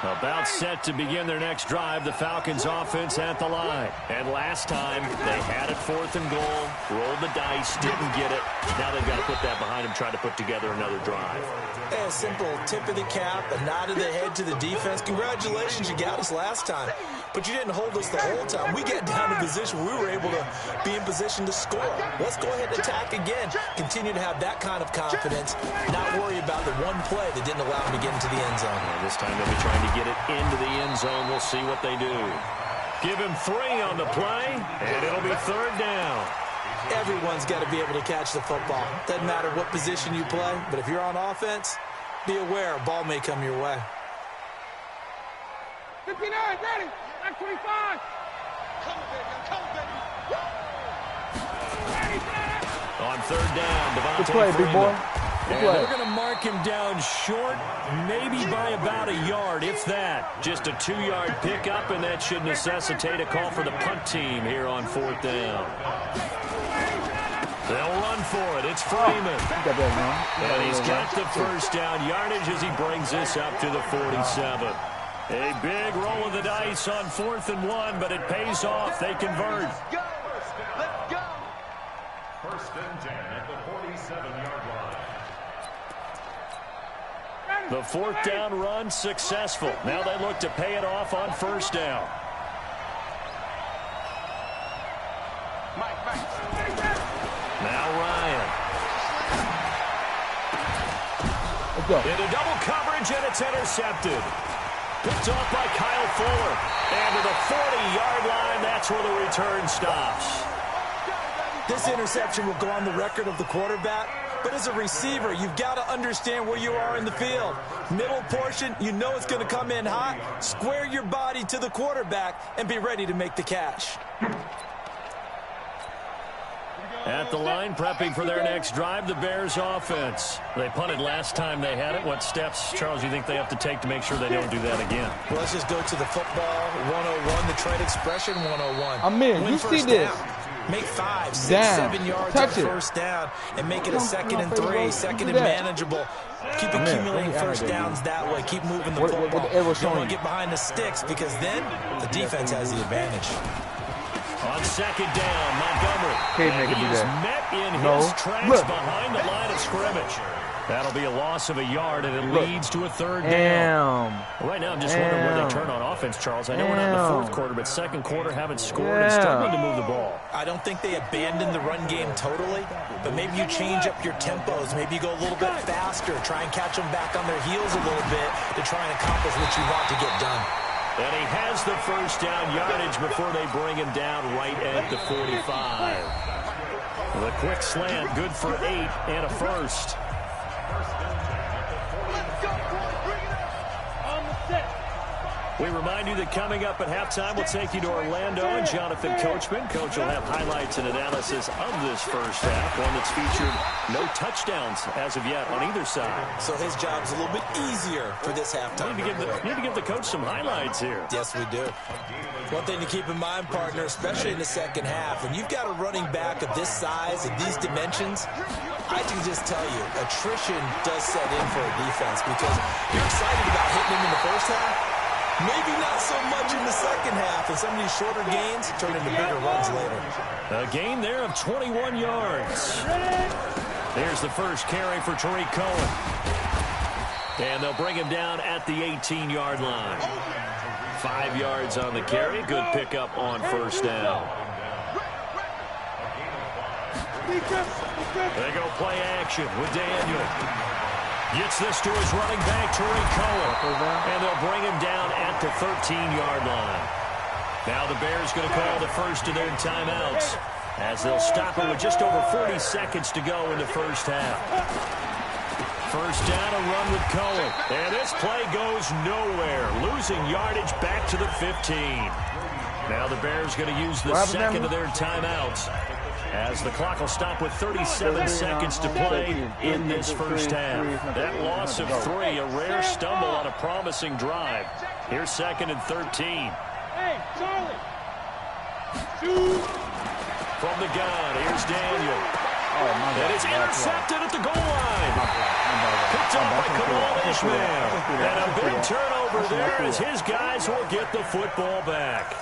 About set to begin their next drive. The Falcons offense at the line. And last time, they had it 4th and goal, rolled the dice, didn't get it. Now they've got to put that behind them, try to put together another drive. A simple tip of the cap, a nod of the head to the defense. Congratulations, you got us last time. But you didn't hold us the whole time. We get down to position where we were able to be in position to score. Let's go ahead and attack again. Continue to have that kind of confidence. Not worry about the one play that didn't allow them to get into the end zone. Well, this time they'll be trying to get it into the end zone. We'll see what they do. Give him 3 on the play, and it'll be 3rd down. Everyone's got to be able to catch the football. Doesn't matter what position you play, but if you're on offense, be aware a ball may come your way. 59, ready. Back 25. Come baby. On 3rd down, Devontae Good play, big boy. And they're going to mark him down short, maybe by about a yard, if that. Just a 2-yard pickup, and that should necessitate a call for the punt team here on 4th down. They'll run for it. It's Freeman. And he's got the first down yardage as he brings this up to the 47. A big roll of the dice on 4th and 1, but it pays off. They convert. Let's go. First and 10 at the 47-yard line. The 4th down run successful. Now they look to pay it off on 1st down. Now Ryan. Let's go. Into double coverage, and it's intercepted. Picked off by Kyle Fuller. And to the 40-yard line, that's where the return stops. This interception will go on the record of the quarterback, but as a receiver, you've got to understand where you are in the field. Middle portion, you know it's going to come in hot. Square your body to the quarterback and be ready to make the catch. At the line, prepping for their next drive, the Bears offense. They punted last time they had it. What steps, Charles, you think they have to take to make sure they don't do that again? Well, let's just go to the football 101, the trade expression 101. I'm in. You see this. Make 5, 6, Down. 7 yards Touch on it. first down and make it a 2nd and 3, 2nd and manageable. Keep accumulating first downs that way. Keep moving the football. Don't want to get behind the sticks because then the defense has the advantage. On 2nd down, Montgomery. Can't make it do He's that. met in his tracks behind the line of scrimmage. That'll be a loss of a yard, and it leads to a 3rd down. Right now, I'm just wondering where they turn on offense, Charles. I know we're not in the 4th quarter, but 2nd quarter haven't scored and struggling to move the ball. I don't think they abandoned the run game totally, but maybe you change up your tempos. Maybe you go a little bit faster, try and catch them back on their heels a little bit to try and accomplish what you want to get done. And he has the first down yardage before they bring him down right at the 45. The quick slant, good for 8 and a first. We remind you that coming up at halftime, we'll take you to Orlando and Jonathan Coachman. Coach will have highlights and analysis of this first half, one that's featured no touchdowns as of yet on either side. So his job's a little bit easier for this halftime. You need to give the coach some highlights here. Yes, we do. One thing to keep in mind, partner, especially in the second half, when you've got a running back of this size and these dimensions, I can just tell you, attrition does set in for a defense because you're excited about hitting him in the first half. Maybe not so much in the second half, and some of these shorter gains turn into bigger runs later. A gain there of 21 yards. There's the first carry for Tariq Cohen. And they'll bring him down at the 18-yard line. 5 yards on the carry. Good pickup on first down. They go play action with Daniel. Gets this to his running back, Tariq Cohen. And they'll bring him down at the 13-yard line. Now the Bears going to call the first of their timeouts as they'll stop it with just over 40 seconds to go in the first half. First down, a run with Cohen. And this play goes nowhere. Losing yardage back to the 15. Now the Bears going to use the second of their timeouts as the clock will stop with 37 seconds to play in this first half. That loss of 3, a rare stumble on a promising drive. Here's 2nd and 13. Hey, Charlie! From the gun, here's Daniel. And it's intercepted at the goal line. Picked up by Kamal Ishmael. And a big turnover there as his guys will get the football back.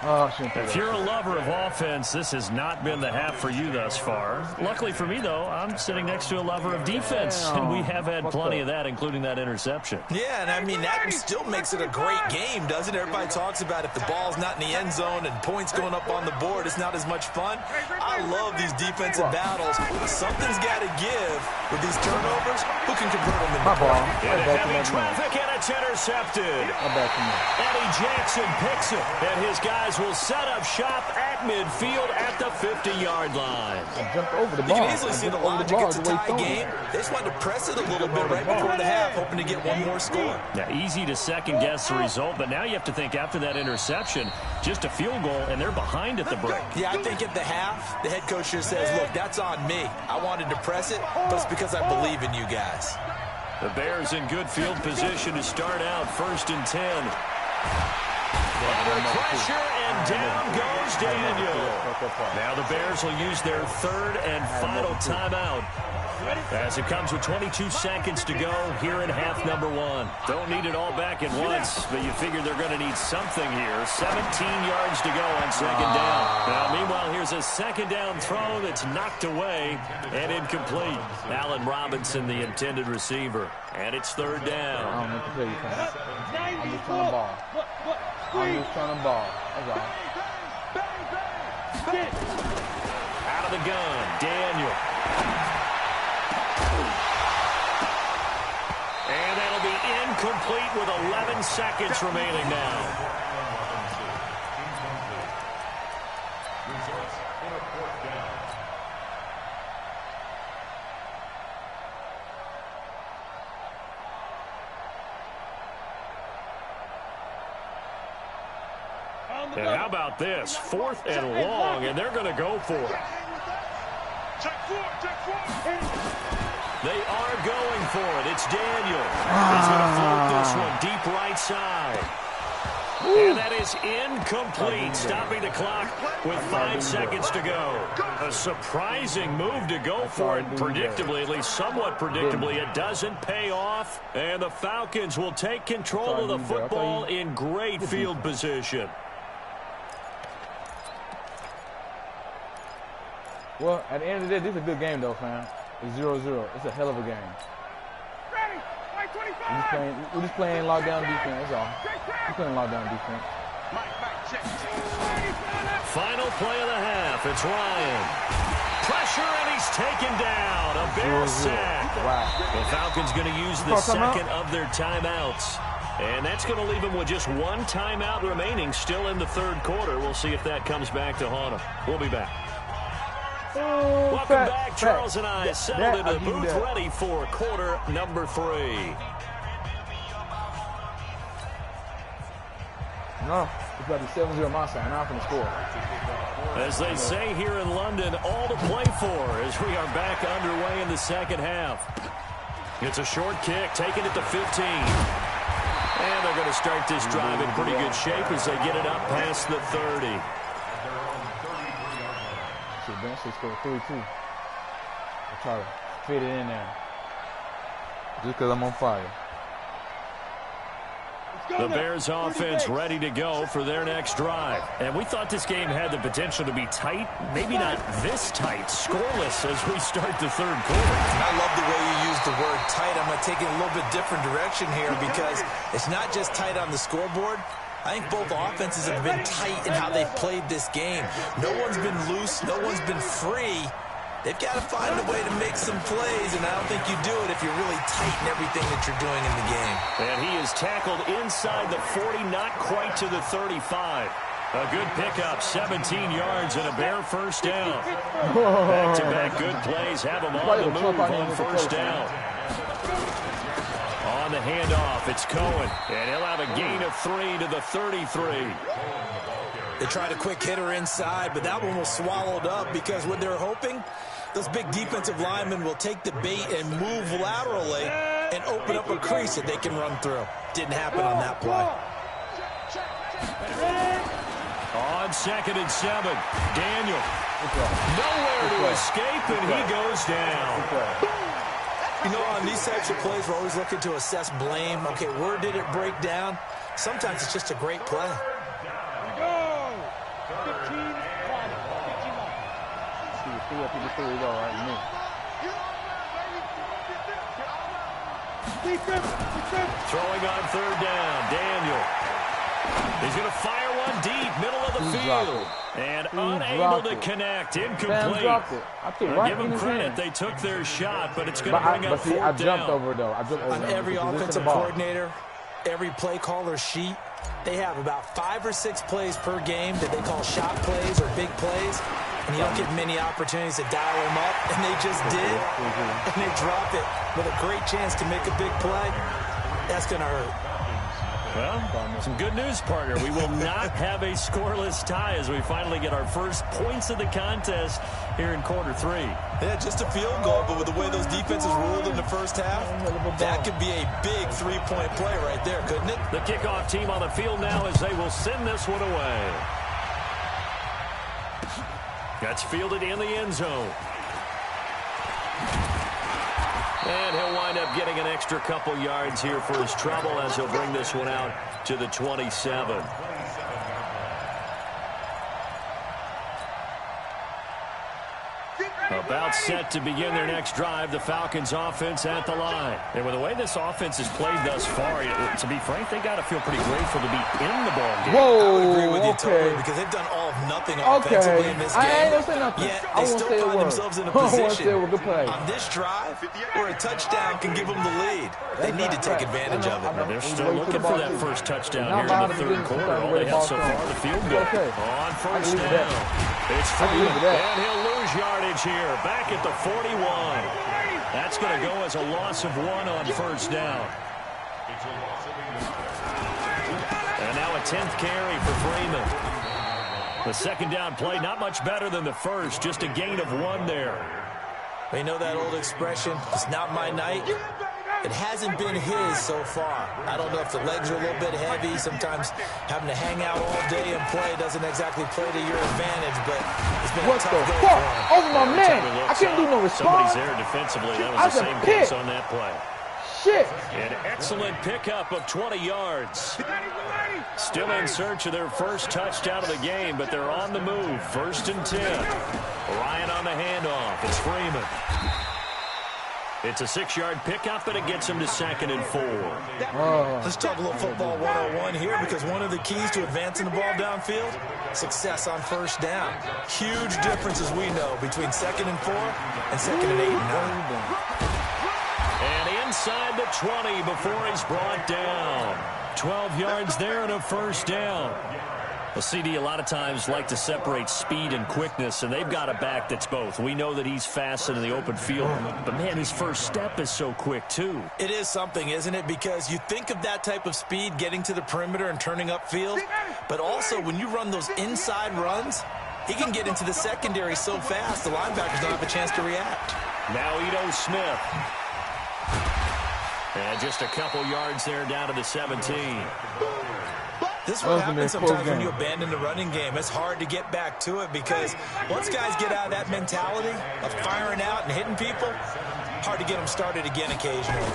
If you're a lover of offense, this has not been the half for you thus far. Luckily for me, though, I'm sitting next to a lover of defense, and we have had plenty of that, including that interception. Yeah, and I mean, that still makes it a great game, doesn't it? Everybody talks about if the ball's not in the end zone and points going up on the board, it's not as much fun. I love these defensive battles. Something's got to give with these turnovers. Who can convert them into points? Heavy traffic, and it's intercepted. Eddie Jackson picks it, and his guys will set up shop at midfield at the 50-yard line. I jumped over the ball. You can easily see the logic. It's a tie game. They just wanted to press it a little bit right before the half, hoping to get one more score. Yeah, easy to second-guess the result, but now you have to think after that interception, just a field goal, and they're behind at the break. Yeah, I think at the half, the head coach just says, look, that's on me. I wanted to press it, but it's because I believe in you guys. The Bears in good field position to start out, 1st and 10. Under pressure, and down goes Daniel. Now the Bears will use their 3rd and final timeout as it comes with 22 seconds to go here in half number 1. Don't need it all back at once, but you figure they're going to need something here. 17 yards to go on 2nd down. Now, meanwhile, here's a 2nd down throw that's knocked away and incomplete. Allen Robinson, the intended receiver, and it's 3rd down. I don't know what to tell you, fam. I'm just trying to ball. I'm just trying to ball. That's all. Out of the gun, Daniel. And that'll be incomplete with 11 seconds remaining now. And how about this? 4th and long, and they're going to go for it. They are going for it. It's Daniel. He's going to float this one deep right side. And that is incomplete, stopping the clock with 5 seconds to go. A surprising move to go for it. Predictably, at least somewhat predictably, it doesn't pay off. And the Falcons will take control of the football in great field position. Well, at the end of the day, this is a good game, though, fam. It's 0-0. It's a hell of a game. We're just playing lockdown defense, that's all. We're playing lockdown defense. Final play of the half. It's Ryan. Pressure, and he's taken down. A Bear sack. Wow. The Falcons going to use the second of their timeouts. And that's going to leave them with just 1 timeout remaining still in the 3rd quarter. We'll see if that comes back to haunt them. We'll be back. Welcome back. Charles and I settled into the booth ready for quarter number 3. No, it's about to be 7-0 my side. Now I'm going to score. As they say here in London, all to play for as we are back underway in the 2nd half. It's a short kick, taking it to 15. And they're going to start this drive in pretty good shape as they get it up past the 30. Ben should score 3 too. I'll try to fit it in there. Just because I'm on fire. The Bears offense ready to go for their next drive. And we thought this game had the potential to be tight. Maybe not this tight. Scoreless as we start the 3rd quarter. I love the way you use the word tight. I'm going to take it a little bit different direction here because it's not just tight on the scoreboard. I think both offenses have been tight in how they've played this game. No one's been loose. No one's been free. They've got to find a way to make some plays, and I don't think you do it if you're really tight in everything that you're doing in the game. And he is tackled inside the 40, not quite to the 35. A good pickup, 17 yards and a Bear 1st down. Back-to-back good plays have them on the move on 1st down. On the handoff, it's Cohen, and he'll have a gain of 3 to the 33. They tried a quick hitter inside, but that one was swallowed up because what they're hoping, those big defensive linemen will take the bait and move laterally and open up a crease that they can run through. Didn't happen on that play. On 2nd and 7, Daniel. Nowhere to escape, and he goes down. You know, on these types of plays, we're always looking to assess blame. Okay, where did it break down? Sometimes it's just a great play. Throwing on 3rd down, Daniel. He's going to fire one deep, middle of the field. And unable to connect, incomplete. Give them credit, they took their shot, but it's going to bring up 4th down. I jumped over, though. On every offensive coordinator, every play caller's sheet, They have about 5 or 6 plays per game that they call shot plays or big plays, and you don't get many opportunities to dial them up, and they just did, and they drop it with a great chance to make a big play. That's going to hurt. Well, some good news, partner. We will not have a scoreless tie as we finally get our first points of the contest here in quarter 3. Yeah, just a field goal, but with the way those defenses ruled in the first half, that could be a big 3-point play right there, couldn't it? The kickoff team on the field now as they will send this one away. That's fielded in the end zone. And he'll wind up getting an extra couple yards here for his trouble as he'll bring this one out to the 27. About set to begin their next drive, the Falcons offense at the line. And with the way this offense has played thus far, to be frank, they got to feel pretty grateful to be in the ball game. Whoa, I would agree with you totally because they've done all of nothing offensively in this game. I ain't gonna say nothing. Yet they still find themselves in a position on this drive where a touchdown can give them the lead. They need to take advantage of it. They're still looking for that first touchdown here in the third quarter. All they have so far to field goal. On first down. It's Freeman, and he'll lose yardage here. Back at the 41. That's going to go as a loss of 1 on first down. And now a 10th carry for Freeman. The second down play, not much better than the first, just a gain of 1 there. They know that old expression, it's not my night. It hasn't been his so far. I don't know if the legs are a little bit heavy. Sometimes having to hang out all day and play doesn't exactly play to your advantage, but it's been a tough go for him. Over my man. I can't do no response. Somebody's there defensively. That was the same case on that play. Shit. An excellent pickup of 20 yards. Still in search of their first touchdown of the game, but they're on the move. 1st and 10. Ryan on the handoff. It's Freeman. It's a 6-yard pickup, and it gets him to 2nd and 4. Let's talk a little football 101 here, because one of the keys to advancing the ball downfield, success on first down. Huge differences we know between 2nd and 4 and 2nd and 8 and 9. And inside the 20 before he's brought down. 12 yards there and a first down. Well, CD, a lot of times like to separate speed and quickness, and they've got a back that's both. We know that he's fast in the open field, but, man, his first step is so quick, too. It is something, isn't it? Because you think of that type of speed getting to the perimeter and turning upfield, but also when you run those inside runs, he can get into the secondary so fast the linebackers don't have a chance to react. Now Ito Smith. And just a couple yards there down to the 17. This is what happens sometimes when you abandon the running game. It's hard to get back to it because once guys get out of that mentality of firing out and hitting people, hard to get them started again occasionally.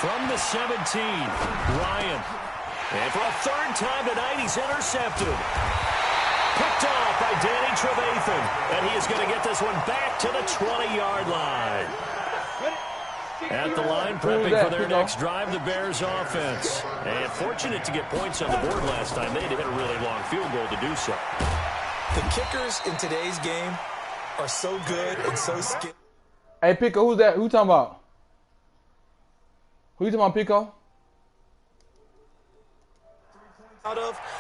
From the 17, Ryan. And for a 3rd time tonight, he's intercepted. Picked off by Danny Trevathan. And he is going to get this one back to the 20-yard line. At the line, prepping for their next drive, the Bears offense. And fortunate to get points on the board last time. They had to hit a really long field goal to do so. The kickers in today's game are so good and so skilled. Hey, Pico, who's that? Who you talking about? Who you talking about, Pico?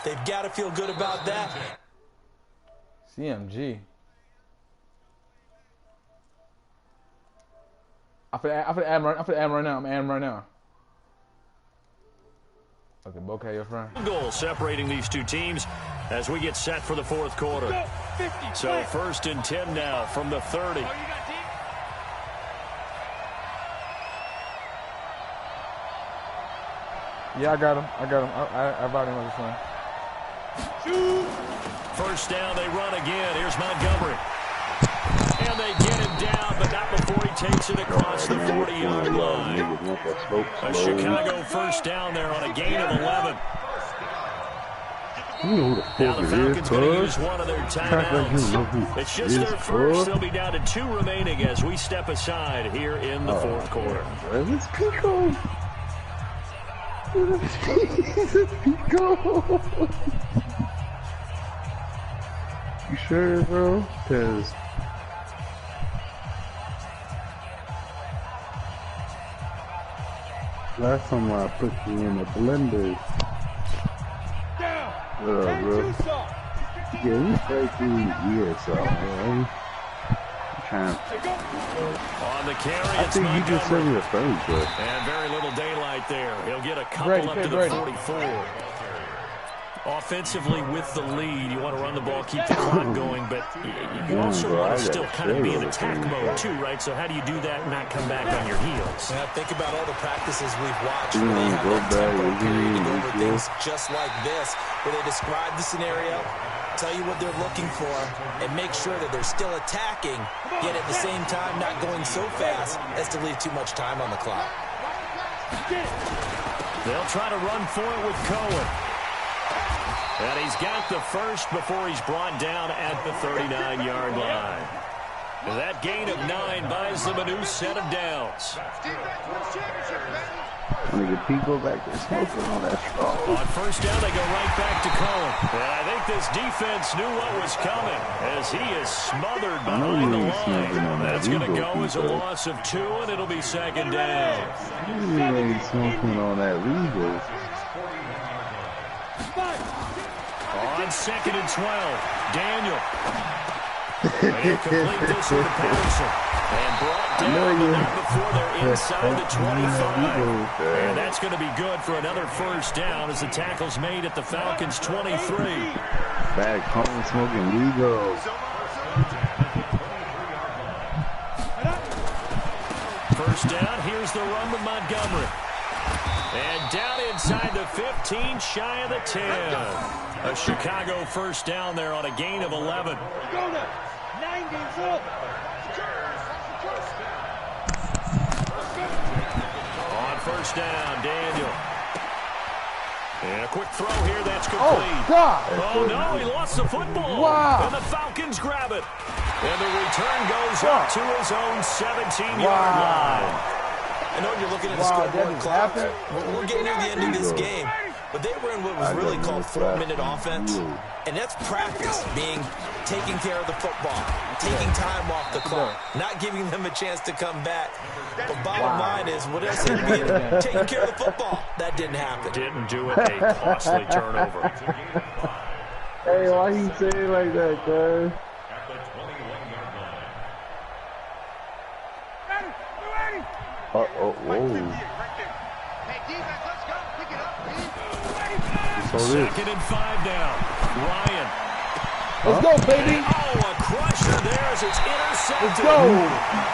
They've got to feel good about that. CMG. I'm finna add him right now. I'm adding him right now. Okay, Bokeh, your friend. Goal separating these two teams as we get set for the 4th quarter. So 1st and 10 now from the 30. Yeah, I got him. I brought him as a friend. First down, they run again. Here's Montgomery. And they get him down, but not before he takes it across the 40-yard line. A Chicago first down there on a gain of 11. Now the Falcons going to use one of their timeouts. It's just their first. They'll be down to 2 remaining as we step aside here in the 4th quarter. It's Pico. It's Pico. You sure, bro? Because last time I put you in a blender, What up, bro? Yeah, we played through years, so man. I'm On the carry, I think you just said it first, but and very little daylight there. He'll get a couple up to the 44. Offensively with the lead, you want to run the ball, keep the clock going, but you also want to still kind of be in attack mode too, right? So how do you do that and not come back on your heels? Yeah, think about all the practices we've watched where they have that tempo period to go over things just like this, where they describe the scenario, tell you what they're looking for, and make sure that they're still attacking, yet at the same time not going so fast as to leave too much time on the clock. They'll try to run for it with Cohen. And he's got the first before he's brought down at the 39-yard line. That gain of 9 buys them a new set of downs. Nigga, Pete go back there smoking on that straw. On first down, they go right back to Cohen. And I think this defense knew what was coming as he is smothered behind the line. That's going to go as a loss of 2, and it'll be second down. You ain't smoking on that legal. On 2nd and 12, Daniel. And he'll complete this with Patterson. And brought down before they're inside the 25. And that's going to be good for another first down as the tackle's made at the Falcons' 23. Back home smoking legal. First down, here's the run with Montgomery. And down inside the 15, shy of the 10. A Chicago first down there on a gain of 11. On first down, Daniel. And a quick throw here, that's complete. Oh, God. Oh, no, he lost the football. Wow. And the Falcons grab it. And the return goes up to his own 17-yard line. I know you're looking at the scoreboard clock. We're getting near the end of this game. But they were in what was really called 4-minute offense. And that's practice, taking care of the football, taking time off the clock, not giving them a chance to come back. But bottom line is, what else is being taking care of the football? That didn't happen. Didn't do it, a costly turnover. Hey, why you say it like that, cuz? Whoa. Second and 5 down. Ryan. Let's go, baby. Oh, a crusher there as it's intercepted. Let's go.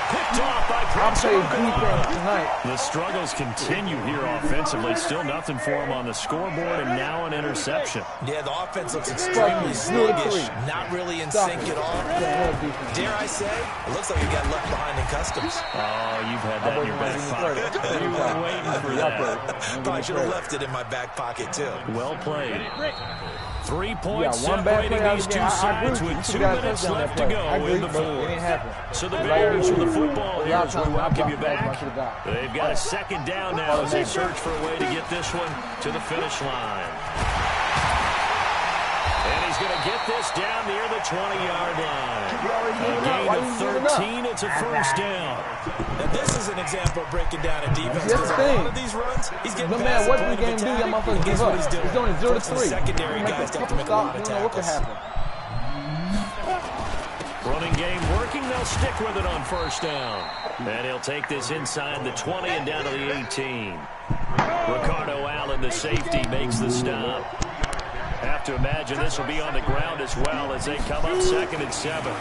Picked off by I'm saying defense tonight. The struggles continue here offensively. Still nothing for him on the scoreboard, and now an interception. Yeah, the offense looks extremely sluggish, not really in sync at all. Dare I say, it looks like he got left behind in customs. Oh, you've had that in your back pocket. You were waiting for that. Probably should have left it in my back pocket, too. Well played. 3 points separating these two sides with 2 minutes left to go in the fourth. So the Bears with the football here as we welcome you back. They've got a second down now as they search for a way to get this one to the finish line. And he's going to get this down near the 20-yard line. A gain of 13, it's a first down. Now this is an example of breaking down a defense because a lot of these runs, he's getting past the point of attack, and guess what he's doing? He's only 0 to 3. The secondary guys have to make a lot of tackles. Running game working, they'll stick with it on first down. And he'll take this inside the 20 and down to the 18. Ricardo Allen, the safety, makes the stop. Have to imagine this will be on the ground as well as they come up 2nd and 7.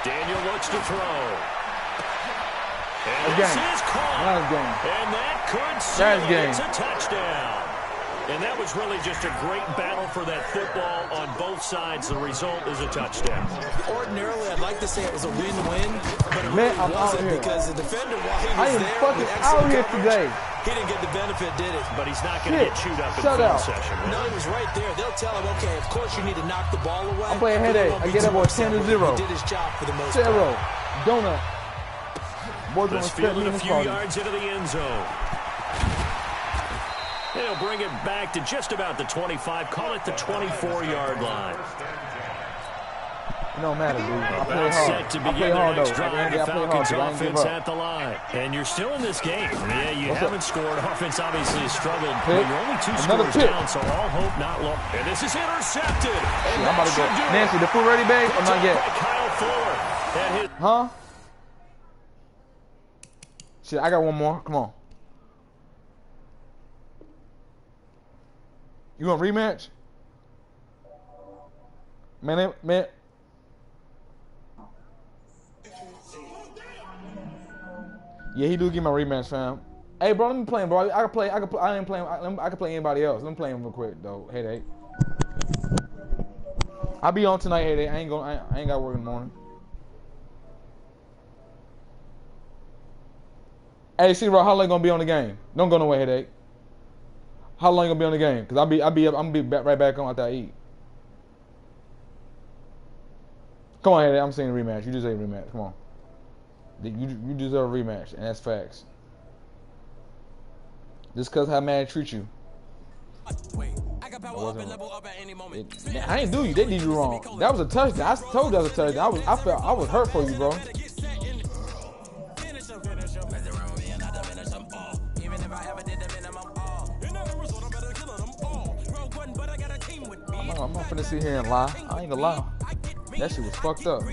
Daniel looks to throw. And this is caught. And that could seal it. It's a touchdown. And that was really just a great battle for that football on both sides. The result is a touchdown. Ordinarily, I'd like to say it was a win-win, but it really wasn't because the defender, while he was there, fucking out here today. He didn't get the benefit, did it? But he's not going to get chewed up in the session. Right? No, he was right there. They'll tell him, okay, of course you need to knock the ball away. I'm playing headache. I get up on 10 to 0. He did his job for the most part. 0. Donut. Let's field it a few yards into the end zone. They'll bring it back to just about the 25. Call it the 24-yard line. It don't matter, dude. I play hard. Set to begin the next drive. The Falcons I offense at the line. And you're still in this game. Yeah, you haven't scored. Offense obviously has struggled. But you're only 2 scores down, so all hope not lost. And this is intercepted. And I'm about to go. Nancy, the food ready, babe? Or not yet? Kyle Fuller. Huh? Shit, I got one more. Come on. You want rematch? Man. Yeah, he do give my rematch, fam. Hey, bro, let me play him, bro. I can play. I can play anybody else. Let me play him real quick, though. Headache. I'll be on tonight, Headache. I ain't got work in the morning. Hey, see, bro, how long you gonna be on the game? Don't go nowhere, Headache. How long you gonna be on the game? Cause I'm gonna be right back on after I eat. Come on, Headache. I'm saying a rematch. You deserve a rematch. Come on. You deserve a rematch, and that's facts. Just cause how mad I treat you. I ain't do you. They did you wrong. That was a touchdown. I told you that was a touchdown. I was hurt for you, bro. I'm not finna sit here and lie. I ain't gonna lie. That shit was fucked up.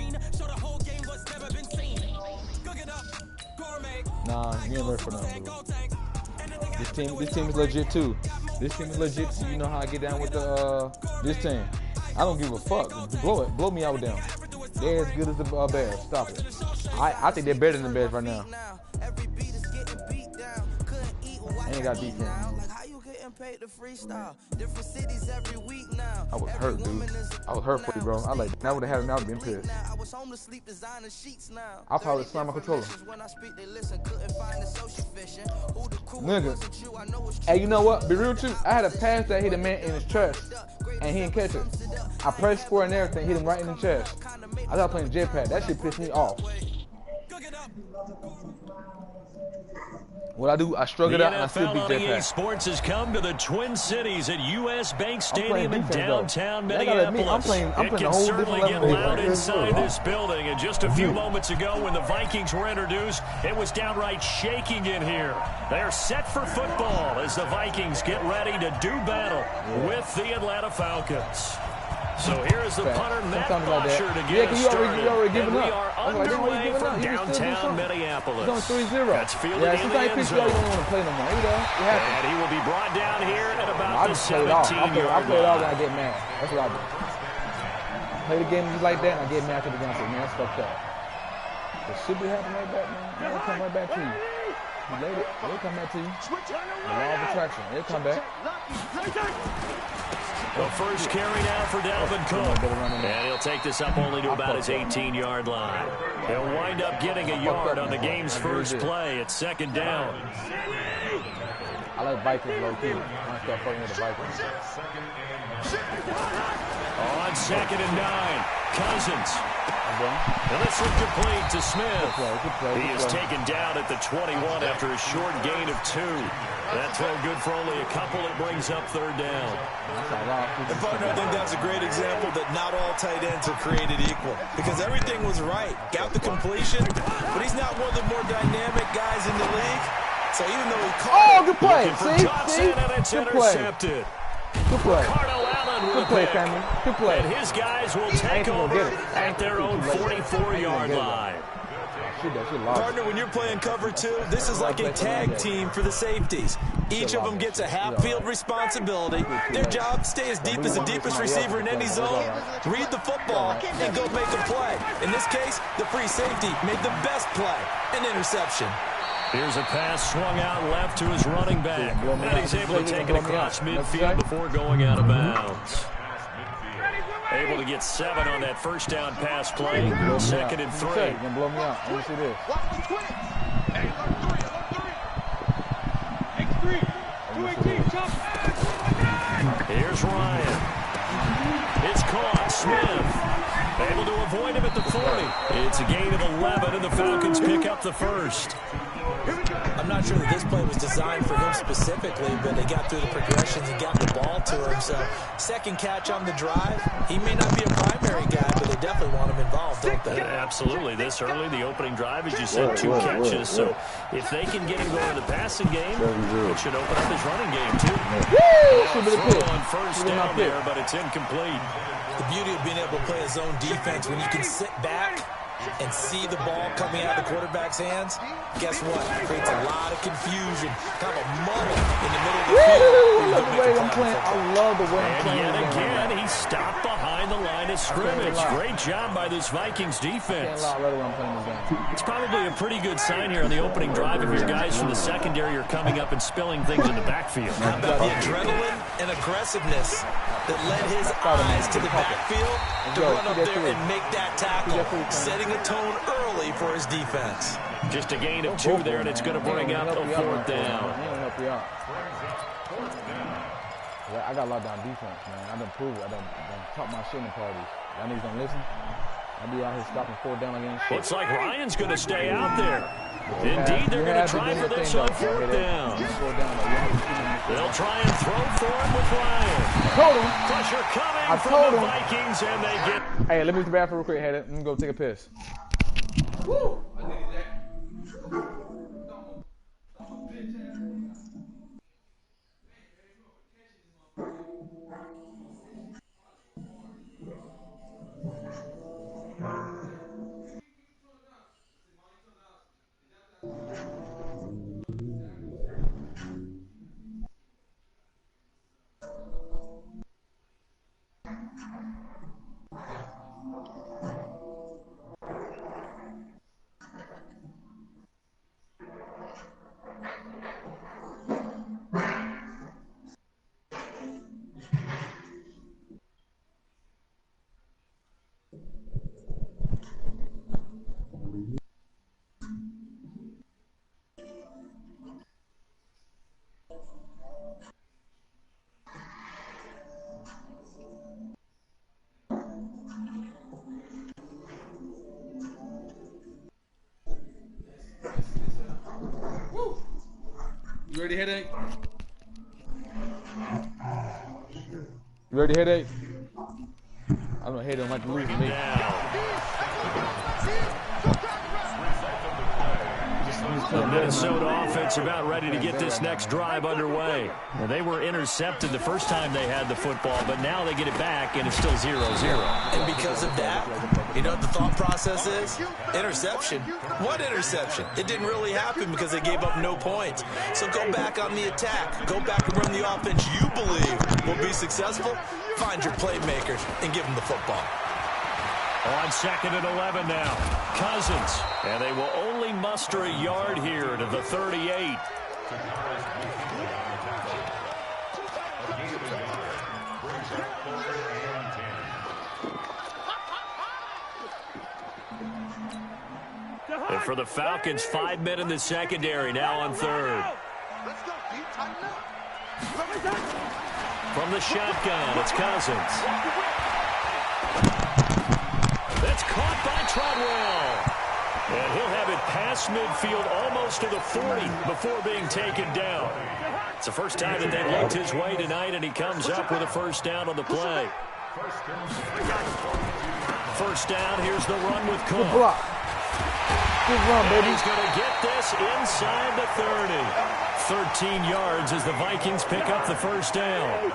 Nah, you ain't ready for nothing, bro. This team is legit too. This team is legit, so you know how I get down with this team. I don't give a fuck. Blow me out with them. They're as good as the Bears. Stop it. I think they're better than the Bears right now. I ain't got defense. I was hurt, dude. I was hurt for you, bro. I like that would have had him. I would have been pissed. I probably slammed my controller. Nigga. Hey, you know what? Be real with you. I had a pass that hit a man in his chest, and he didn't catch it. I pressed for and everything, hit him right in the chest. I thought playing jetpack. That shit pissed me off. What I do, I struggle it out and I still beat jetpack. Sports has come to the Twin Cities at U.S. Bank Stadium in downtown Minneapolis. It can certainly get loud inside this building. And just a few moments ago when the Vikings were introduced, it was downright shaking in here. They're set for football as the Vikings get ready to do battle with the Atlanta Falcons. So here is the punter, Matt Bosher, to get us started. And we are underway from downtown Minneapolis. It's on 3-0. That's fielded in the end zone. You don't want to play no more. And he will be brought down here at about the 17-yard line. I play it all when I get mad. That's what I do. Play the game just like that and I get mad to the ground. Man, that's fucked up. It should be happening right back, man. It'll come right back to you. You laid it. It'll come back to you. The law of attraction. It'll come back. The first carry now for Dalvin Cook. And he'll take this up only to about his 18-yard line. He'll wind up getting a yard on the game's first play at second down. I like Vikings low key. I start fucking with the Vikings. On 2nd and 9, Cousins. And this one complete to Smith. He is taken down at the 21 after a short gain of 2. That throw good for only a couple. It brings up third down. And partner, I think that's a great example that not all tight ends are created equal. Because everything was right. Got the completion, but he's not one of the more dynamic guys in the league. So even though he caught good play. See? And it's intercepted. Good play. Good play, Cameron. Good play. And his guys will take over at their own 44-yard line. Partner, when you're playing cover 2, this is like a tag team for the safeties. Each of them gets a half-field responsibility. Their job, stay as deep as the deepest receiver in any zone, read the football, and go make a play. In this case, the free safety made the best play, an interception. Here's a pass swung out left to his running back. And he's able to take it across midfield before going out of bounds. Able to get 7 on that first down pass play. 2nd and 3. You're gonna blow me out. Let me see this. Here's Ryan. It's caught. Smith able to avoid him at the 40. It's a gain of 11, and the Falcons pick up the first. I'm not sure that this play was designed for him specifically, but they got through the progressions and got the ball to him. So, second catch on the drive. He may not be a primary guy, but they definitely want him involved, don't they? Absolutely. This early, the opening drive, as you said, 2 catches. So, if they can get him going in the passing game, it should open up his running game, too. Throw on first down there, but it's incomplete. The beauty of being able to play a zone defense when you can sit back and see the ball coming out of the quarterback's hands, guess what? It creates a lot of confusion, kind of a muddle in the middle of the field. I love the way I'm playing. I love the way I'm playing. And yet again, he stopped behind the line of scrimmage. Great job by this Vikings defense. It's probably a pretty good sign here on the opening drive if your guys from the secondary are coming up and spilling things in the backfield. How about the adrenaline and aggressiveness that led his eyes to the backfield to run up there and make that tackle, setting a tone early for his defense. Just a gain of 2 there, and it's going to bring up a 4th down. I got a lot down defense, man. I done proved it. I done talk my shit in parties. Y'all niggas don't listen. I be out here stopping 4th down again. Looks like Ryan's going to stay out there. Indeed, they're going to try for this on 4th down. They'll try and throw for him with Ryan. Told him. Pressure coming from the Vikings, and they get... Hey, let me use the bathroom real quick. Hey, let me go take a piss. Woo! I needed that. You ready, headache? You ready, headache? I don't hate him like to lose me. The Minnesota offense about ready to get this next drive underway. Well, they were intercepted the first time they had the football, but now they get it back, and it's still 0-0. And because of that, you know what the thought process is? Interception. What interception? It didn't really happen because they gave up no points. So go back on the attack. Go back and run the offense you believe will be successful. Find your playmakers and give them the football. On 2nd and 11 now, Cousins, and they will only muster a yard here to the 38. And for the Falcons, 5 men in the secondary, now on 3rd. From the shotgun, it's Cousins. That's caught by Treadwell. And he'll have it past midfield almost to the 40 before being taken down. It's the first time that they looked his way tonight, and he comes up with a 1st down on the play. 1st down, here's the run with Cook. Good block. Good run, baby. And he's going to get this inside the 30. 13 yards as the Vikings pick up the 1st down.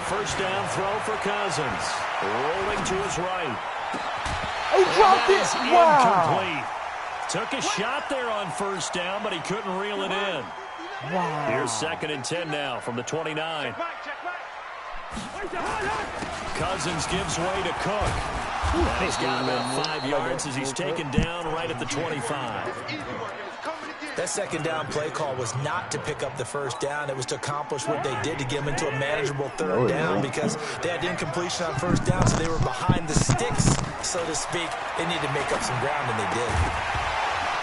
First down throw for Cousins. Rolling to his right. He dropped it. Wow. Incomplete. Took a shot there on 1st down, but he couldn't reel it in. Wow. Here's 2nd and 10 now from the 29. Cousins gives way to Cook. And he's got about 5 yards as he's taken down right at the 25. That 2nd down play call was not to pick up the 1st down. It was to accomplish what they did to get them into a manageable 3rd down because they had incompletion on 1st down, so they were behind the sticks, so to speak. They needed to make up some ground, and they did.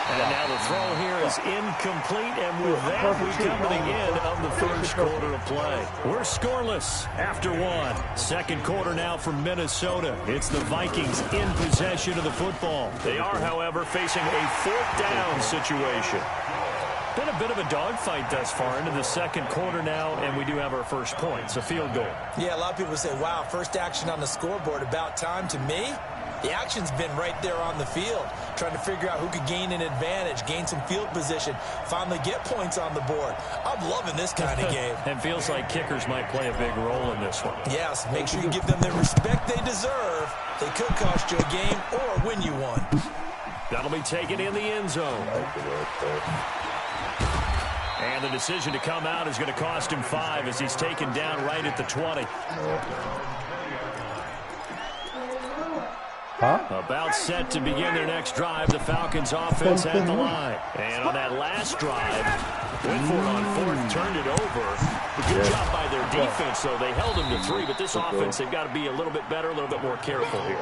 And now the throw here is incomplete, and with that, we come to the end of the first quarter of play. We're scoreless after one. Second quarter now for Minnesota. It's the Vikings in possession of the football. They are, however, facing a fourth down situation. Been a bit of a dogfight thus far into the second quarter now, and we do have our first points, a field goal. Yeah, a lot of people say, wow, first action on the scoreboard, about time. To me, the action's been right there on the field, trying to figure out who could gain an advantage, gain some field position, finally get points on the board. I'm loving this kind of game. And feels like kickers might play a big role in this one. Yes, make sure you give them the respect they deserve. They could cost you a game or win you one. That'll be taken in the end zone. And the decision to come out is going to cost him 5 as he's taken down right at the 20. About set to begin their next drive. The Falcons offense at the line. And on that last drive, went for it on fourth, turned it over. Good job by their defense, though. They held him to 3, but this offense, they've got to be a little bit better, a little bit more careful here.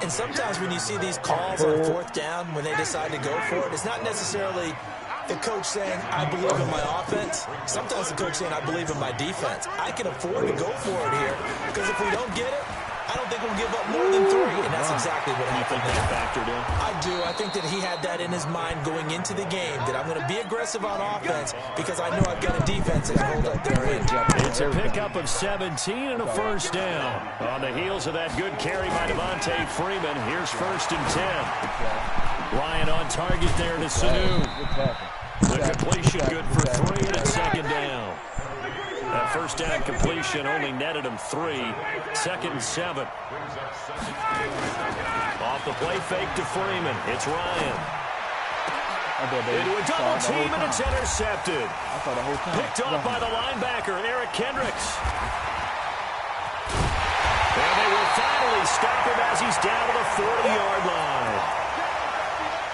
And sometimes when you see these calls on fourth down, when they decide to go for it, it's not necessarily the coach saying, I believe in my offense. Sometimes the coach saying, I believe in my defense. I can afford to go for it here, because if we don't get it, I don't think we'll give up more than 3, and that's exactly what happened there. Factored in? I do. I think that he had that in his mind going into the game, that I'm going to be aggressive on offense because I know I've got a defense that's hold up their end. It's a pickup of 17 and a first down. On the heels of that good carry by Devontae Freeman, here's 1st and 10. Ryan on target there to Sanu. The completion good for 3, and it's 2nd down. That first down completion only netted him 3. 2nd and 7. Off the play fake to Freeman. It's Ryan. Into a double team, and it's intercepted. Picked off by the linebacker, Eric Kendricks. And they will finally stop him as he's down to the 40-yard line.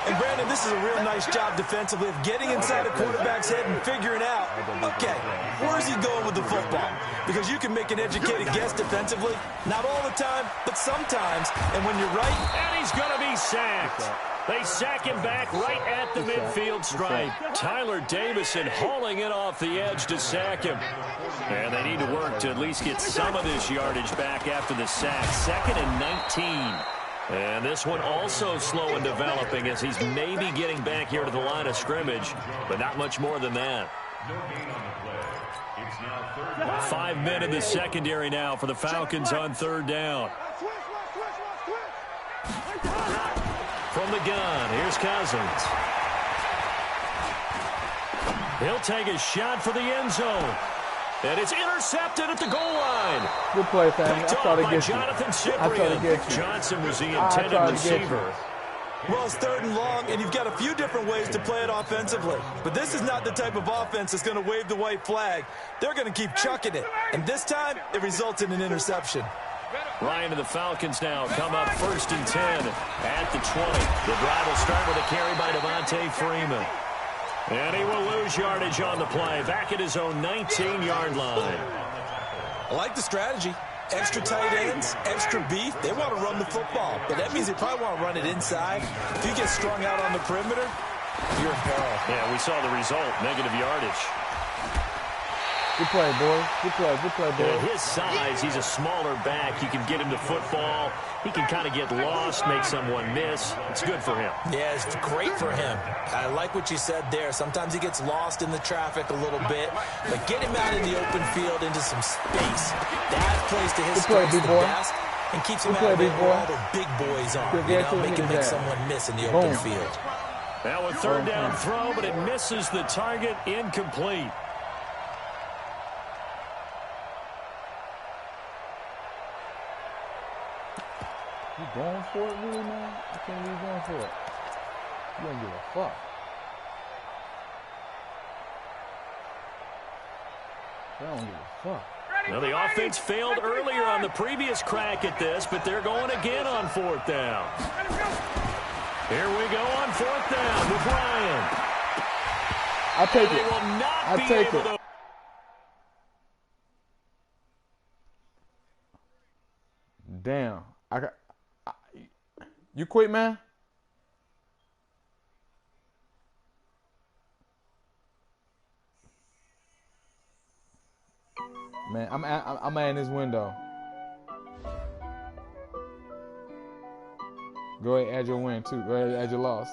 And, Brandon, this is a real nice job defensively of getting inside a quarterback's head and figuring out, okay, where's he going with the football? Because you can make an educated guess defensively, not all the time, but sometimes. And when you're right, and he's going to be sacked. They sack him back right at the midfield stripe. Tyler Davison hauling it off the edge to sack him. And they need to work to at least get some of this yardage back after the sack. 2nd and 19. And this one also slow in developing as he's maybe getting back here to the line of scrimmage, but not much more than that. 5 men in the secondary now for the Falcons on 3rd down. From the gun, here's Cousins. He'll take a shot for the end zone. And it's intercepted at the goal line. Good play, family. I tried to get you. Jonathan Cyprian. I tried to get you. Johnson was the intended receiver. well, it's 3rd and long, and you've got a few different ways to play it offensively. But this is not the type of offense that's going to wave the white flag. They're going to keep chucking it. And this time, it results in an interception. Ryan and the Falcons now come up 1st and 10 at the 20. The drive will start with a carry by Devontae Freeman. And he will lose yardage on the play, back at his own 19-yard line. I like the strategy. Extra tight ends, extra beef. They want to run the football, but that means they probably want to run it inside. If you get strung out on the perimeter, you're in peril. Yeah, we saw the result, negative yardage. Good play, boy. Good play, boy. At his size, he's a smaller back. You can get him to football. He can kind of get lost, make someone miss. It's good for him. Yeah, it's great for him. I like what you said there. Sometimes he gets lost in the traffic a little bit, but get him out in the open field into some space. That plays to his strengths the best and keeps him out of where all the big boys are. Make him make someone miss in the open field. Now a 3rd down throw, but it misses the target, incomplete. You going for it, really, man? I can't believe you going for it. You don't give a fuck. I don't give a fuck. Now, the offense failed earlier on the previous crack at this, but they're going again on 4th down. Here we go on 4th down with Ryan. I'll take it. I'll take it. Damn. You quit, man? Man, I'm in this window. Go ahead, add your win too. Go ahead, add your loss.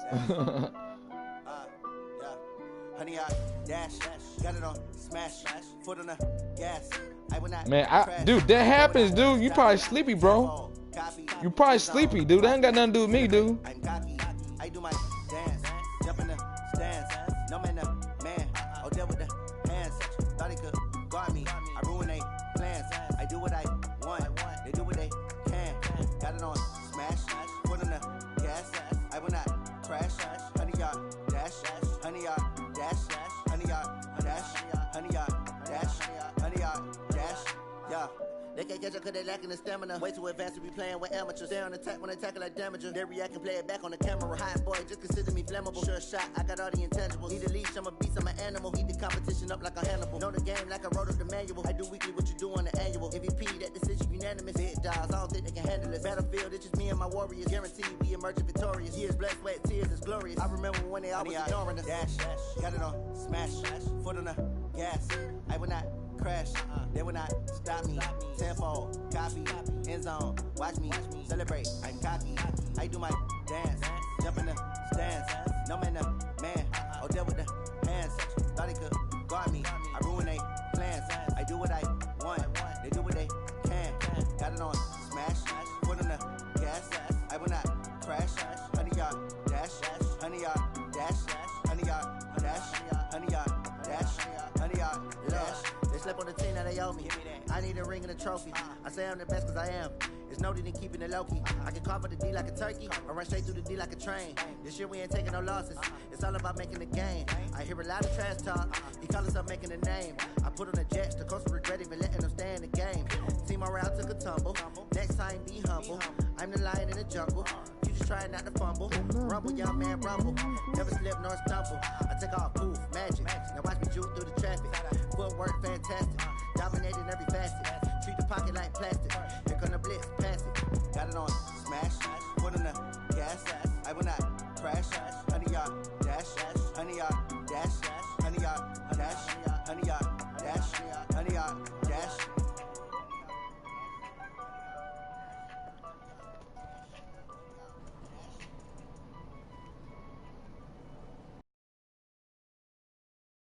Honey, I dash, got it on smash, foot on the gas. I will not. Man, dude, that happens, dude. You probably sleepy, bro. You probably sleepy, dude. That ain't got nothing to do with me, dude. I'm cocky. I do my dance, jump in the stands. No man, man. I'll deal with the hands. Thought he could guard me. I ruin they plans. I do what I want. They do what they can. Got it on smash, foot on the gas. I will not crash. Honey, y'all dash. Honey, y'all dash. Honey, y'all dash. Honey, y'all dash. Honey, y'all dash. Yeah. They can't catch up cause they lacking the stamina. Way too advanced to be playing with amateurs. They on attack when they tackle like damager. They react and play it back on the camera. Hot boy, just consider me flammable. Sure shot, I got all the intangibles. Need a leash, I'm a beast, I'm an animal. Eat the competition up like a Hannibal. Know the game like I wrote up the manual. I do weekly what you do on the annual. MVP, that decision unanimous. Big dogs, I don't think they can handle it. Battlefield, it's just me and my warriors. Guaranteed we emerge victorious. Years, blood, sweat, tears, it's glorious. I remember when they always ignoring us. Dash, got it on smash, foot on the gas. I will not crash, they will not stop me. Tenfold, copy, end zone, watch me celebrate. I'm cocky, I do my dance, jump in the stands. No man, man, I'll deal with the hands. Thought he could guard me. I ruin they plans. I do what I want. They do what they can. Got it on smash, foot on the gas. I will not crash. Honey, y'all dash. Honey, y'all dash. Honey, y'all dash. Honey, y'all dash. Honey, y'all dash. They slept on the team that they owe me. I need a ring and a trophy. I say I'm the best cause I am. It's no need in keeping it low-key. I can carve up the D like a turkey or run straight through the D like a train. This year we ain't taking no losses. It's all about making the game. I hear a lot of trash talk. He call himself making a name. I put on the Jets. The coach regret even letting them stay in the game. Team morale took a tumble. Next time be humble. I'm the lion in the jungle. You just try not to fumble. Rumble, young man, rumble. Never slip nor stumble. I take off, poof, magic. Now watch me juke through the traffic. Footwork fantastic. Dominating every facet. Treat the pocket like plastic. Here come the blitz, pass it. Got it on smash. Foot on the gas. I will not